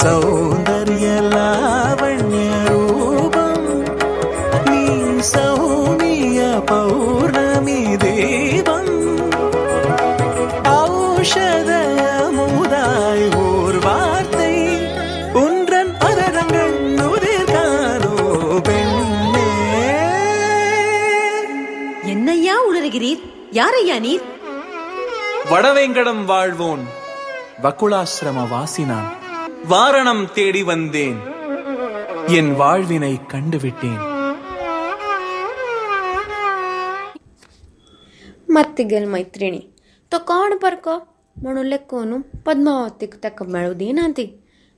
சௌந்தர்ய லாவண்ய ரூபம் நீ சௌமிய பௌர்ணமி தேவம் ஔஷதமுதாய் ஓர் வார்த்தை ஒன்றன் அதரங்கள் நுதிர்காதோ பெண்ணே. என்னையா உளறுகிறீர்? யாரையா நீர்? வடவேங்கடம் வாழ்வோன் வக்குளாசிரம வாசினான். வாரணம் தேடி வந்தேன், என் வாழ்வினை கண்டுவிட்டேன். मत्तिगल मैत्रिणी तो कोण परको म्हणून लेकोन पद्मावतीक ताका मेळू दिना ती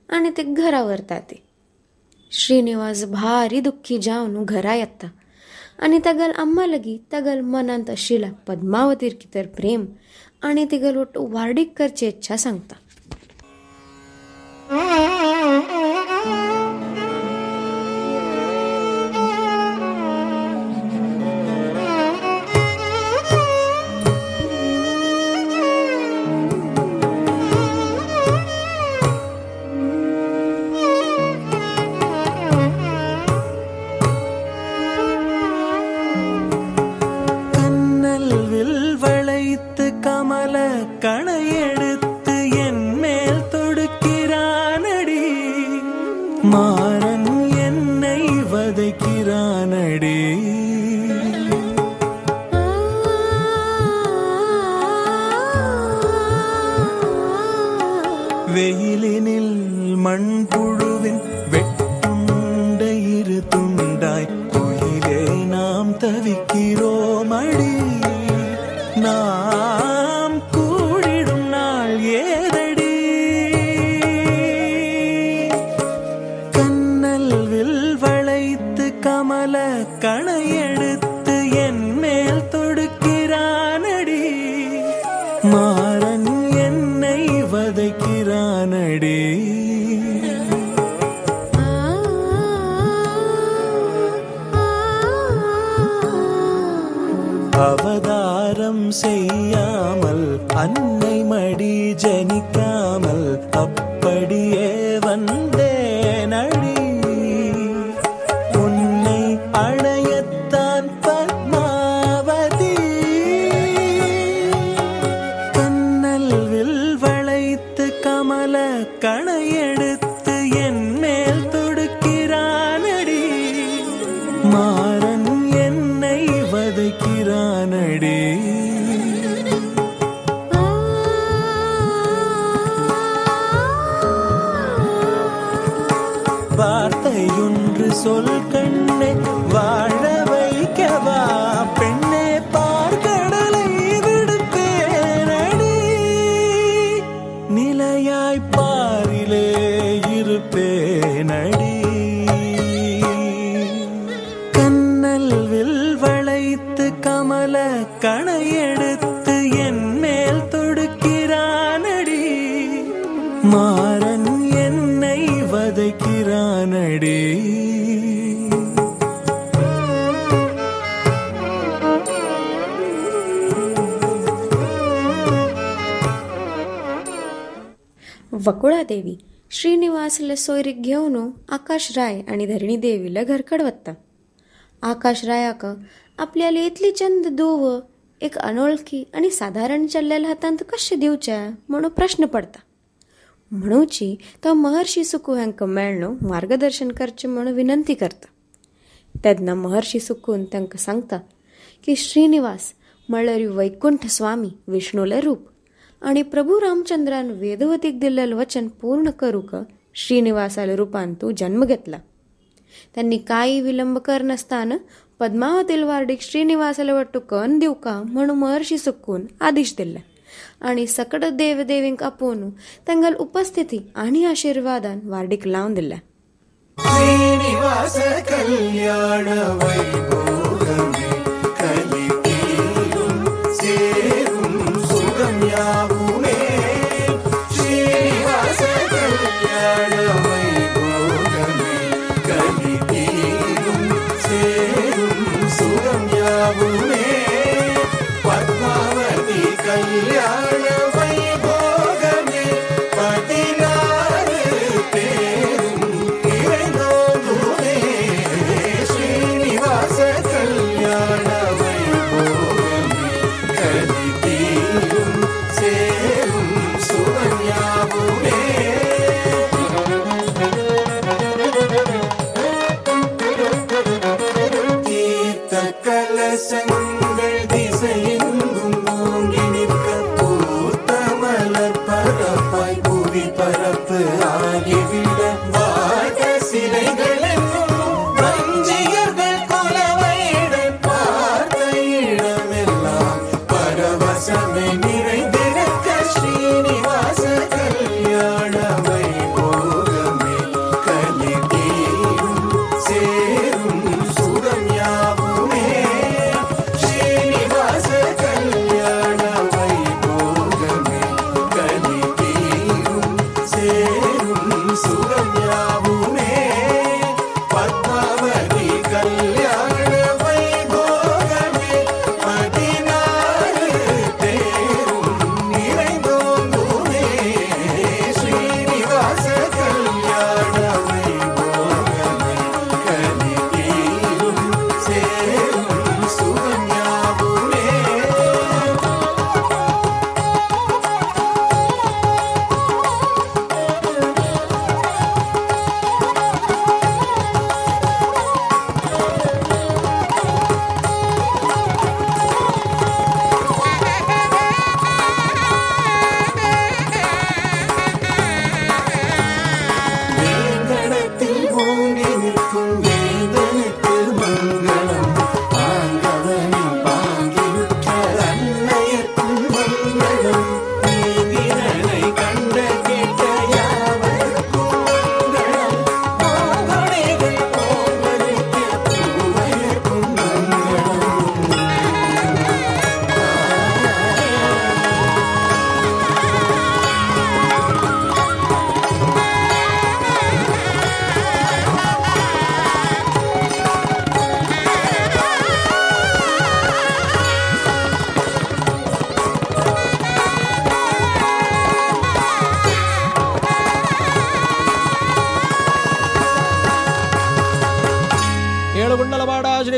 आनी ती घरा व्हरता. ती श्रीनिवास भारी दुख्खी जावन घरा येता आनी तेगल अम्मा लगी तेगल मनांत आशिल्ल्या पद्मावतीर कितें प्रेम आनी तिगल वट्टू वार्डीक करची इच्छा सांगता. கமல கணையெடுத்து என் மேல் தொடுக்கிறானடி. மாறன் என்னை வதைக்கிறானடி. வெயிலினில் மண்புழுவின் வெட்டுண்ட இரு துண்டாய் குயிலே நாம் தவிக்கிறோம் அடி. நாம் கூடிடும் நாள் ஏதடி. கண்ணல் வில் வளைத்து கமல கணையெடுத்து என் மேல் தொடுக்கிறானடி. மாறன் என்னை வதைக்கிறானடி. அவதாரம் செய்யாமல் அன்னை மடி ஜனிக்காமல் அப்படியே வந்தேனடி. உன்னை அடையத்தான் பத்மாவதி. கண்ணல் வில் வளைத்து கமல கணையெடுத்து என் மேல் தொடுக்கிறானடி. மாறன் என்னை வதைக்கிறானடி. வார்த்தையொன்று சொல் கண்ணே வாழ வைக்கவா பெண்ணே பார்க்கடலை விடுப்பேனடி. நிலையாய் பாரிலே இருப்பேனடி. கண்ணல் வில் வளைத்து கமல கணையெடுத்து என் மேல் தொடுக்கிறானடி. மாறன் என்னை வதைக்கிறானடி. वकुळादेवी श्रीनिवासला सोयरीक घेवन आकाश राय आणि धरणी देवीला घरकड वत्ता. आकाश रायाक आपल्याला इतली चंद दोव एक अनोळखी आणि साधारण चल्लेल्या हातांत कशें दिवचे म्हणून प्रश्न पडता. म्हणूची तो महर्षी सुकू हांकां मेळनो मार्गदर्शन करचें म्हणून विनंती करता. तेन्ना महर्षी सुकून तांकां सांगता की श्रीनिवास म्हणल्यार वैकुंठ स्वामी विष्णूले रूप आणि प्रभू रामचंद्रान वेदवतीक दिल्लेलें वचन पूर्ण करूक श्रीनिवासाल्या रूपान तूं जन्म घेतला. त्यांनी काही विलंब करनासतना पद्मावतील वार्डीक श्रीनिवासाला वाटू कन दिवका म्हणून महर्षी सुकून आदेश दिले आणि सकट देवदेवींक आपोवन तांगेल उपस्थिती आणि आशीर्वादान वार्डीक लावन दिल्या. श्रीनिवास कल्याण वैभोगमे कलितीरुं सेरुं सुगम्याहुमे. श्रीनिवास कल्याण वैभोगमे कलितीरुं सेरुं सुगम्याहुमे. पद्मावती कल्याण वैभोगमे पतिनार पेरुं इरेंदोदुने. श्रीनिवास कल्याण वैभोगमे कलितीरुं सेरुं सुगम्याहुमे. तीर्थ कलशங்கள் திசையெங்கும் ஓங்கி நிற்க பூத்த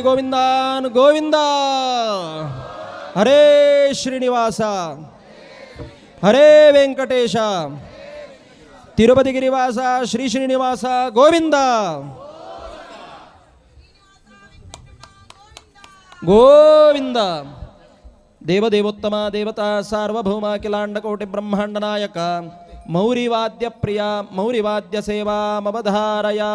श्री गोविंदान गोविंद हरे श्रीनिवास हरे वेंकटेश तिरुपति गिरिवास श्री श्रीनिवास गोविंद गोविंद देवदेवोत्तम देवता सार्वभौम अखिलांड कोटि ब्रह्मांड नायक मौरिवाद्य प्रिया मौरिवाद्य सेवा मवधारया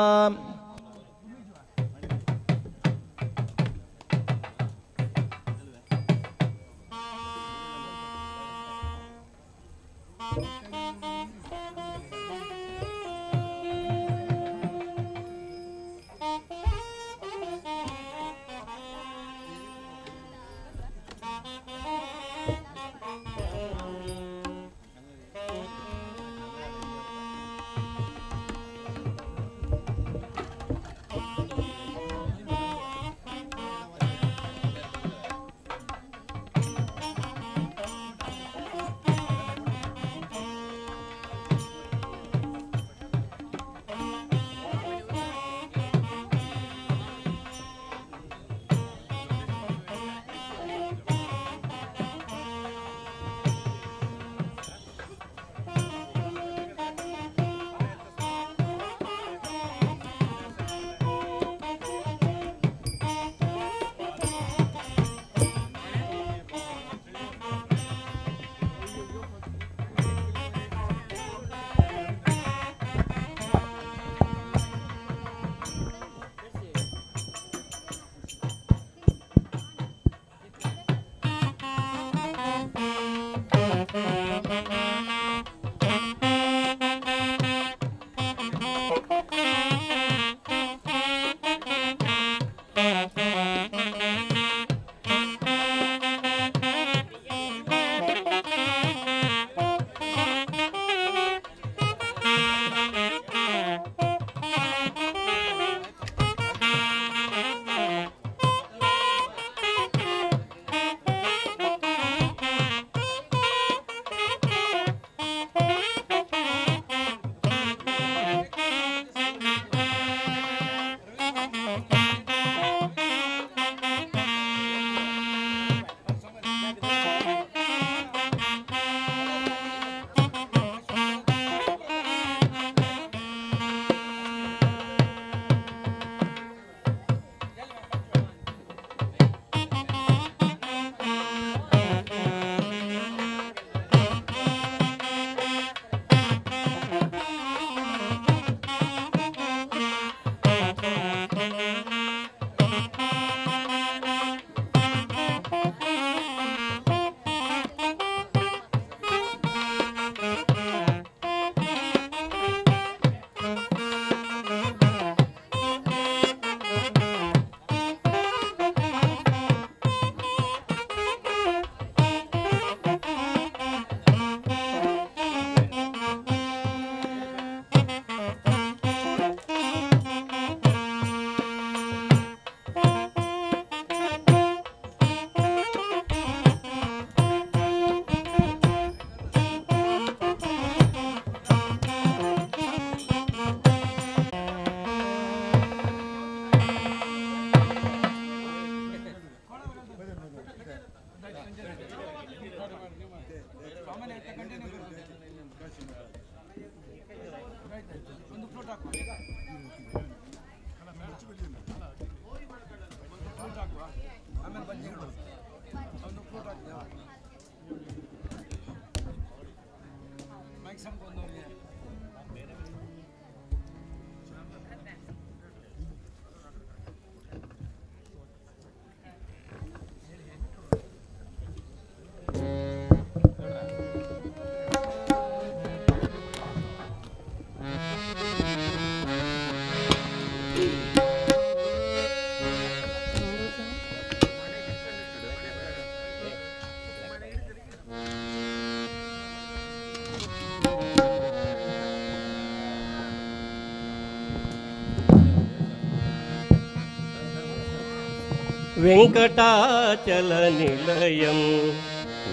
वेङ्कटाचलनिलयं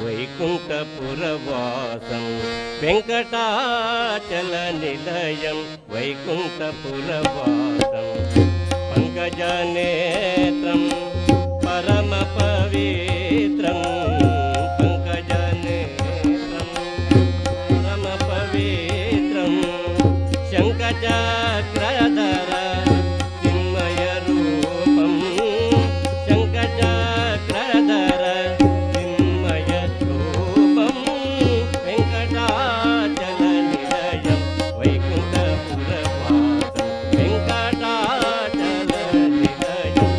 वैकुण्ठपुरवासं वेङ्कटाचलनिलयं वैकुण्ठपुरवासं पंकजनेत्रं परमपवित्रं पंकजनेत्रं परमपवित्रं शङ्खचक्रधर चिन्मयरूपं शङ्खचक्रधर चिन्मयरूपं वेङ्कटाचलनिलयं वैकुण्ठपुरवासं वेङ्कटाचलनिलयं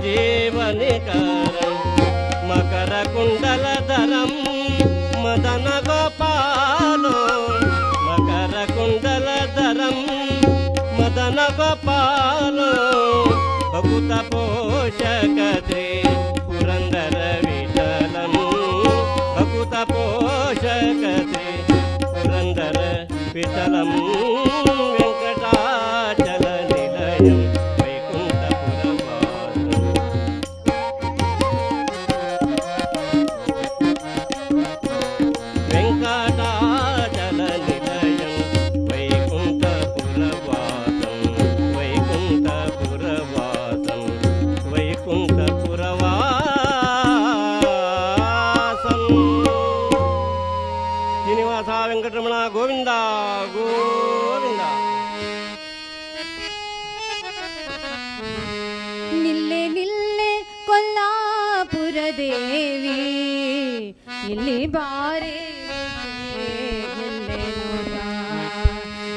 जीवनिकरं मकरकुण्डलधरं मदनगोपालो मकरकुण्डलधरं मदनगोपालो भकुतपोषकते पुरन्दर विठलं भकुतपोषकते पुरन्दर विठलं वेङ्कटाचलनिलयं వెంకటరమణ గోవింద గోవింద. ನಿಲ್ಲೆ ನಿಲ್ಲೆ ಕೊಲ್ಲಾಪುರ ದೇವಿ ಇಲ್ಲಿ ಬಾರೆ ಗೆಲ್ಲೆ ನೋಡ.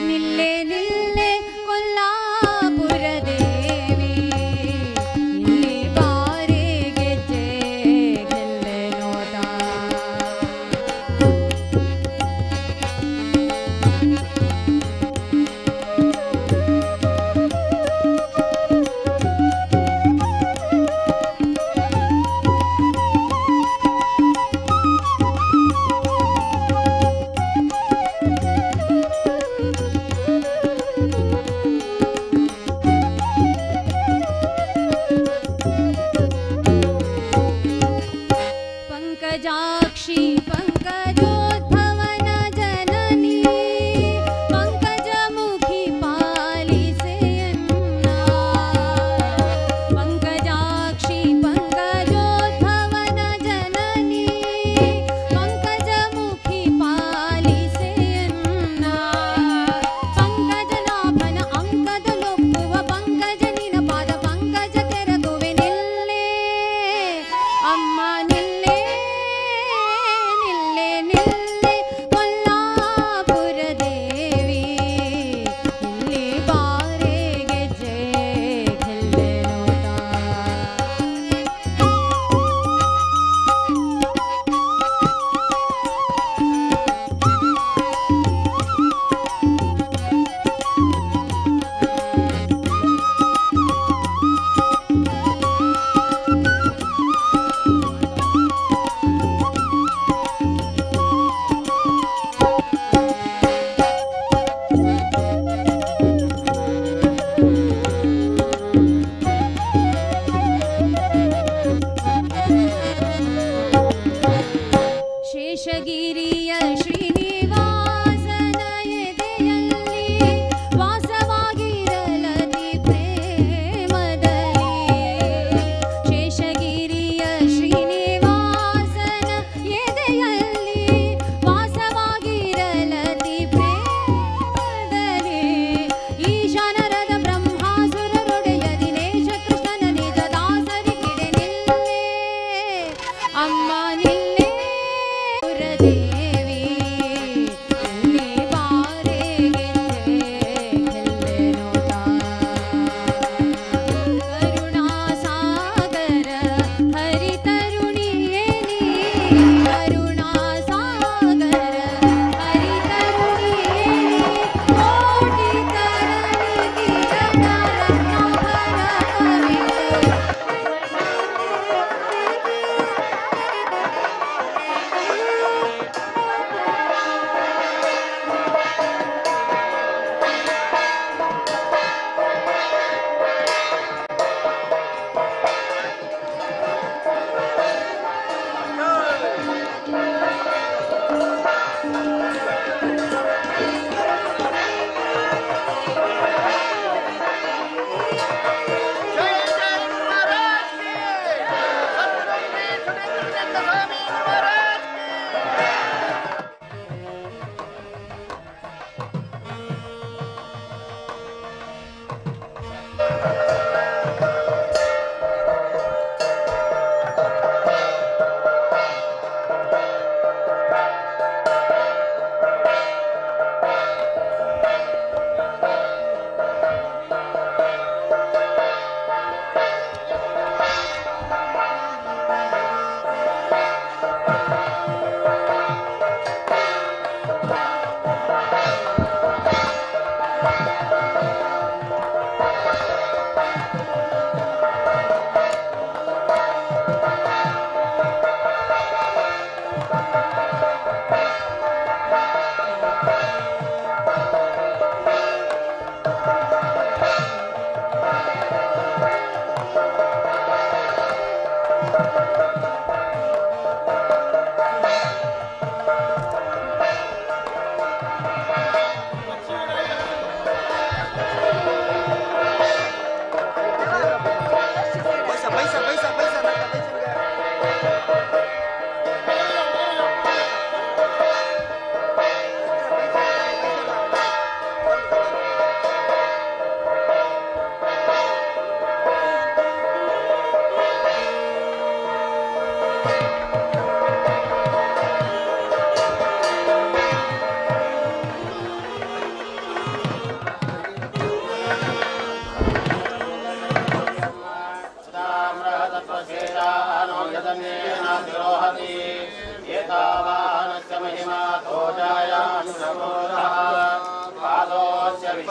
ನಿಲ್ಲೆ ನಿಲ್ಲೆ ಕೊಲ್ಲಾಪುರ ದೇವಿ ಇಲ್ಲಿ ಬಾರೆ ಗೆಜ್ಜೆ ಗೆಲ್ಲೆ ನೋಡ.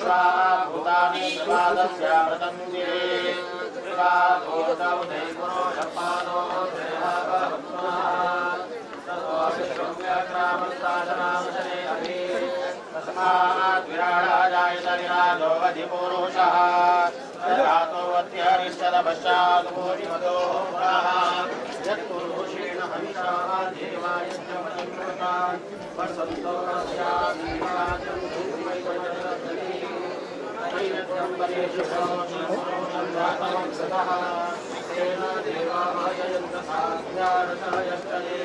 भूतानि प्रवादस्य प्रतङ्गिरे कृपादोदौदैपुरो यपादो सर्वोऽभिश्रम्यक्रामस्ताशनामशने अभि तस्मात् विराडाजायत विराजो अधिपुरुषः जातोऽत्यरिष्यत पश्चात् भूरिमतो पुनः यत्पुरुषेण हविषा देवायज्ञमनिकृतान् वर्षन्तो अस्यादिवाचं भूमिवैवजनदधि नैवेद्यं परेषुषो शिवपुरुषं जातमं सतः तेन देवाः जयन्त साध्यारसयश्चये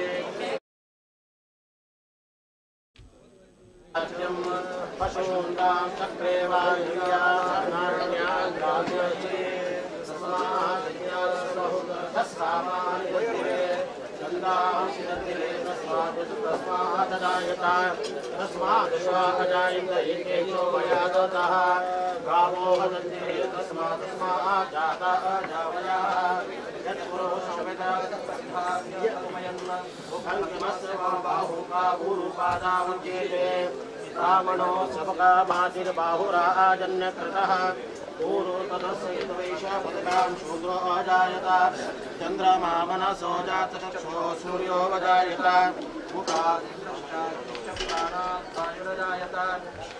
पशूनां चक्रे वायुर्यानान्यान् राजये तस्मात् अजायन्त एकेशो मया दत्तः गावो वदन्ति तस्मात् जाता अजावयाः यत्पुरुषो वेदान्तमयन् मुखल्किमस्य बाहुकाबुरुपादामुच्यते रावणो सबकामातिर्बाहुराजन्यकृतः पूर्वतदस्यैतवैशापदकां शूद्रो अजायत चन्द्रमा मनसो जातचक्षुः सूर्यो वजायत मुखादिन्द्रश्चायुरजायत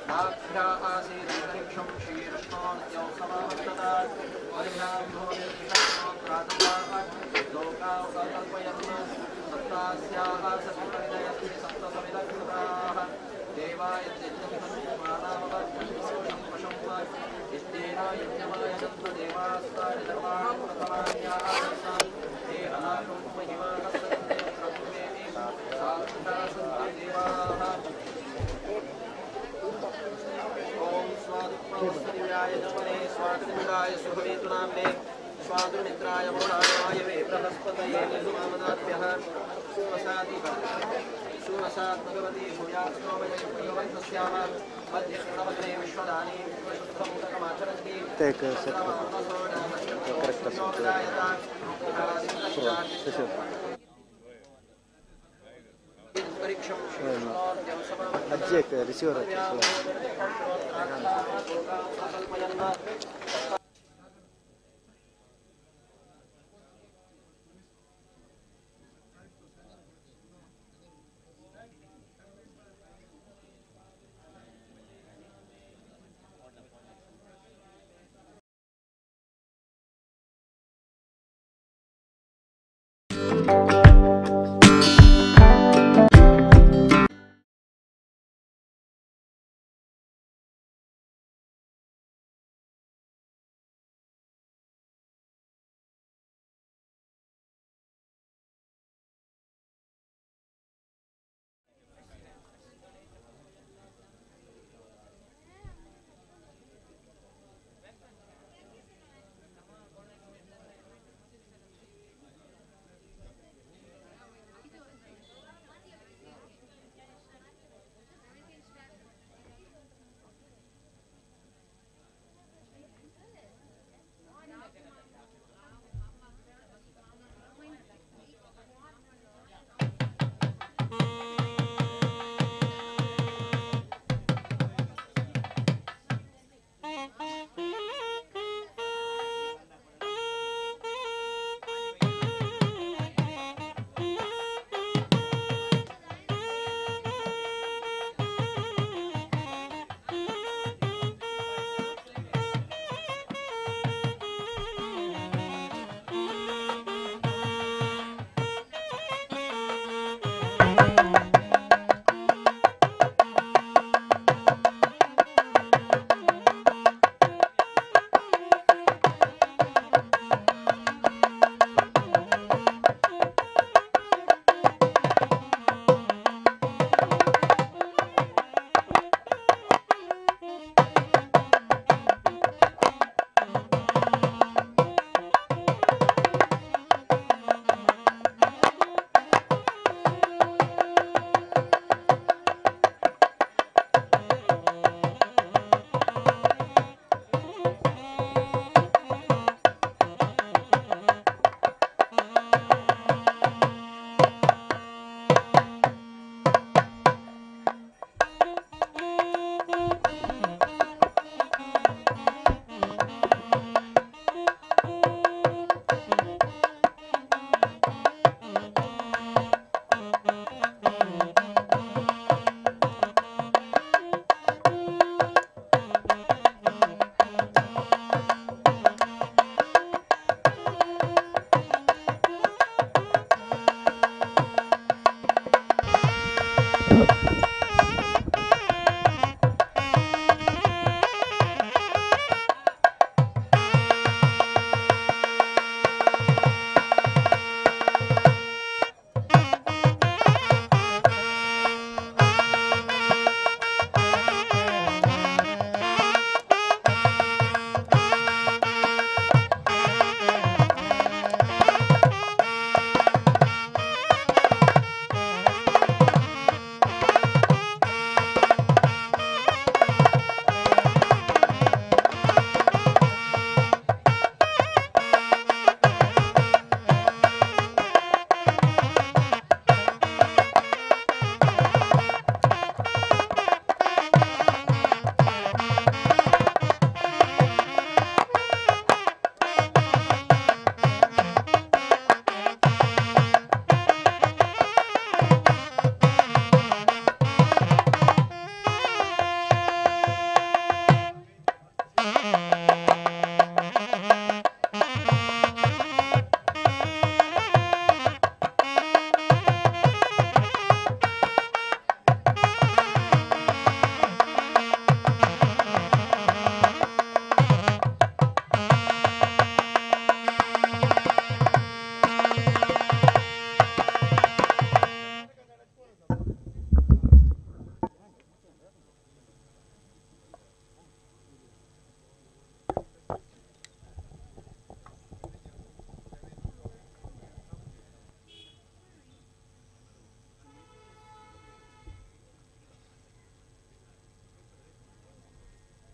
नाभ्या आसीदन्तरिक्षं शीर्ष्णो समावर्तत लोकावकल्पयन् सप्तास्याः सप्तविदयस्ति सप्तसमिदकृताः देवाय स्वातनिन्द्राय सुभवेतुनाम्ने स्वातुनिद्राय वरुणाय वे बृहस्पतये निधुमामदाभ्यः सुवसात् भगवती भूयात्सोमयस्याम मध्ये प्रणवग्ने विश्वदानी विश्वशुद्धमुदकमाचरन्ति अज्जे रिसीवर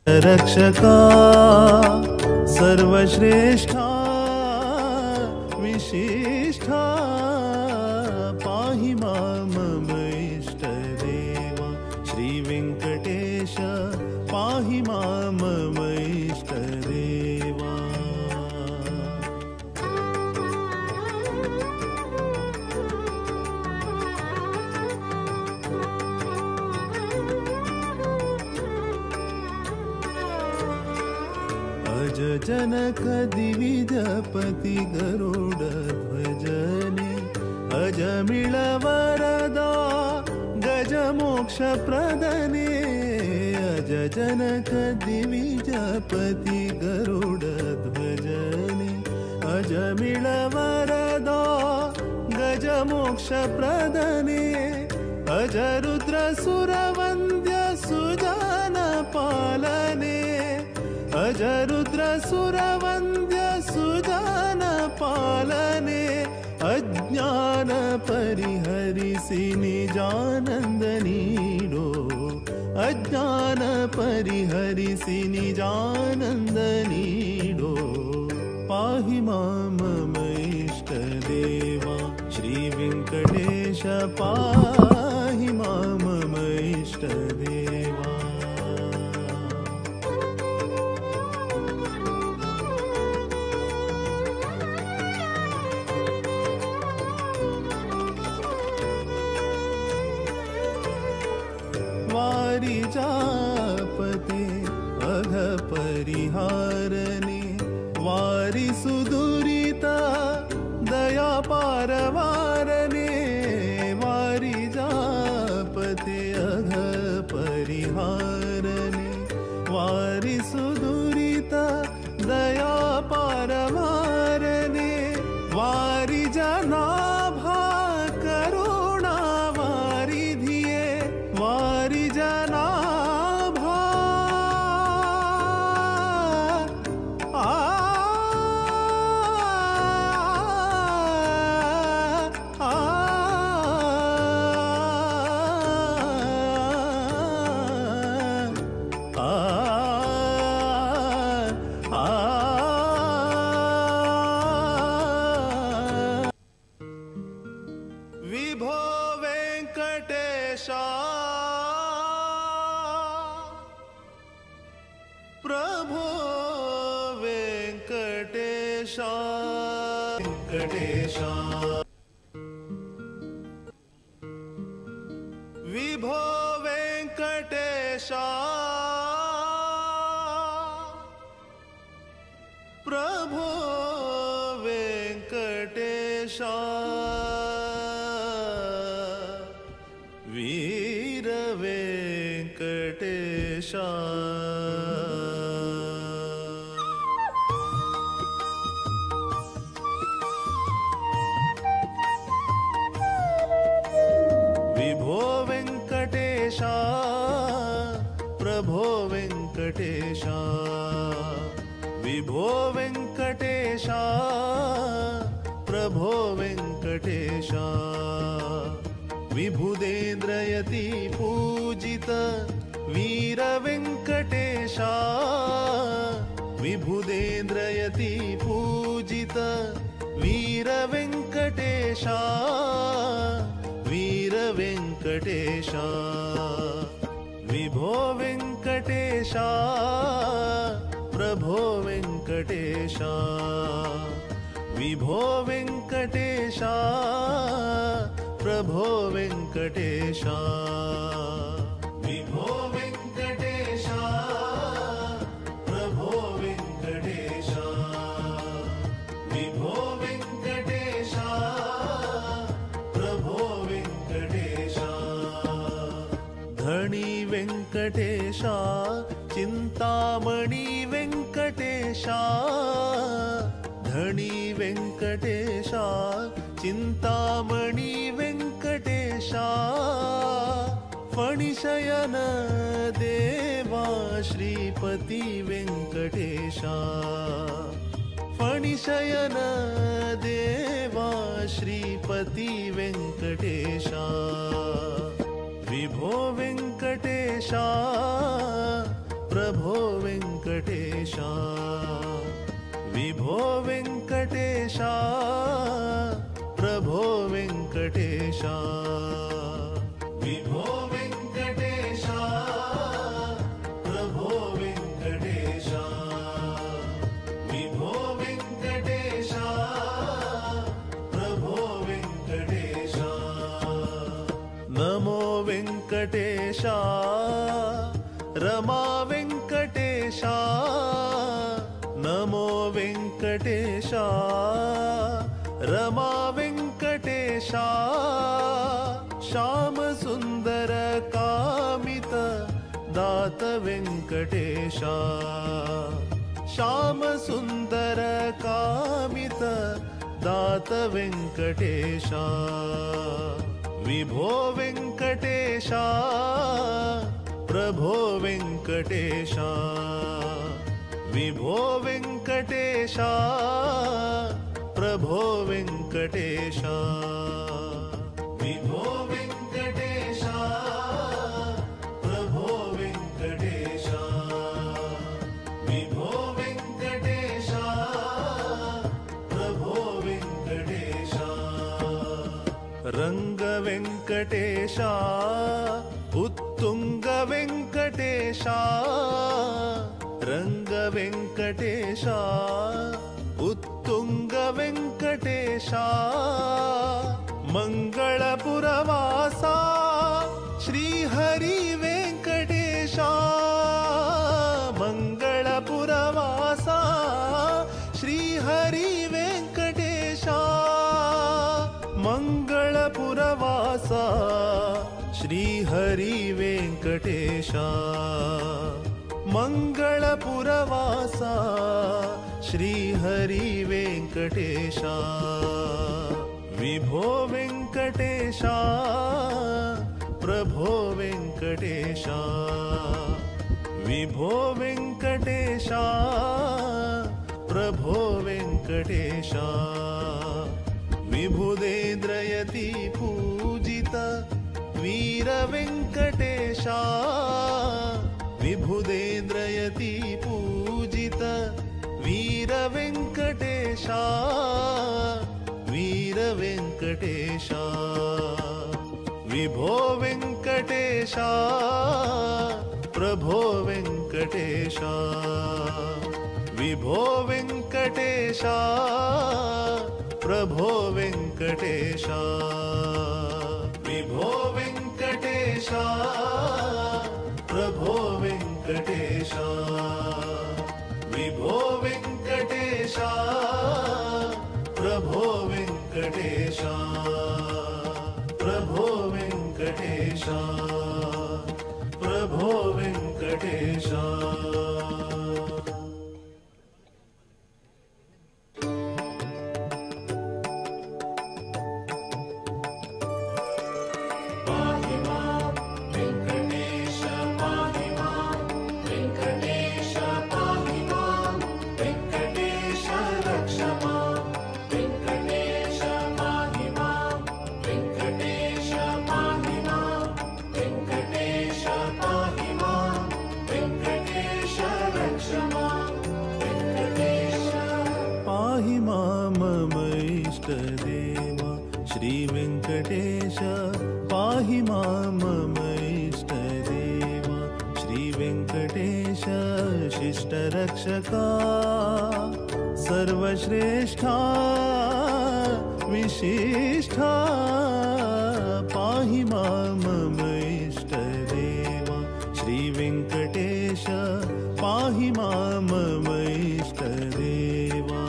रक्षका सर्वश्रेष्ठा विशिष्ठा पाहि माम इष्टदेवा श्री वेंकटेश पाहि माम इष्टदेवा अज जनक दिविजपति गरुड ध्वजने अजमिळ वरदा गज मोक्ष प्रदने अज जनक दिविजपति गरुड ध्वजने अजमिळ वरदा गज मोक्ष प्रदने अज रुद्र सुरवन्द्य सुजान पालने अज रुद्र सुरवन्द्य सुजान पालने अज्ञान परिहरिसि निजानंद नीडो अज्ञान परिहरिसि निजानंद नीडो पाहि माम इष्टदेवा श्री वेंकटेश पाहि माम इष्टदेवा वारिजापते अघ परिहारने वारि सुदुरिता दया पारवारने वारिजापते अघ परिहारने वारि सुदुरिता दया पारवारने वारि जनाभा करुणा वारिधिये वारि जनाभा विभो वेंकटेशा प्रभो वेंकटेशा वेंकटेशा विभो वेंकटेशा प्रभो वेंकटेशा वीर वेंकटेशा विभो वेंकटेशा प्रभो वेंकटेशा विभो वेंकटेशा प्रभो वेंकटेशा विभुदेन्द्रयति पूजित वीर वेंकटेशा विभुदेन्द्रयति पूजित वीर वेंकटेशा वीर वेंकटेशा विभो वेंकटेशा प्रभो वेंकटेशा विभो वेंकटेशा प्रभो वेंकटेशा विभो वेंकटेशा प्रभो वेंकटेशा विभो वेंकटेशा प्रभो वेंकटेशा धनी वेंकटेशा चिंतामणि वेंकटेशा धनी वेंकटेशा चिंतामणि वेंकटेशा फणिशयन देवा श्रीपति वेंकटेशा फणिशयन देवा श्रीपति वेंकटेशा विभो वेंकटेशा प्रभो वेङ्कटेशा विभो वेङ्कटेशा प्रभो वेङ्कटेशा विभो वेङ्कटेशा प्रभो वेङ्कटेशा विभो वेङ्कटेशा प्रभो वेङ्कटेशा नमो वेङ्कटेशा रमा वेङ्कटेशा नमो वेङ्कटेशा रमा वेङ्कटेशा श्याम सुन्दर कामित दात वेङ्कटेशा श्याम सुन्दर कामित दात वेङ्कटेशा विभो वेङ्कटेशा प्रभो वेङ्कटेशा विभो वेङ्कटेशा प्रभो वेङ्कटेशा विभो वेङ्कटेशा प्रभो वेङ्कटेशा विभो वेङ्कटेशा प्रभो वेङ्कटेशा रङ्ग वेङ्कटेशा उत्तुङ्ग वेङ्कटेशा रङ्ग वेङ्कटेशा उत्तुङ्ग वेङ्कटेशा मङ्गलपुरवासा श्रीहरि वेङ्कटेशा मङ्गलपुरवासा श्रीहरि वेङ्कटेशा मङ्गलपुरवासा श्रीहरि वेङ्कटेशा मङ्गलपुरवासा श्रीहरि वेङ्कटेशा विभो वेङ्कटेशा प्रभो वेङ्कटेशा विभो वेङ्कटेशा प्रभो वेङ्कटेशा विभुदेन्द्रयति पूजित वीर वेङ्कटेशा विभुदेन्द्रयति पूजित वीर वेङ्कटेशा वीर वेङ्कटेशा विभो वेङ्कटेशा प्रभो वेङ्कटेशा विभो वेङ्कटेशा प्रभो वेङ्कटेशा विभो वेङ्कटेशा प्रभो वेङ्कटेशा विभो वेङ्कटेशा प्रभो वेङ्कटेशा प्रभो वेङ्कटेशा प्रभो वेङ्कटेशा श्री वेङ्कटेश पाहि मामम इष्टदेव श्री वेङ्कटेश शिष्टरक्षका सर्वश्रेष्ठा विशिष्टा पाहि मामम इष्टदेव श्री वेङ्कटेश पाहि मामम इष्टदेवा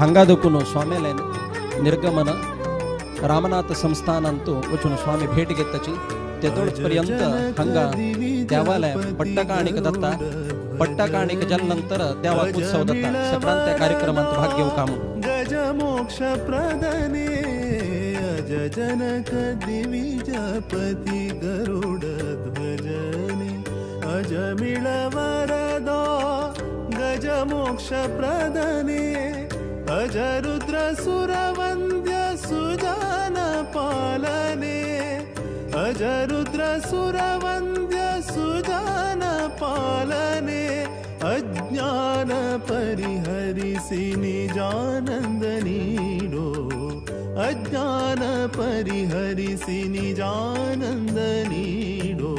ಹಂಗಾದಕ್ಕೂ ಸ್ವಾಮಿಲೆ ನಿರ್ಗಮನ ರಾಮನಾಥ ಸಂಸ್ಥಾನ ಅಂತೂ ವಚನ ಸ್ವಾಮಿ ಭೇಟಿಗೆ ತಚಿ तेतोळपर्यंत हंगा देवालय पट्टकाणिक दत्ता पट्टकाणिक जलनंतर देवा उत्सव दत्ता संक्रांत कार्यक्रमांत भाग्य काम गज मोक्ष प्रदने अज जनक दिविजपति गरुड ध्वजने अजमिळ वरदा गज मोक्ष प्रदने अज रुद्र सुरवन्द्य सुजान पालने अजरुद्र सुरवन्द्य सुजान पालने अज्ञान परिहरिसि निजानंद नीडो अज्ञान परिहरिसि निजानंद नीडो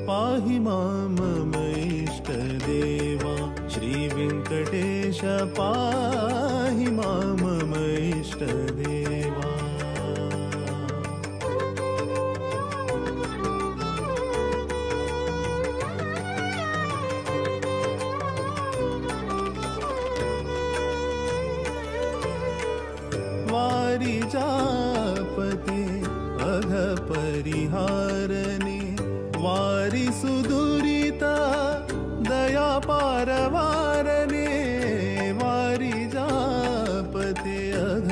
पाहि मां मम इष्टदेवा श्री वेंकटेश पाहि मां मम इष्टदेवा वारिजापते अघ परिहारने वारि सुदुरिता दया पारवारने वारिजापते अघ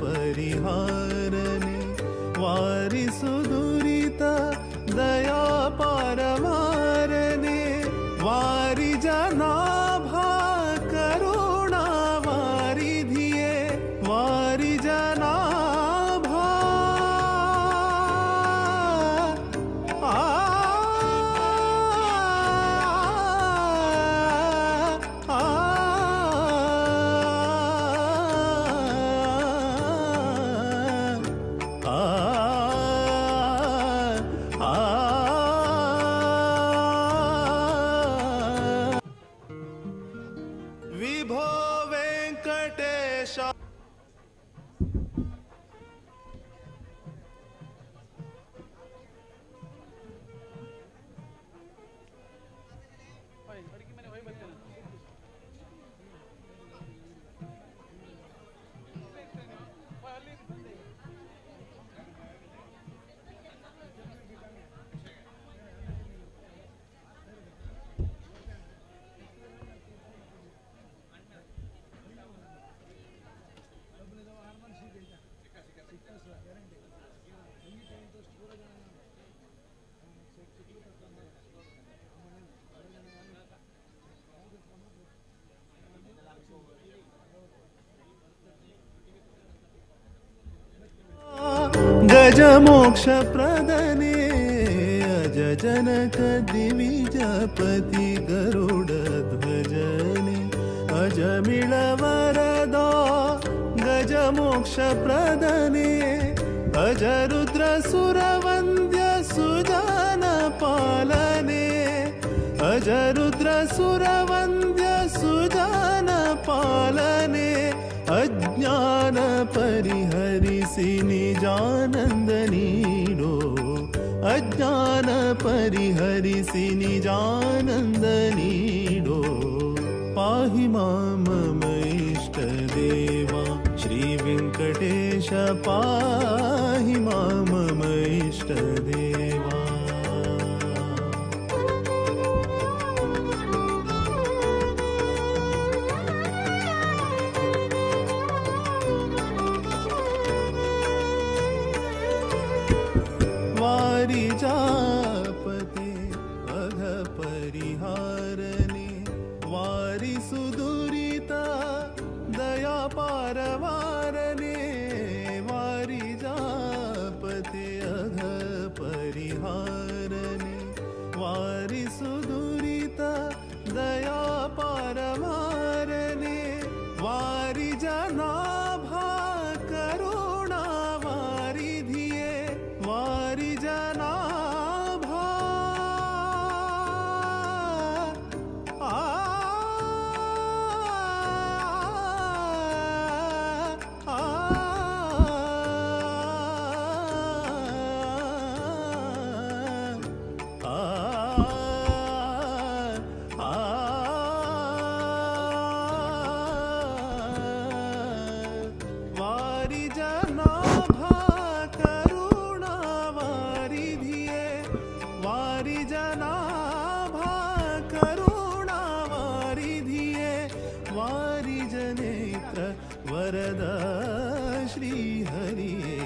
परिहारने वारि सुदुरिता दया पारवारने वारि जनाभा करुणा वारिधिये वारि जनाभा विभो वेंकटेश गज मोक्ष प्रदने अज जनक दिविजपति गरुड़ ध्वजने अजमिळ वरदा गज मोक्ष प्रदने अज रुद्र सुरवन्द्य सुजान पालने अज रुद्र सुरवन्द्य सुजान पालने अज्ञान परिहरिसि निजानंद नीडो अज्ञान परिहरिसि निजानंद नीडो पाहि मां मम इष्टदेवा श्री वेंकटेश पाहि मां मम इष्टदेवा वारिजापते अघ परिहारने वारि सुदुरिता दया पारवारने वारिजापते अघ परिहारने वारि सुदुरिता दया पारवारने वारि जनाभा करुणा वारिधिये वारि जनाभा वारि जनाभा करुणा वारिधिये वारि जनाभा करुणा वारिधिये वारि जनेत्र वरदा श्री हरिये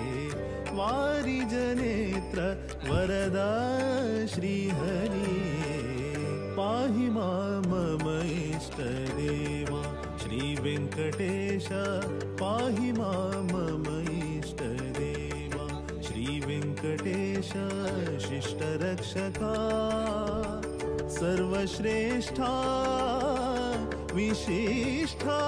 वारि जनेत्र वरदा श्री हरिये पाहि मां मम इष्टदेवा श्री वेंकटेश पाहि मां मम इष्टदेवा वेङ्कटेश शिष्टरक्षका सर्वश्रेष्ठा विशिष्टा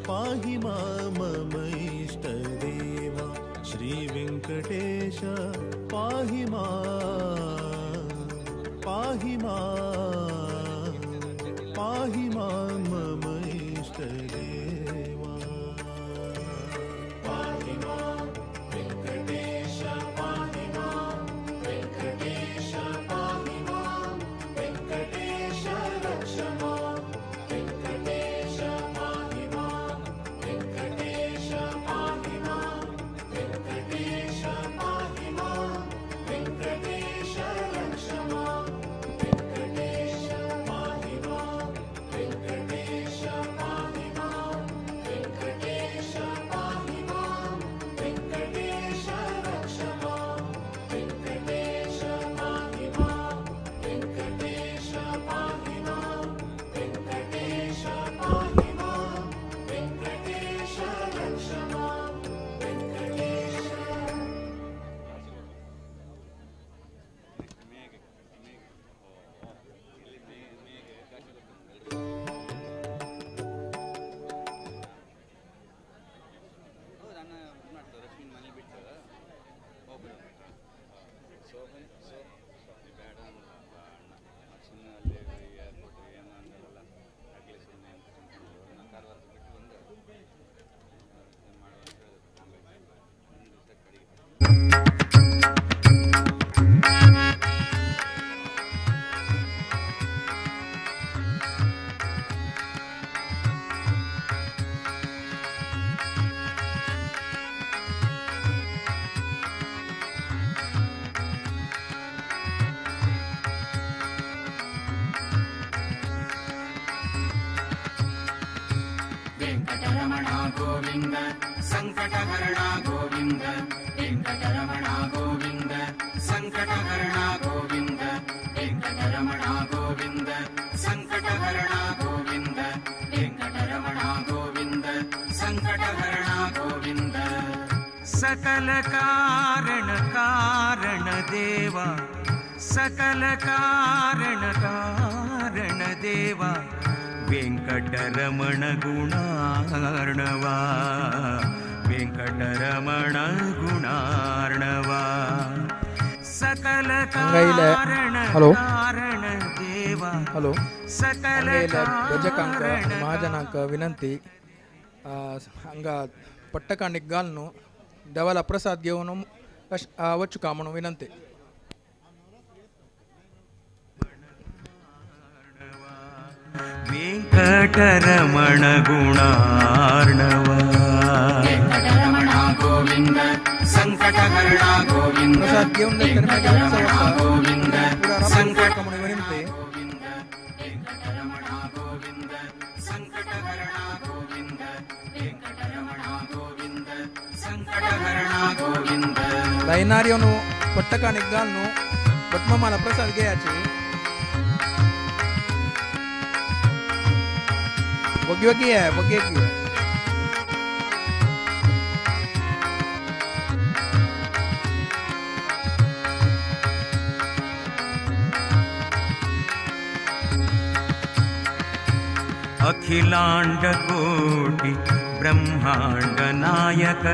पाहि मां मम इष्टदेवा श्रीवेङ्कटेश पाहि मां मम इष्टदेवा पाहि मां वेङ्कटेश पाहि मां वेङ्कटेश पाहि मां वेङ्कटेश रक्ष मां वेङ्कटेश पाहि मां वेङ्कटेश पाहि मां वेङ्कटेश पाहि मां वेङ्कटेश रक्ष मां वेङ्कटेश पाहि मां वेङ्कटेश पाहि मां वेङ्कटेश पाहि मां वेङ्कटेश रक्ष मां वेङ्कटेश पाहि मां वेङ्कटेश पाहि मां वेङ्कटेश पाहि मां वेङ्कटेश रक्ष मां वेङ्कटेश वेङ्कटरमणा गोविन्द सङ्कटहरणा गोविन्द वेङ्कटरमणा गोविन्द सङ्कटहरणा गोविन्द वेङ्कटरमणा गोविन्द सङ्कटहरणा गोविन्द वेङ्कटरमणा गोविन्द सङ्कटहरणा गोविन्द सकल कारण कारण देवा सकल कारण कारण देवा वेङ्कटरमण गुणार्णवा वेङ्कटरमण गुणार्णवा सकल कारण कारण देवा हॅलो सकल ध्वजकांक महाजनांक विनंती हांगा पट्टकांडीक घालून देवाला प्रसाद घेवन वचुका म्हणून विनंती वेङ्कटरमण गुणार्णवा वेङ्कटरमणा गोविन्द सङ्कटहरणा गोविन्द प्रसाद घेऊन गोविन्द सङ्कट म्हणून विनंती वेङ्कटरमणा गोविन्द सङ्कटहरणा गोविन्द वेङ्कटरमणा गोविन्द सङ्कटहरणा गोविन्द लायनार येवन पट्टकांडीक घालून पद्ममाला प्रसाद घेयाची वगी है वगी अखिलांड कोटि ब्रह्मांड नायक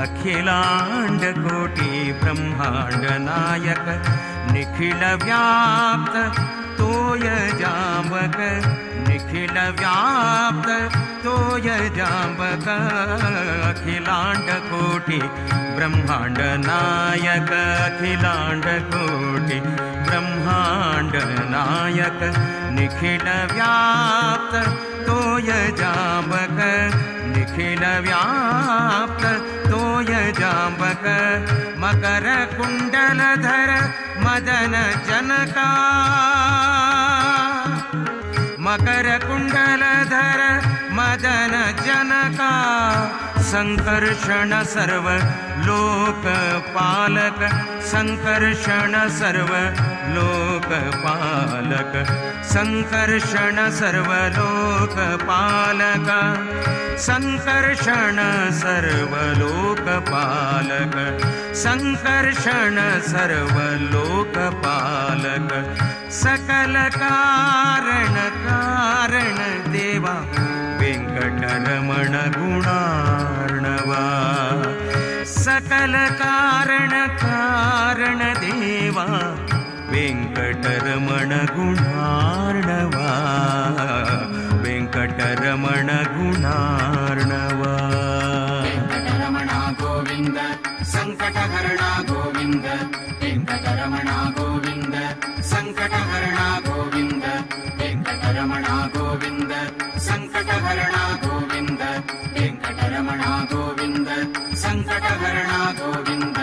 अखिलांड कोटि ब्रह्मांड नायक निखिल व्याप्त तोय जाम्बक निखिल व्याप्त तोय जाम्बक अखिलांड कोटि ब्रह्मांड नायक अखिलांड कोटि ब्रह्मांड नायक निखिल व्याप्त तोय जाम्बक निखिल व्याप्त तोय जाम्बक मकर कुंडलधर मदन जनका मकर कुंडलधर मदन जनका संकर्षण सर्व लोकपालक संकर्षण सर्व लोकपालक संकर्षण सर्व लोकपालक संकर्षण सर्व लोकपालक संकर्षण सर्वलोकपालक सकल कारण कारण देवा वेंकटरमण गुणार्णवा सकल कारण कारण देवा वेंकटरमण गुणार्णवा वेंकटरमण गुणार्णवा वेंकटरमणा गोविंद संकटहरणा गोविंद वेंकटरमणा गोविंद संकटहरणा गोविंद वेंकटरमणा गोविंद संकटहरणा गोविंद वेंकटरमणा गोविंद संकटहरणा गोविंद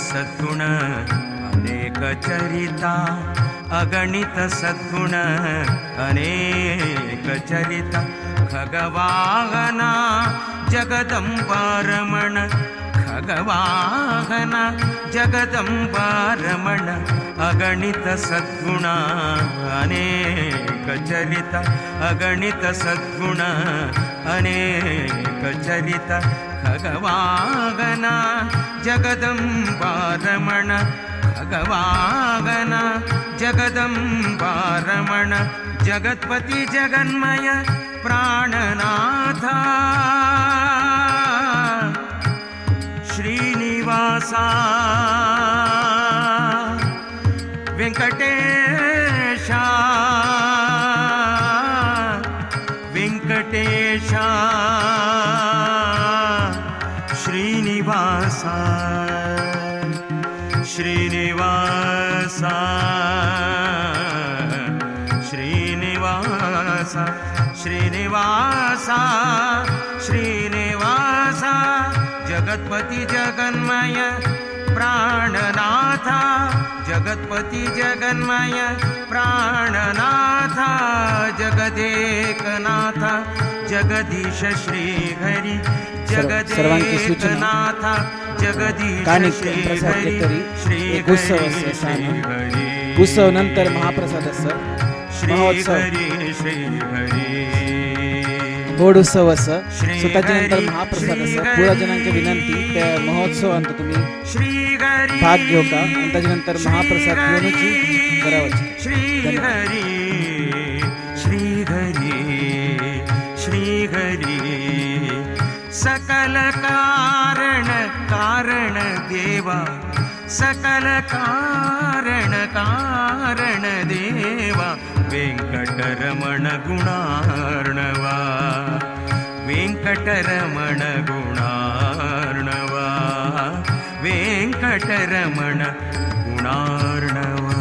सद्गुण अनेक चरिता अगणित सद्गुण अनेक चरिता खगवाहना जगदंबारमण खगवाहना जगदंबारमण अगणित सद्गुण अनेक चरिता अगणित सद्गुण अनेक चरिता खगवाहना जगदंबारमण खगवाहना जगदंबारमण जगत्पति जगन्मय प्राणनाथा श्रीनिवासा वेंकटेशा वेंकटेशा श्रीनिवासा श्रीनिवासा श्रीनिवासा श्रीनिवासा श्रीनिवासा जगत्पति जगन्मय प्राणनाथा जगत्पति जगन्मय प्राणनाथा जगदेकनाथा जगदीश श्रीहरि जगदेकनाथ जगदीश श्रीहरि उत्सव नंतर महाप्रसादाचं महोत्सव गोड उत्सव असं स्वतःच्या नंतर महाप्रसाद असं पुरा जणांची विनंती त्या महोत्सव अंत तुम्ही भाग घेऊ का आणि त्याच्यानंतर महाप्रसाद घेऊनची करावची श्रीहरि श्रीहरि श्रीहरि सकल कारण कारण देवा सकल कारण कारण देवा वेंकटरमण गुणार्णवा वेंकटरमण गुणार्णवा वेंकटरमण गुणार्णवा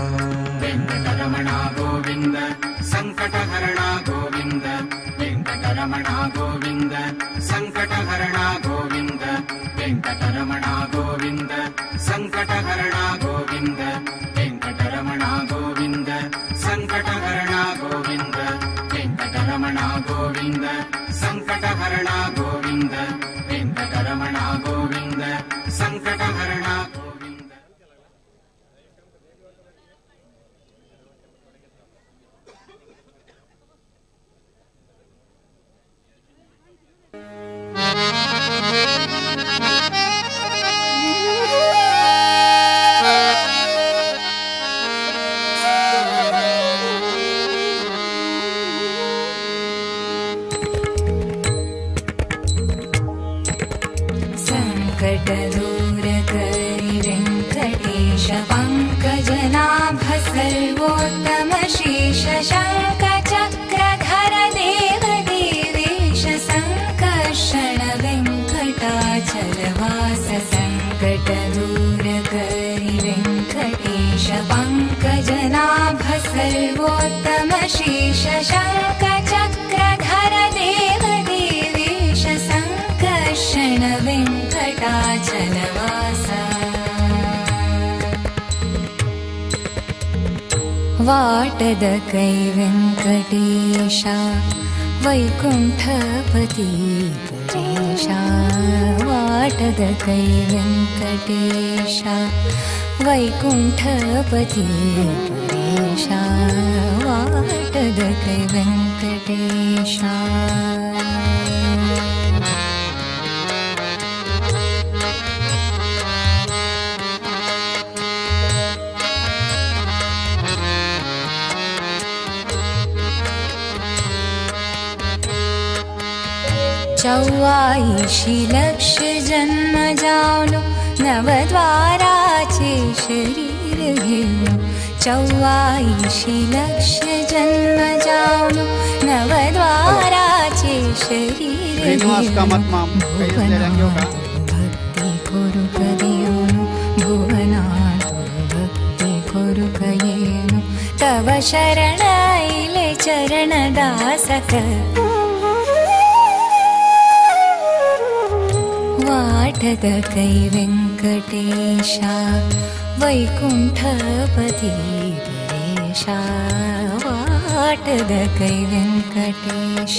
वेंकटरमणा गोविंद संकटहरणा गोविंद वेंकटरमणा गोविंद संकटहरणा गोविंद वेंकटरमणा गोविंद संकटहरणा गोविंद वेंकटरमणा गोविंद संकटहरणा गोविंद वेंकटरमणा गोविंद संकटहरणा गोविंद वेंकटरमणा गोविंद संकटहरणा संकटदूरकरि वेङ्कटेश पङ्कजनाभ सर्वोत्तम शीश शङ्खचक्रधर देव देवेश संकर्षण वेङ्कटाचलवास संकटदूरकरि वेङ्कटेश पङ्कजनाभ सर्वोत्तम शीश शङ्खचक्रधर देव देवेश संकर्षण वेङ्कटाचलवास वाटद कै वेङ्कटेश वैकुण्ठपति परेश वाटद कै वेङ्कटेश वैकुण्ठपति परेश वाटद कै वेङ्कटेश चौवाईशी लक्ष जन्म जावनो नवद्वाराचे शरीर घेऊन चौवाईशी लक्ष जन्म जावनो नवद्वाराचे शरीर भक्ती करू कदियोनु भुवनात भक्ती करू कयेनु तव शरण इले चरण दासक वाटद कै वेङ्कटेश वैकुण्ठपति परेश वाटद कै वेङ्कटेश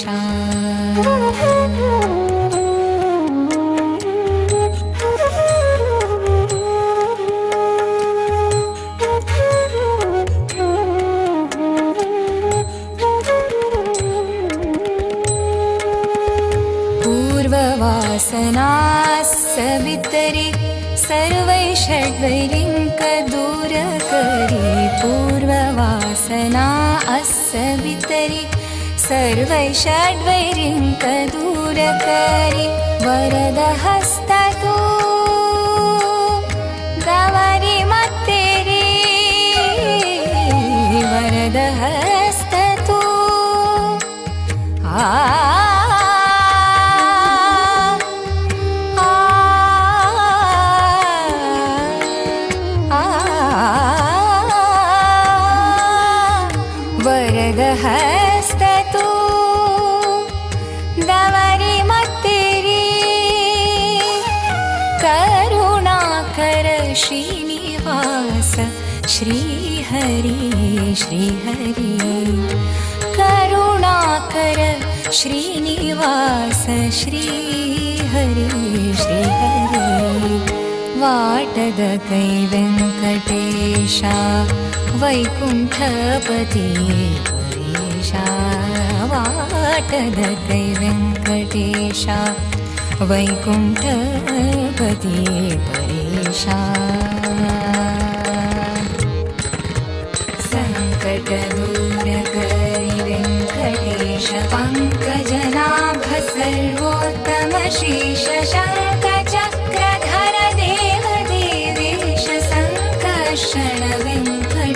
पूर्ववासना सवितरि सर्वै षड्वैरिङ्क दूर करि पूर्ववासना अस्सवितरि सर्वै षड्वैरिङ्क दूर करि वरद हस्ततो गवरि मत्तेरि वरद हस्ततो हस्ततो दवरि मत्तेरि करुणाकर श्रीनिवास श्रीहरि श्रीहरि करुणाकर श्रीनिवास श्रीहरि श्रीहरि वाटद कै वेङ्कटेश वैकुण्ठपति परेश वाटद कै वेङ्कटेश वैकुण्ठपति परेश सङ्कटदूर करि वेङ्कटेश पङ्कजनाभ सर्वोत्तम शीश शङ्खचक्रधर देव देवेश सङ्कर्षण वेङ्कटाचलवास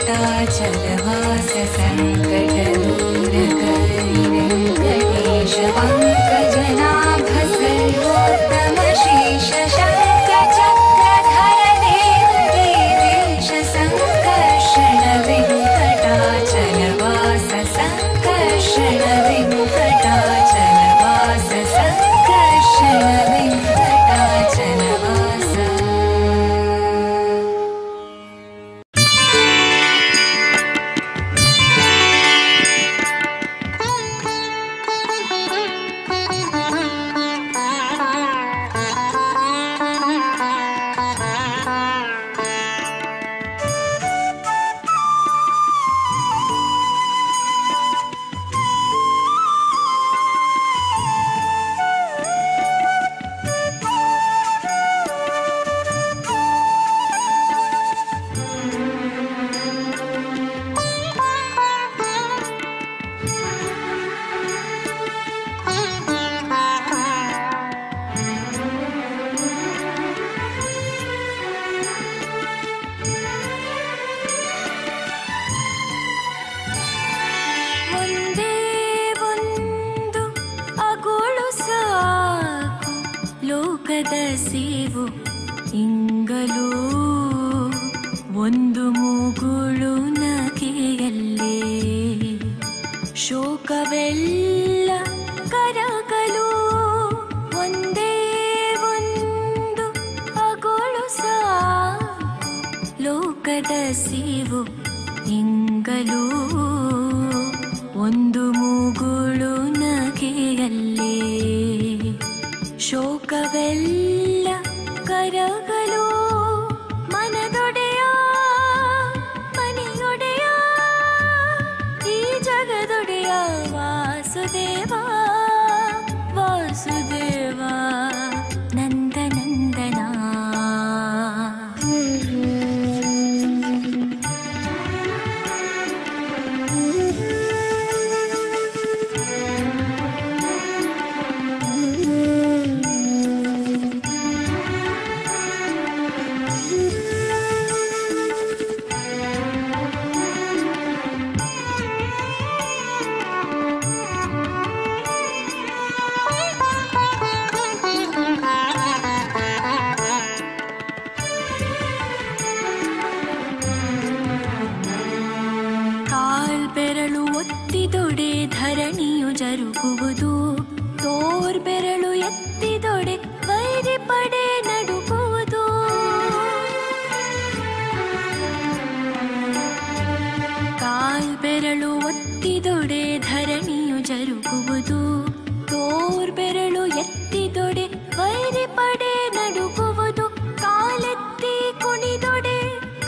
सङ्कटदूर करि वेङ्कटेश पङ्कजनाभ सर्वोत्तम शीश शङ्खचक्रधर देव देवेश सङ्कर्षण वेङ्कटाचलवास सङ्कर्षण वेङ्कटाचलवास सङ्कर्षण वेङ्कटाचलवास ಲೋಕದ ಸೇವು ಇಂಗಲೂ ಒಂದು ಮೂಗುಳು ನಗೆಯಲ್ಲೇ ಶೋಕವೆಲ್ಲ ಕರಗಲು ಒಂದೇ ಒಂದು ಅಗೋಳು ಸಾಕು ಲೋಕದ ಸೇವು ಇಂಗಲೂ ಇಂಗಲು ಒಂದು ಮೂಗುಳು ನಗೆಯಲ್ಲೇ ಶೋಕವೆಲ್ಲ ಕರಗಲು ಮನದೊಡೆಯ ಮನೆಯೊಡೆಯ ಈ ಜಗದೊಡೆಯ ವಾಸುದೇವ ವಾಸುದೇವ ನಂದನಂದನ ಕಾಲ್ಬೆರಳು ಒತ್ತಿದೊಡೆ ಧರಣಿಯು ಜರುಗುವುದು ತೋರ್ಬೆರಳು ಎತ್ತಿದೊಡೆ ವೈರಿ ಪಡೆ ನಡುಗುವುದು ಕಾಲ್ಬೆರಳು ಒತ್ತಿದೊಡೆ ಧರಣಿಯು ಜರುಗುವುದು ತೋರ್ಬೆರಳು ಎತ್ತಿದೊಡೆ ವೈರಿ ಪಡೆ ನಡುಗುವುದು ಕಾಲೆತ್ತಿ ಕುಣಿದೊಡೆ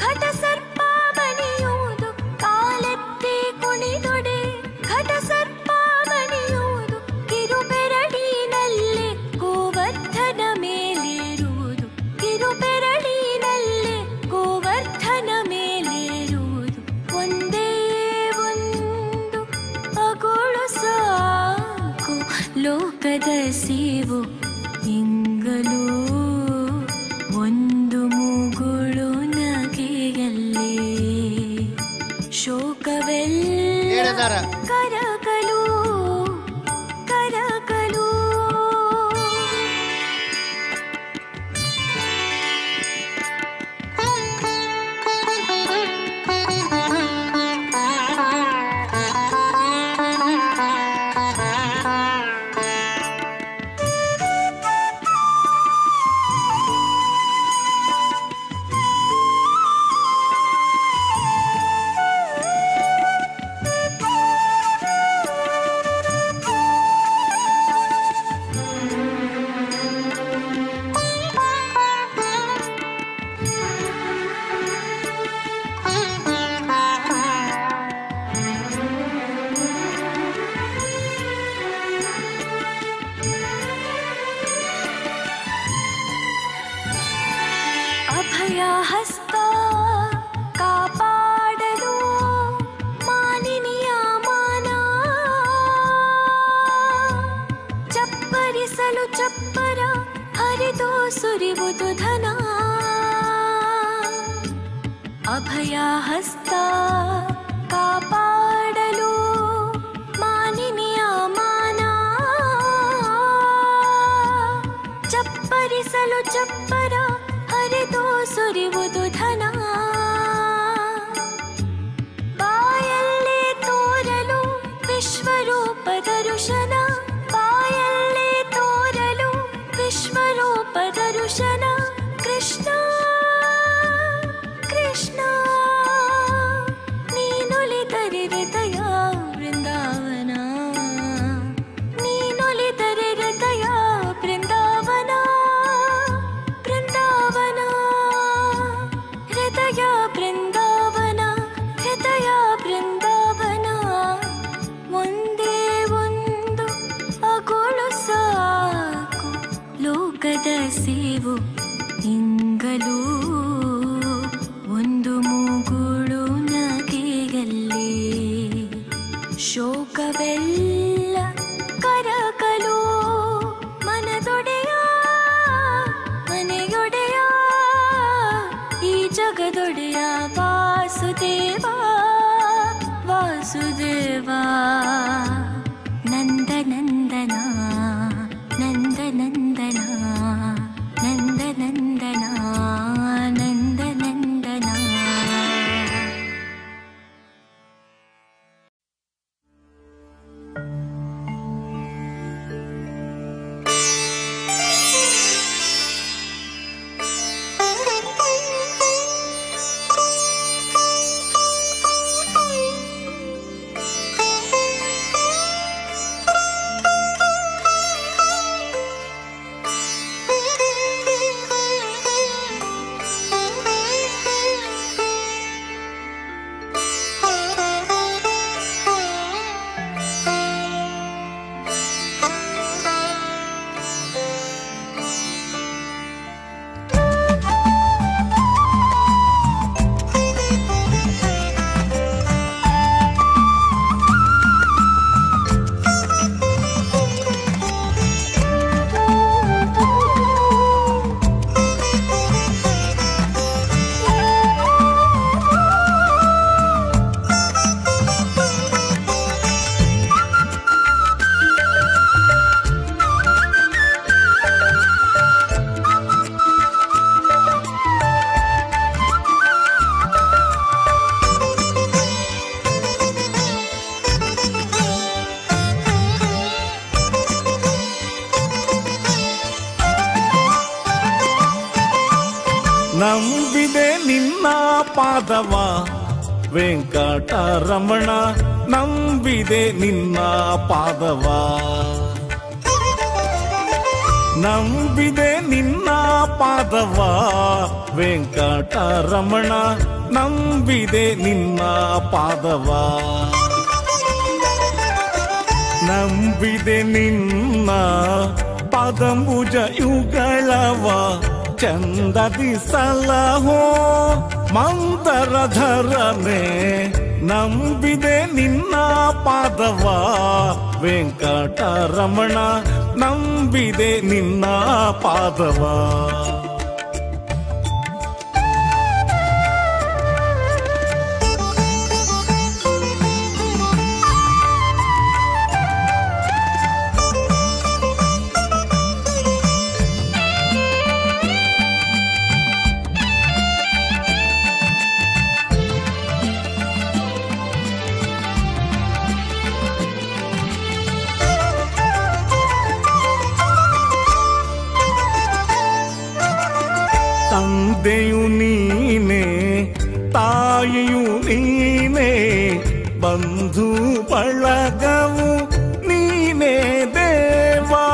ಘಟ ಸರ್ಪ ಮಣಿಯುವುದು ಕಾಲೆತ್ತಿ ಕುಣಿದೊಡೆ ಘಟ ಸರ್ಪ ಮಣಿಯುವುದು ಕಿರುಬೆರಳಿನಲ್ಲೇ ಗೋವರ್ಧನ ಮೇಲೇರುವುದು ಕಿರುಬೆರಳಿನಲ್ಲೇ ಗೋವರ್ಧನ ಮೇಲೇರುವುದು ಒಂದೇ ಒಂದು ಅಗೋಳು ಸಾಕು ಲೋಕದ ಸೇವು ಇಂಗಲು ಒಂದು ಮೂಗುಳು ನಗೆಯಲ್ಲೇ ಶೋಕವೆಲ್ಲ ಕರಗಲು ಕರಗಲು ಅಭಯ ಹಸ್ತ ಕಾಪಾಡಲು ಮಾನಿನಿಯ ಮಾನ ಚಪ್ಪರಿಸಲು ಚಪ್ಪರ ಹರಿದು ಸುರಿವುದು ಧನ ಅಭಯ ಹಸ್ತ ಕಾಪಾಡಲು ಮಾನಿನಿಯ ಮಾನ ಚಪ್ಪರಿಸಲು ಚಪ್ಪರ ಹರಿದು ಸುರಿವುದು ಧನ ಬಾಯಲ್ಲೇ ತೋರಲು ವಿಶ್ವರೂಪ ದರ್ಶನ ಬಾಯಲ್ಲೇ ತೋರಲು ವಿಶ್ವರೂಪ ದರ್ಶನ ಕೃಷ್ಣ ಕೃಷ್ಣ ನೀನೊಲಿದರೆ ಹೃದಯ ಬೃಂದಾವನ ನೀನೊಲಿದರೆ ಹೃದಯ ಬೃಂದಾವನ ಬೃಂದಾವನ ಹೃದಯ ಬೃಂದಾವನ ಹೃದಯ ಬೃಂದಾವನ ಒಂದೇ ಒಂದು ಅಗೋಳು ಸಾಕು ಲೋಕದ ಸೇವು ಇಂಗಲು ಒಂದು ಮೂಗುಳು ನಗೆಯಲ್ಲೇ ಶೋಕವೆಲ್ಲ ಕರಗಲು ಮನದೊಡೆಯ ಮನೆಯೊಡೆಯ ಈ ಜಗದೊಡೆಯ ವಾಸುದೇವ ವಾಸುದೇವ ನಂದನಂದನ ನಂದನಂದನ ನಂದನಂದನ ನಂದನಂದನ ನಂಬಿದೆ ನಿನ್ನ ಪಾದವ ವೆಂಕಟರಮಣ ನಂಬಿದೆ ನಿನ್ನ ಪಾದವ ನಂಬಿದೆ ನಿನ್ನ ಪಾದವ ವೆಂಕಟರಮಣ ನಂಬಿದೆ ನಿನ್ನ ಪಾದವ ನಂಬಿದೆ ನಿನ್ನ ಪಾದಂಬುಜ ಯುಗಳವ ಚಂದದಿ ಸಲಹೋ ಮಂದರಧರನೆ ನಂಬಿದೆ ನಿನ್ನ ಪಾದವ ವೆಂಕಟರಮಣ ನಂಬಿದೆ ನಿನ್ನ ಪಾದವ ತಂದೆಯು ನೀನೇ ತಾಯಿಯು ನೀನೇ ಬಂಧು ಬಳಗವು ನೀನೇ ದೇವಾ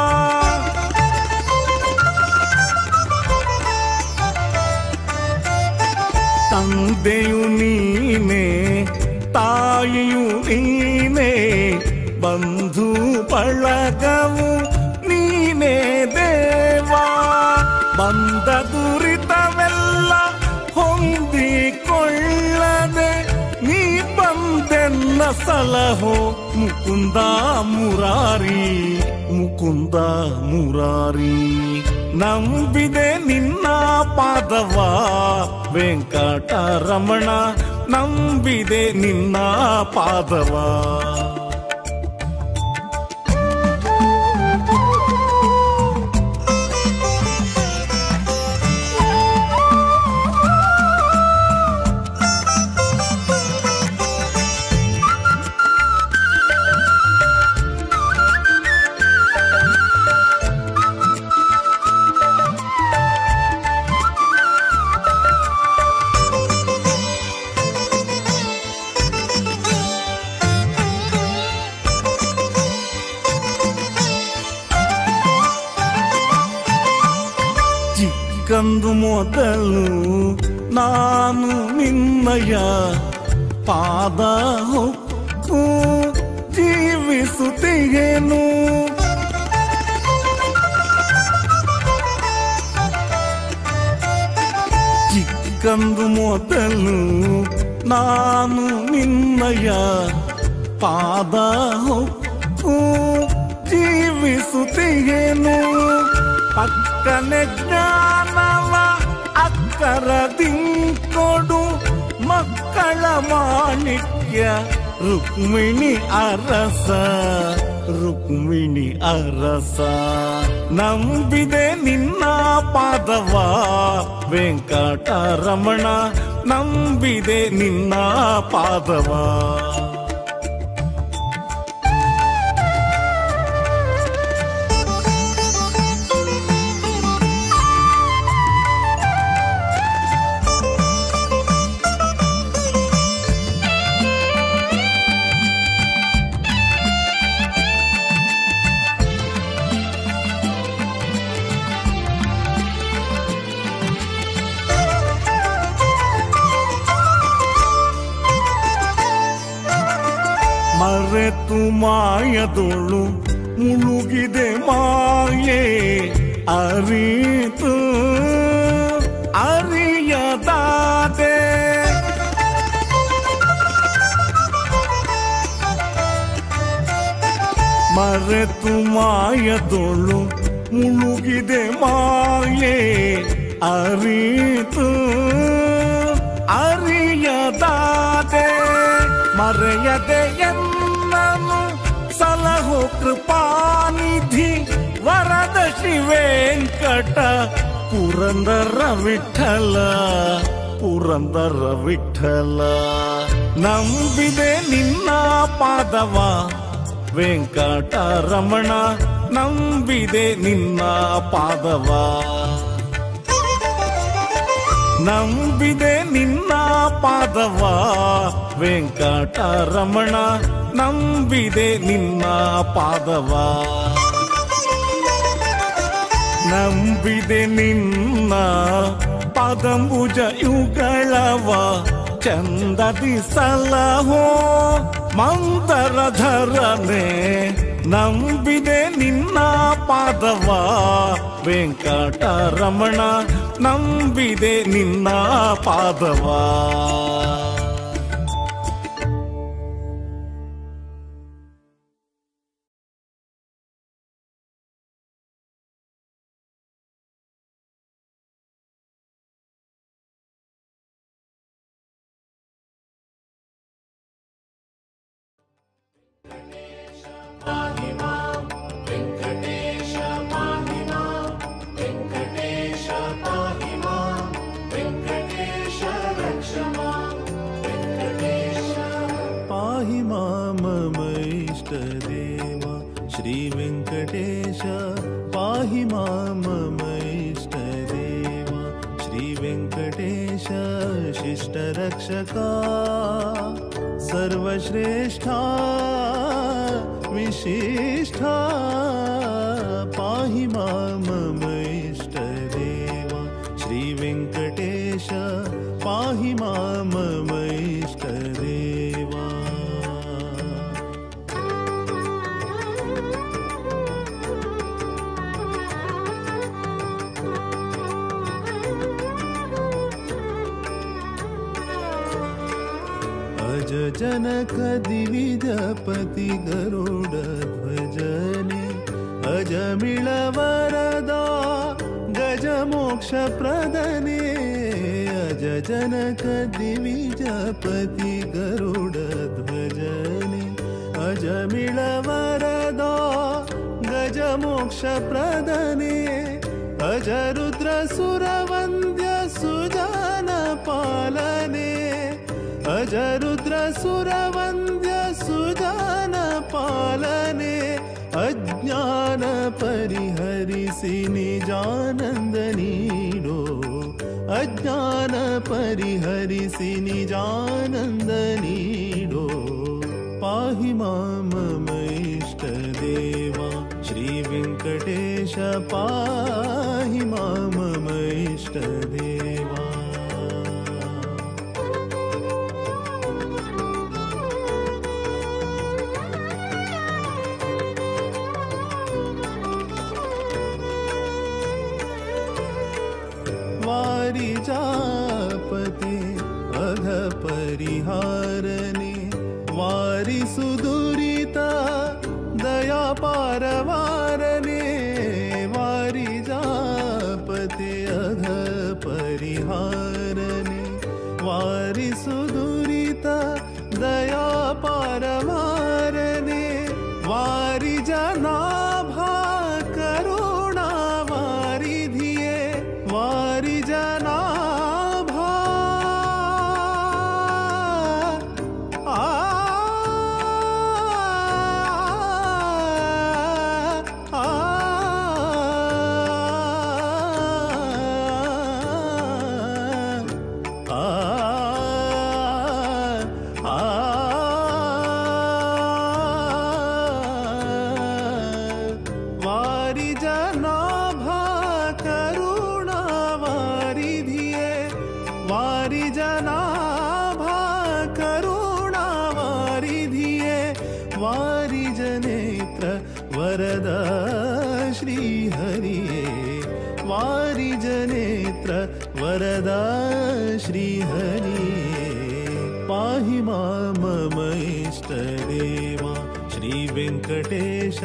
ತಂದೆಯು ನೀನೇ ತಾಯಿಯು ನೀನೇ ಬಂಧು ಬಳಗವು ನೀನೇ ದೇವಾ ಬಂದ ದುರಿತವೆಲ್ಲ ಹೊಂದಿಕೊಳ್ಳದೆ ನೀ ಬಂದೆನ್ನ ಸಲಹೋ ಮುಕುಂದ ಮುರಾರಿ ಮುಕುಂದ ಮುರಾರಿ ನಂಬಿದೆ ನಿನ್ನ ಪಾದವ ವೆಂಕಟರಮಣ ನಂಬಿದೆ ನಿನ್ನ ಪಾದವ ಕಂದು ಮೊದಲು ನಾನು ನಿನ್ನಯ ಪಾದ ಹೊಕ್ಕು ಜೀವಿಸುತ್ತೇನು ಚಿಕ್ಕಂದು ಮೊದಲು ನಾನು ನಿನ್ನಯ ಪಾದ ಹೊಕ್ಕು ಜೀವಿಸುತ್ತೇನು ಪಕ್ಕನೆ ಜ್ಞಾನವ ಅಕ್ಕರದಿಂಕೊಡು ಮಕ್ಕಳ ಮಾಣಿಕ್ಯ ರುಕ್ಮಿಣಿ ಅರಸ ರುಕ್ಮಿಣಿ ಅರಸ ನಂಬಿದೆ ನಿನ್ನ ಪಾದವ ವೆಂಕಟರಮಣ ನಂಬಿದೆ ನಿನ್ನ ಪಾದವ ಮರೆತು ಮಾಯದೊಳು ಮುಳುಗಿದೆ ಮಾಯೆ ಅರಿತು ಅರಿಯದಾದೆ ಮರೆತು ಮಾಯದೊಳು ಮುಳುಗಿದೆ ಮಾಯೆ ಅರಿತು ಅರಿಯದಾದೆ ಮರೆಯದೆ ಎನ್ನನು ಸಲಹೋ ಕೃಪಾನಿಧಿ ವರದ ಶ್ರೀವೆಂಕಟ ಪುರಂದರ ವಿಠಲ ಪುರಂದರ ವಿಠಲ ನಂಬಿದೆ ನಿನ್ನ ಪಾದವ ವೆಂಕಟರಮಣ ನಂಬಿದೆ ನಿನ್ನ ಪಾದವ ನಂಬಿದೆ ನಿನ್ನ ಪಾದವ ವೆಂಕಟರಮಣ ನಂಬಿದೆ ನಿನ್ನ ಪಾದವ ನಂಬಿದೆ ನಿನ್ನ ಪಾದಂಬುಜ ಯುಗಳವ ಚಂದದಿ ಸಲಹೋ ಮಂದರಧರನೆ ನಂಬಿದೆ ನಿನ್ನ ಪಾದವ ವೆಂಕಟರಮಣ ನಂಬಿದೆ ನಿನ್ನ ಪಾದವ पाहि मां मम इष्टदेव श्री वेंकटेश पाहि मां मम इष्टदेव श्री वेंकटेश शिष्टरक्षका सर्वश्रेष्ठा विशिष्ठा पाहि मां मम इष्टदेव श्री वेंकटेश पाहि मां मम इष्टदेवा अज जनक दिविजपति गरुड ध्वजने अजमिळ वरदा गज मोक्ष प्रदने अज जनक दिविजपति गरुड ध्वजने अजमिळ वरदा गज मोक्ष प्रदने अज रुद्र सुरवन्द्य सुजान पालने अज रुद्र सुरवन्द्य सुजान पालने अज्ञान परिहरिसि निजानंद नीडो अज्ञान परिहरिसि निजानंद नीडो पाहि मां मम इष्टदेवा श्री वेंकटेश पाहि मां मम इष्टदेवा वारिजापते अघ परिहारने वारि सुदुरिता दया पारवारने वारिजापते अघ परिहारने वारि सुदुरिता दया पारवारने वारि जनाभा करुणा वारिधिये वारि जनाभा वारि जनाभा करुणा वारिधिये वारि जनाभा करुणा वारिधिये वारि जनेत्र वरदा श्रीहरिये वारि जनेत्र वरदा श्रीहरिये पाहि मां मम इष्टदेवा श्री वेंकटेश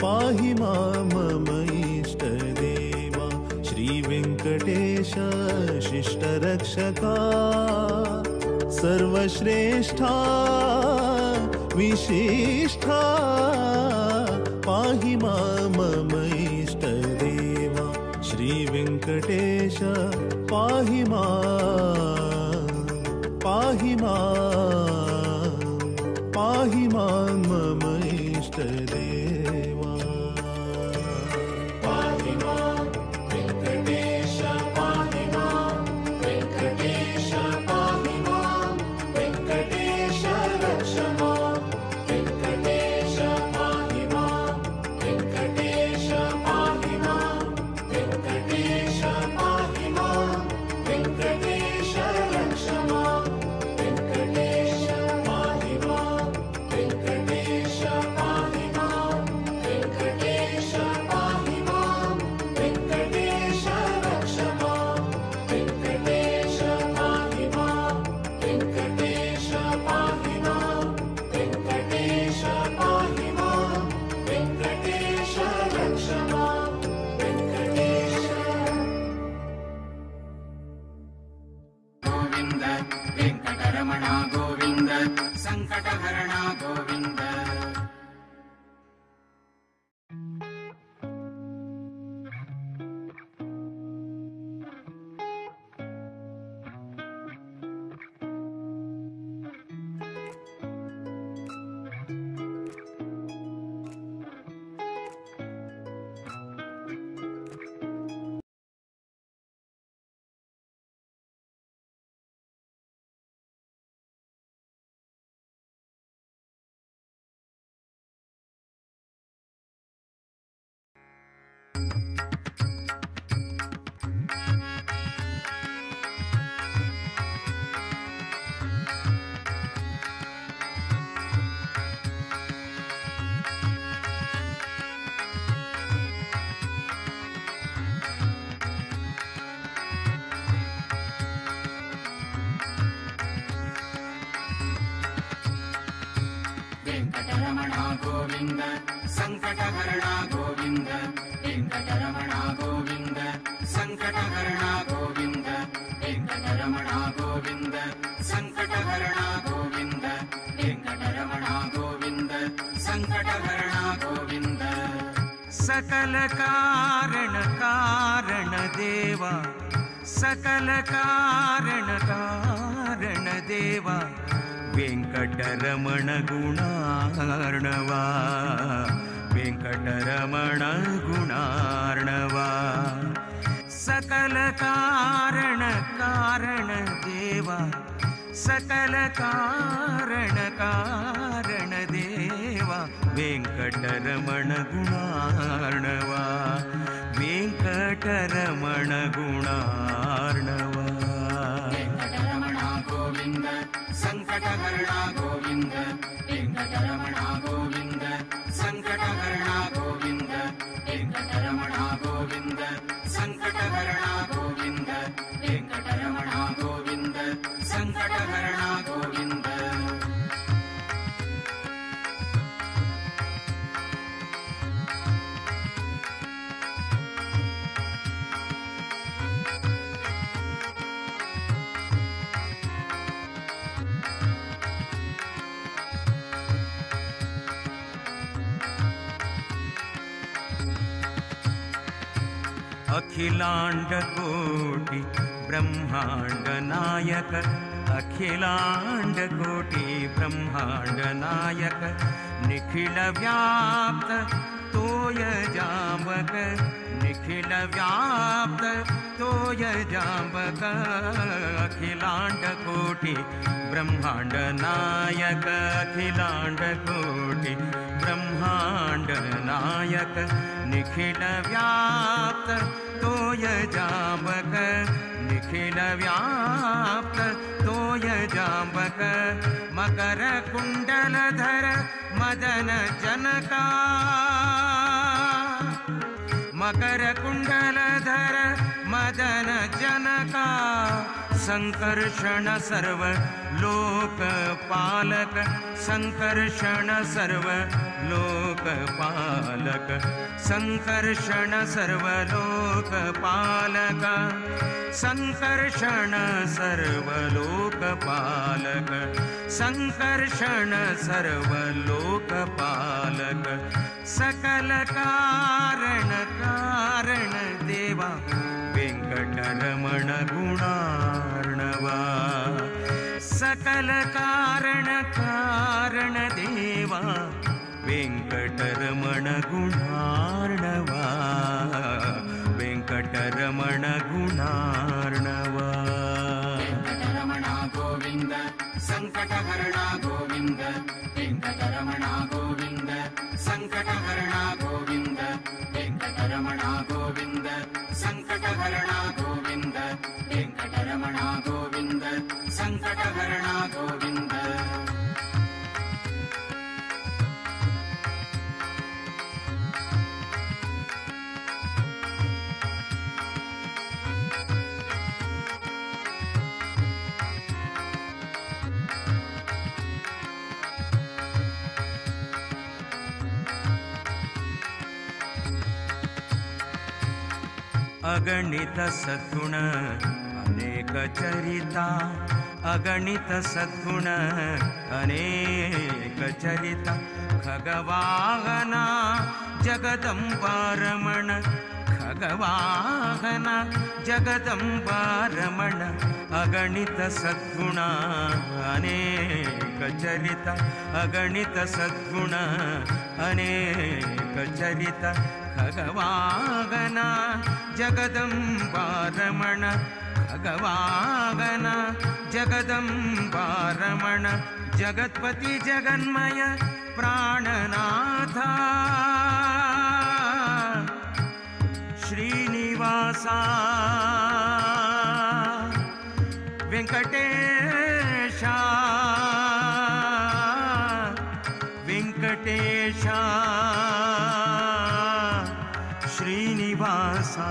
पाहि मां मम इष्टदेवा श्री वेंकटेश शिष्टरक्षका सर्वश्रेष्ठा विशिष्ठा पाहि मां मम इष्टदेवा श्री वेंकटेश पाहि मां मम इष्टदेवा पाहि मां वेंकटेश पाहि मां ಸಂಕಟಹರಣ ಗೋವಿಂದ ವೆಂಕಟರಮಣ ಗೋವಿಂದ ಸಂಕಟಹರಣ ಗೋವಿಂದ ವೆಂಕಟರಮಣ ಗೋವಿಂದ ಸಂಕಟಹರಣ ಗೋವಿಂದ ವೆಂಕಟರಮಣ ಗೋವಿಂದ ಸಂಕಟಹರಣ ಗೋವಿಂದ सकल कारण कारण देवा सकल कारण कारण देवा वेंकटरमण गुणार्णवा वेंकटरमण गुणार्णवा सकल कारण कारण देवा सकल कारण कारण देवा वेंकटरमण गुणार्णवा वेंकटरमण गुणार्णवा वेंकटरमण गोविंद संकटहरण गोविंद वेंकटरमण गोविंद संकटहरण गोविंद वेंकटरमण गोविंद संकटहरण गोविंद वेंकटरमण गोविंद संकटहरण गोविंद अखिलांड कोटि ब्रह्मांड नायक अखिलांड कोटि ब्रह्मांड नायक निखिल व्याप्त तोय जाम्बक निखिल व्याप्त तोय जाम्बक अखिलांड कोटि ब्रह्मांड नायक अखिलांड कोटि ब्रह्मांड नायक निखिल व्याप्त तोय जाम्बक निखिल व्याप्त तोय जाम्बक मकर कुंडलधर मदन जनका मकर कुंडलधर मदन जनका संकर्षण सर्व लोकपालक संकर्षण सर्व लोकपालक संकर्षण सर्व लोकपालक संकर्षण सर्व लोकपालक संकर्षण सर्व लोकपालक सकल कारण कारण देवा वेंकटरमण गुणार्णवा सकल कारण कारण देवा वेंकटरमण गुणार्णवा वेंकटरमण गुणार्णवा वेंकटरमण गोविंद संकटहरण गोविंद वेंकटरमण गोविंद संकटहरण गोविंद वेंकटरमण गोविंद संकटहरण गोविंद वेंकटरमण गोविंद संकटहरण गोविंद अगणित सद्गुण अनेक चरिता अगणित सद्गुण अनेक चरिता खगवाहना जगदंबारमण खगवाहना जगदंबारमण अगणित सद्गुण अनेक चरिता अगणित सद्गुण अनेक चरिता खगवाहना जगदंबारमण खगवाहना जगदंबारमण जगत्पति जगन्मय प्राणनाथा श्रीनिवासा वेंकटेशा वेंकटेशा श्रीनिवासा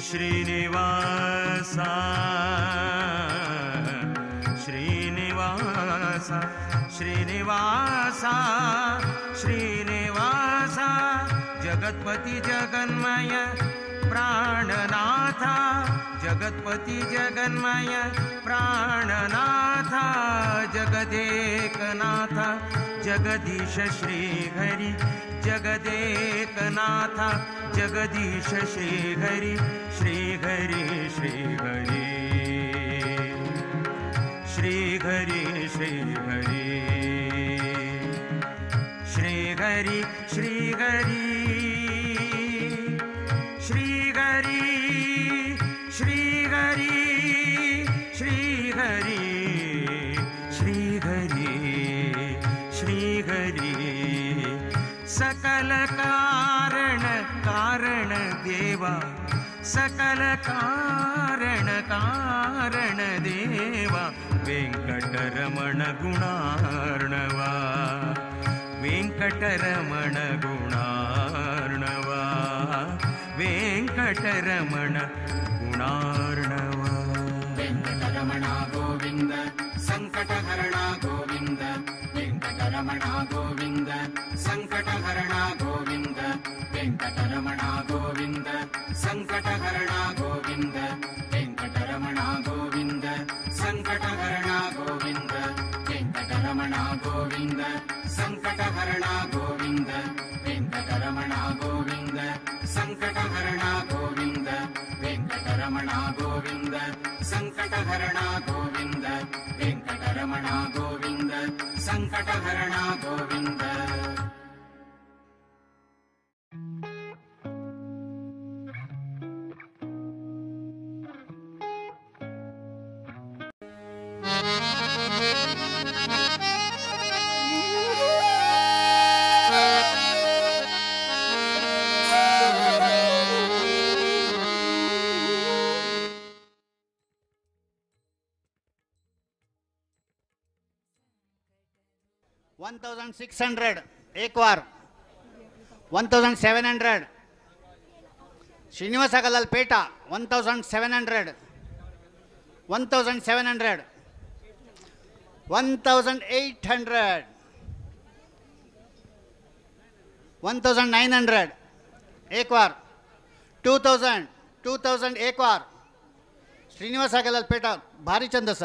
श्रीनिवासा श्रीनिवासा श्रीनिवासा श्रीनिवासा जगत्पति जगन्मय प्राणनाथ जगत्पति जगन्मय प्राणनाथ जगदेकनाथ जगदीश श्रीहरि जगदेकनाथ जगदीश श्रीहरि श्रीहरि श्रीहरि श्रीहरि श्रीहरि श्रीहरि श्रीहरि श्रीहरि श्रीहरि श्रीहरि श्रीहरि श्रीहरि सकल कारण कारण देवा सकल कारण कारण देवा वेंकटरमण गुणार्णवा वेंकटरमण गुणार्णवा वेंकटरमण गुणार्णवा वेंकटरमण गोविंद संकटहरण गोविंद वेंकटरमण गोविंद संकटहरण गोविंद वेंकटरमण गोविंद संकटहरण गोविंद वेंकटरमण गोविंद संकटहरण गोविंद वेंकटरमण गोविंद संकटहरण गोविंद वेंकटरमण गोविंद संकटहरण गोविंद वेंकटरमण गोविंद संकटहरण गोविंद वेंकटरमण गोविंद संकटहरण गोविंद $1,600 एक बार 1,700 श्रीनिवास अगलल पेटा 1,700 1,700 1,800 1,900 एक बार 2,000 एक बार श्रीनिवास अगलल पेटा भारी चंदस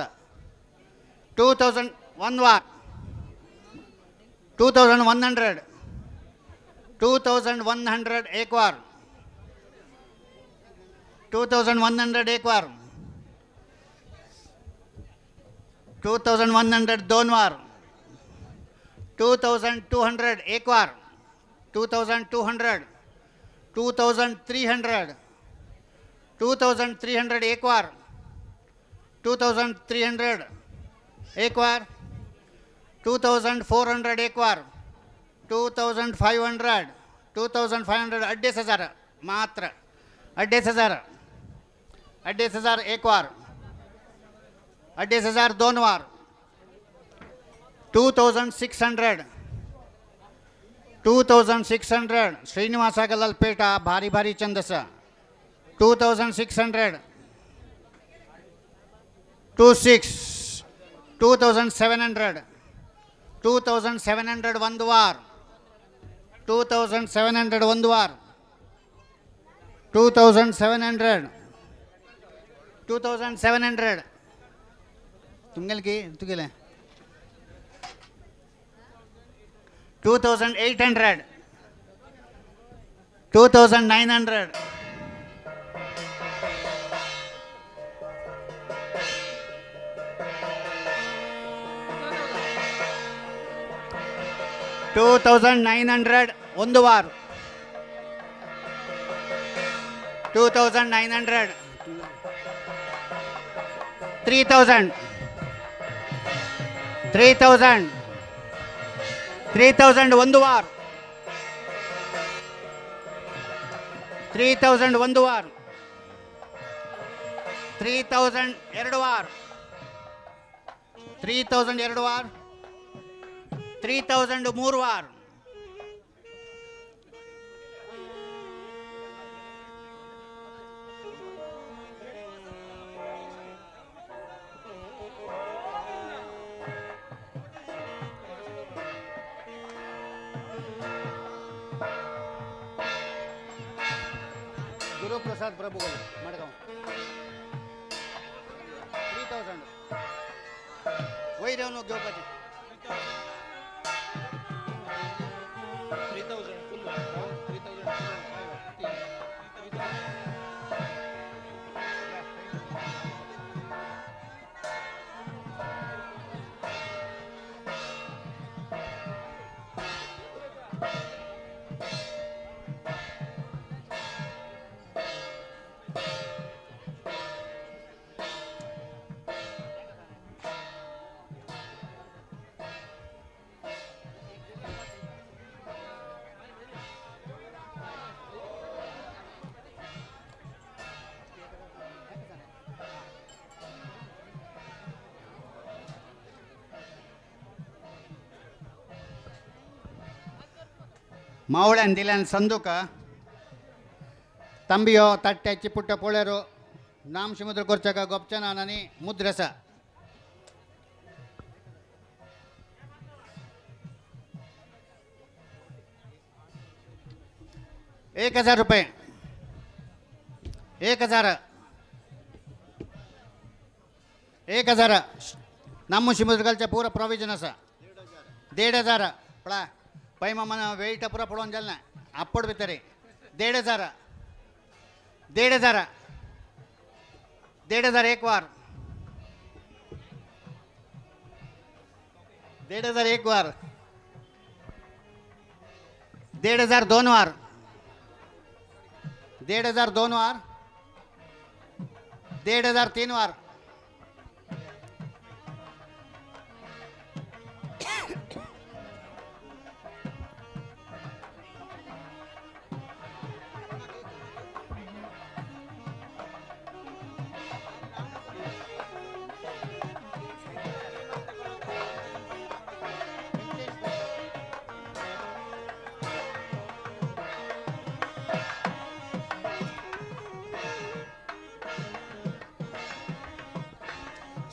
2,000 one बार 2,100 2,100 एक बार 2,100 एक बार 2,100 दोन बार 2,200 एक बार 2,200 2,300 2,300 एक बार 2,300 एक बार 2,400 एक बार 2,500 2,500 मात्र 2,500 एक बार 2,500 दोन बार 2,600 श्रीनिवास अगलल पेटा भारी भारी चंदस 2,600 2,700 ಒಂದು ವಾರ 2,700 ಒಂದು ವಾರ 2,700 ತುಂಗಲ್ಗೆ ತುಗಿಲೆ 2,800 2,900 2,900 ಒಂದು ವಾರ 2,900 3,000 ಒಂದು ವಾರ 3,000 ಒಂದು ವಾರ 3,000 ಎರಡು ವಾರ 3,000 ಎರಡು ವಾರ 3,000 ಮೂರು ವಾರ प्रसाद प्रभुಗಳು मडगांव 3000 वैरवनो घेवपाचे 3000 फुल 3000 मावळ्यान दिल्यान संदूक तांबियो ताट्ट्याची पुट्ट पोळेरो नाम शिमुद्र करचका गोपचनान आनी मुद्रस 1000 रुपये 1000 ನಮ್ಮ शिमुद्रकालचे पूरा प्रोविजन आसा 1500 पळा पैमा मन वेट पुरा पडोवन जालें ना आपड भितर 1500 एक वार 1500 एक वार 1500 दोन वार 1500 दोन वार 1500 तीन वार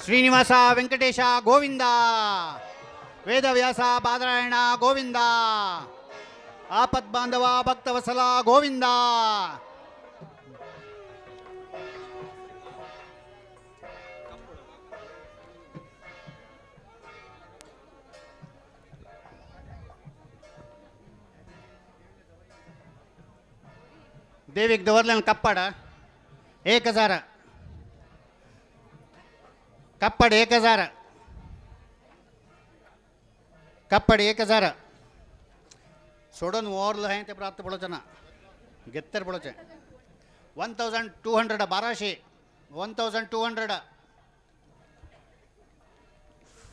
ಶ್ರೀನಿವಾಸ ವೆಂಕಟೇಶ ಗೋವಿಂದ ವೇದವ್ಯಾಸ ಬಾದರಾಯಣ ಗೋವಿಂದ ಆಪದ್ಬಾಂಧವ ಭಕ್ತವತ್ಸಲ ಗೋವಿಂದ देवीक दवरल्यान कप्पड 1000 कप्पड 1000 कप्पड 1000 सोडून ओरलं आहे ते प्राप्त पडोचे ना घेत्तर पडोचे 1200 1200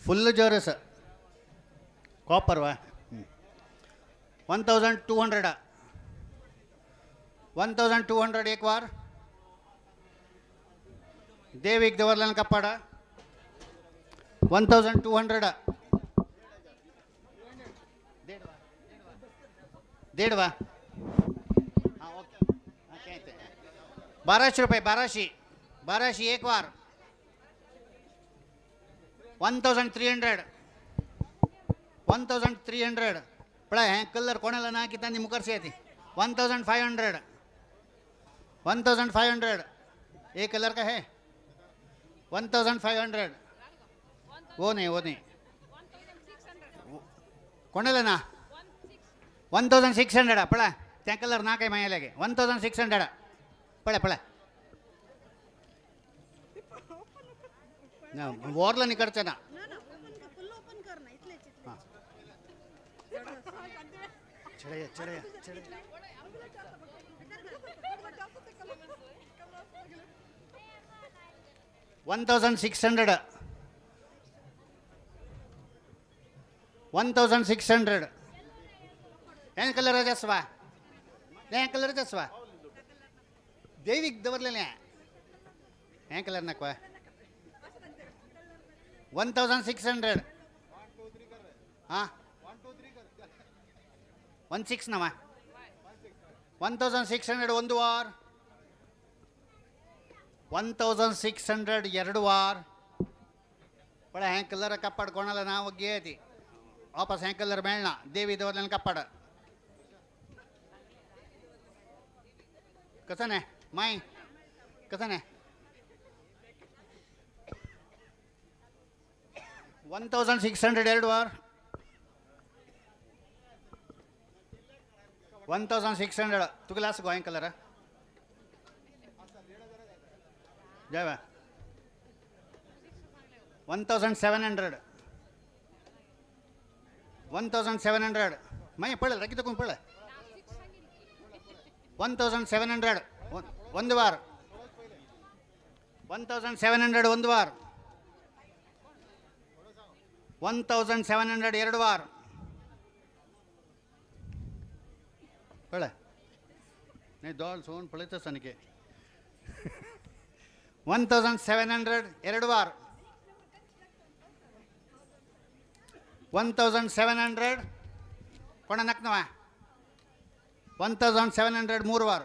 फुल जोरस कॉपर वा 1200 एक वार देवीक दवरल्यान कप्पड 1200 देडवा हाँ ओके 1200 रुपये 1200 एक वार 1300 पळय हें कलर कोणाला ना कित्याक नी मुखार ती 1500 एक कलर का है 1500 वो नहीं कोणाला ना 1600 पळा त्या कलर ना काही मायलागे 1600 पळा वोरला निकडचे ना चढया 1600 ಏನು ಕಲರ್ ಜಸ್ವಾ ಕಲರ್ ಜಸ್ವಾ ದೇವಿಗೆ ದವರ್ಲೇನೆ ಏನು ಕಲರ್ ನಕ್ವಾ 1600 ಹಾಂ 16 ನವ 1600 ಒಂದು ವಾರ್ 1600 ಎರಡು ವಾರ್ पड़ा हें कलर कपड़ कोणाला ना गे थी वापस हें कलर मेळना देवी दवरल्यान कपड़ कसं नाही माय कसं नाही 1600 ಎರಡು ವಾರ 1600 तू क्लास गोंय कलर जावा 1700 ಮೈ ಪಳ್ಳ ರಕ್ಕಿ ತಗೊಂಡು ಪಳ್ಳ 1700 ಒಂದು ವಾರ 1700 ಒಂದು ವಾರ 1700 ಎರಡು ವಾರ पळ नाही दोन सोन पळयतच ನನಗೆ 1700 ಎರಡು ವಾರ 1700 कोण नक्नवा 1700 ಮೂರು ವಾರ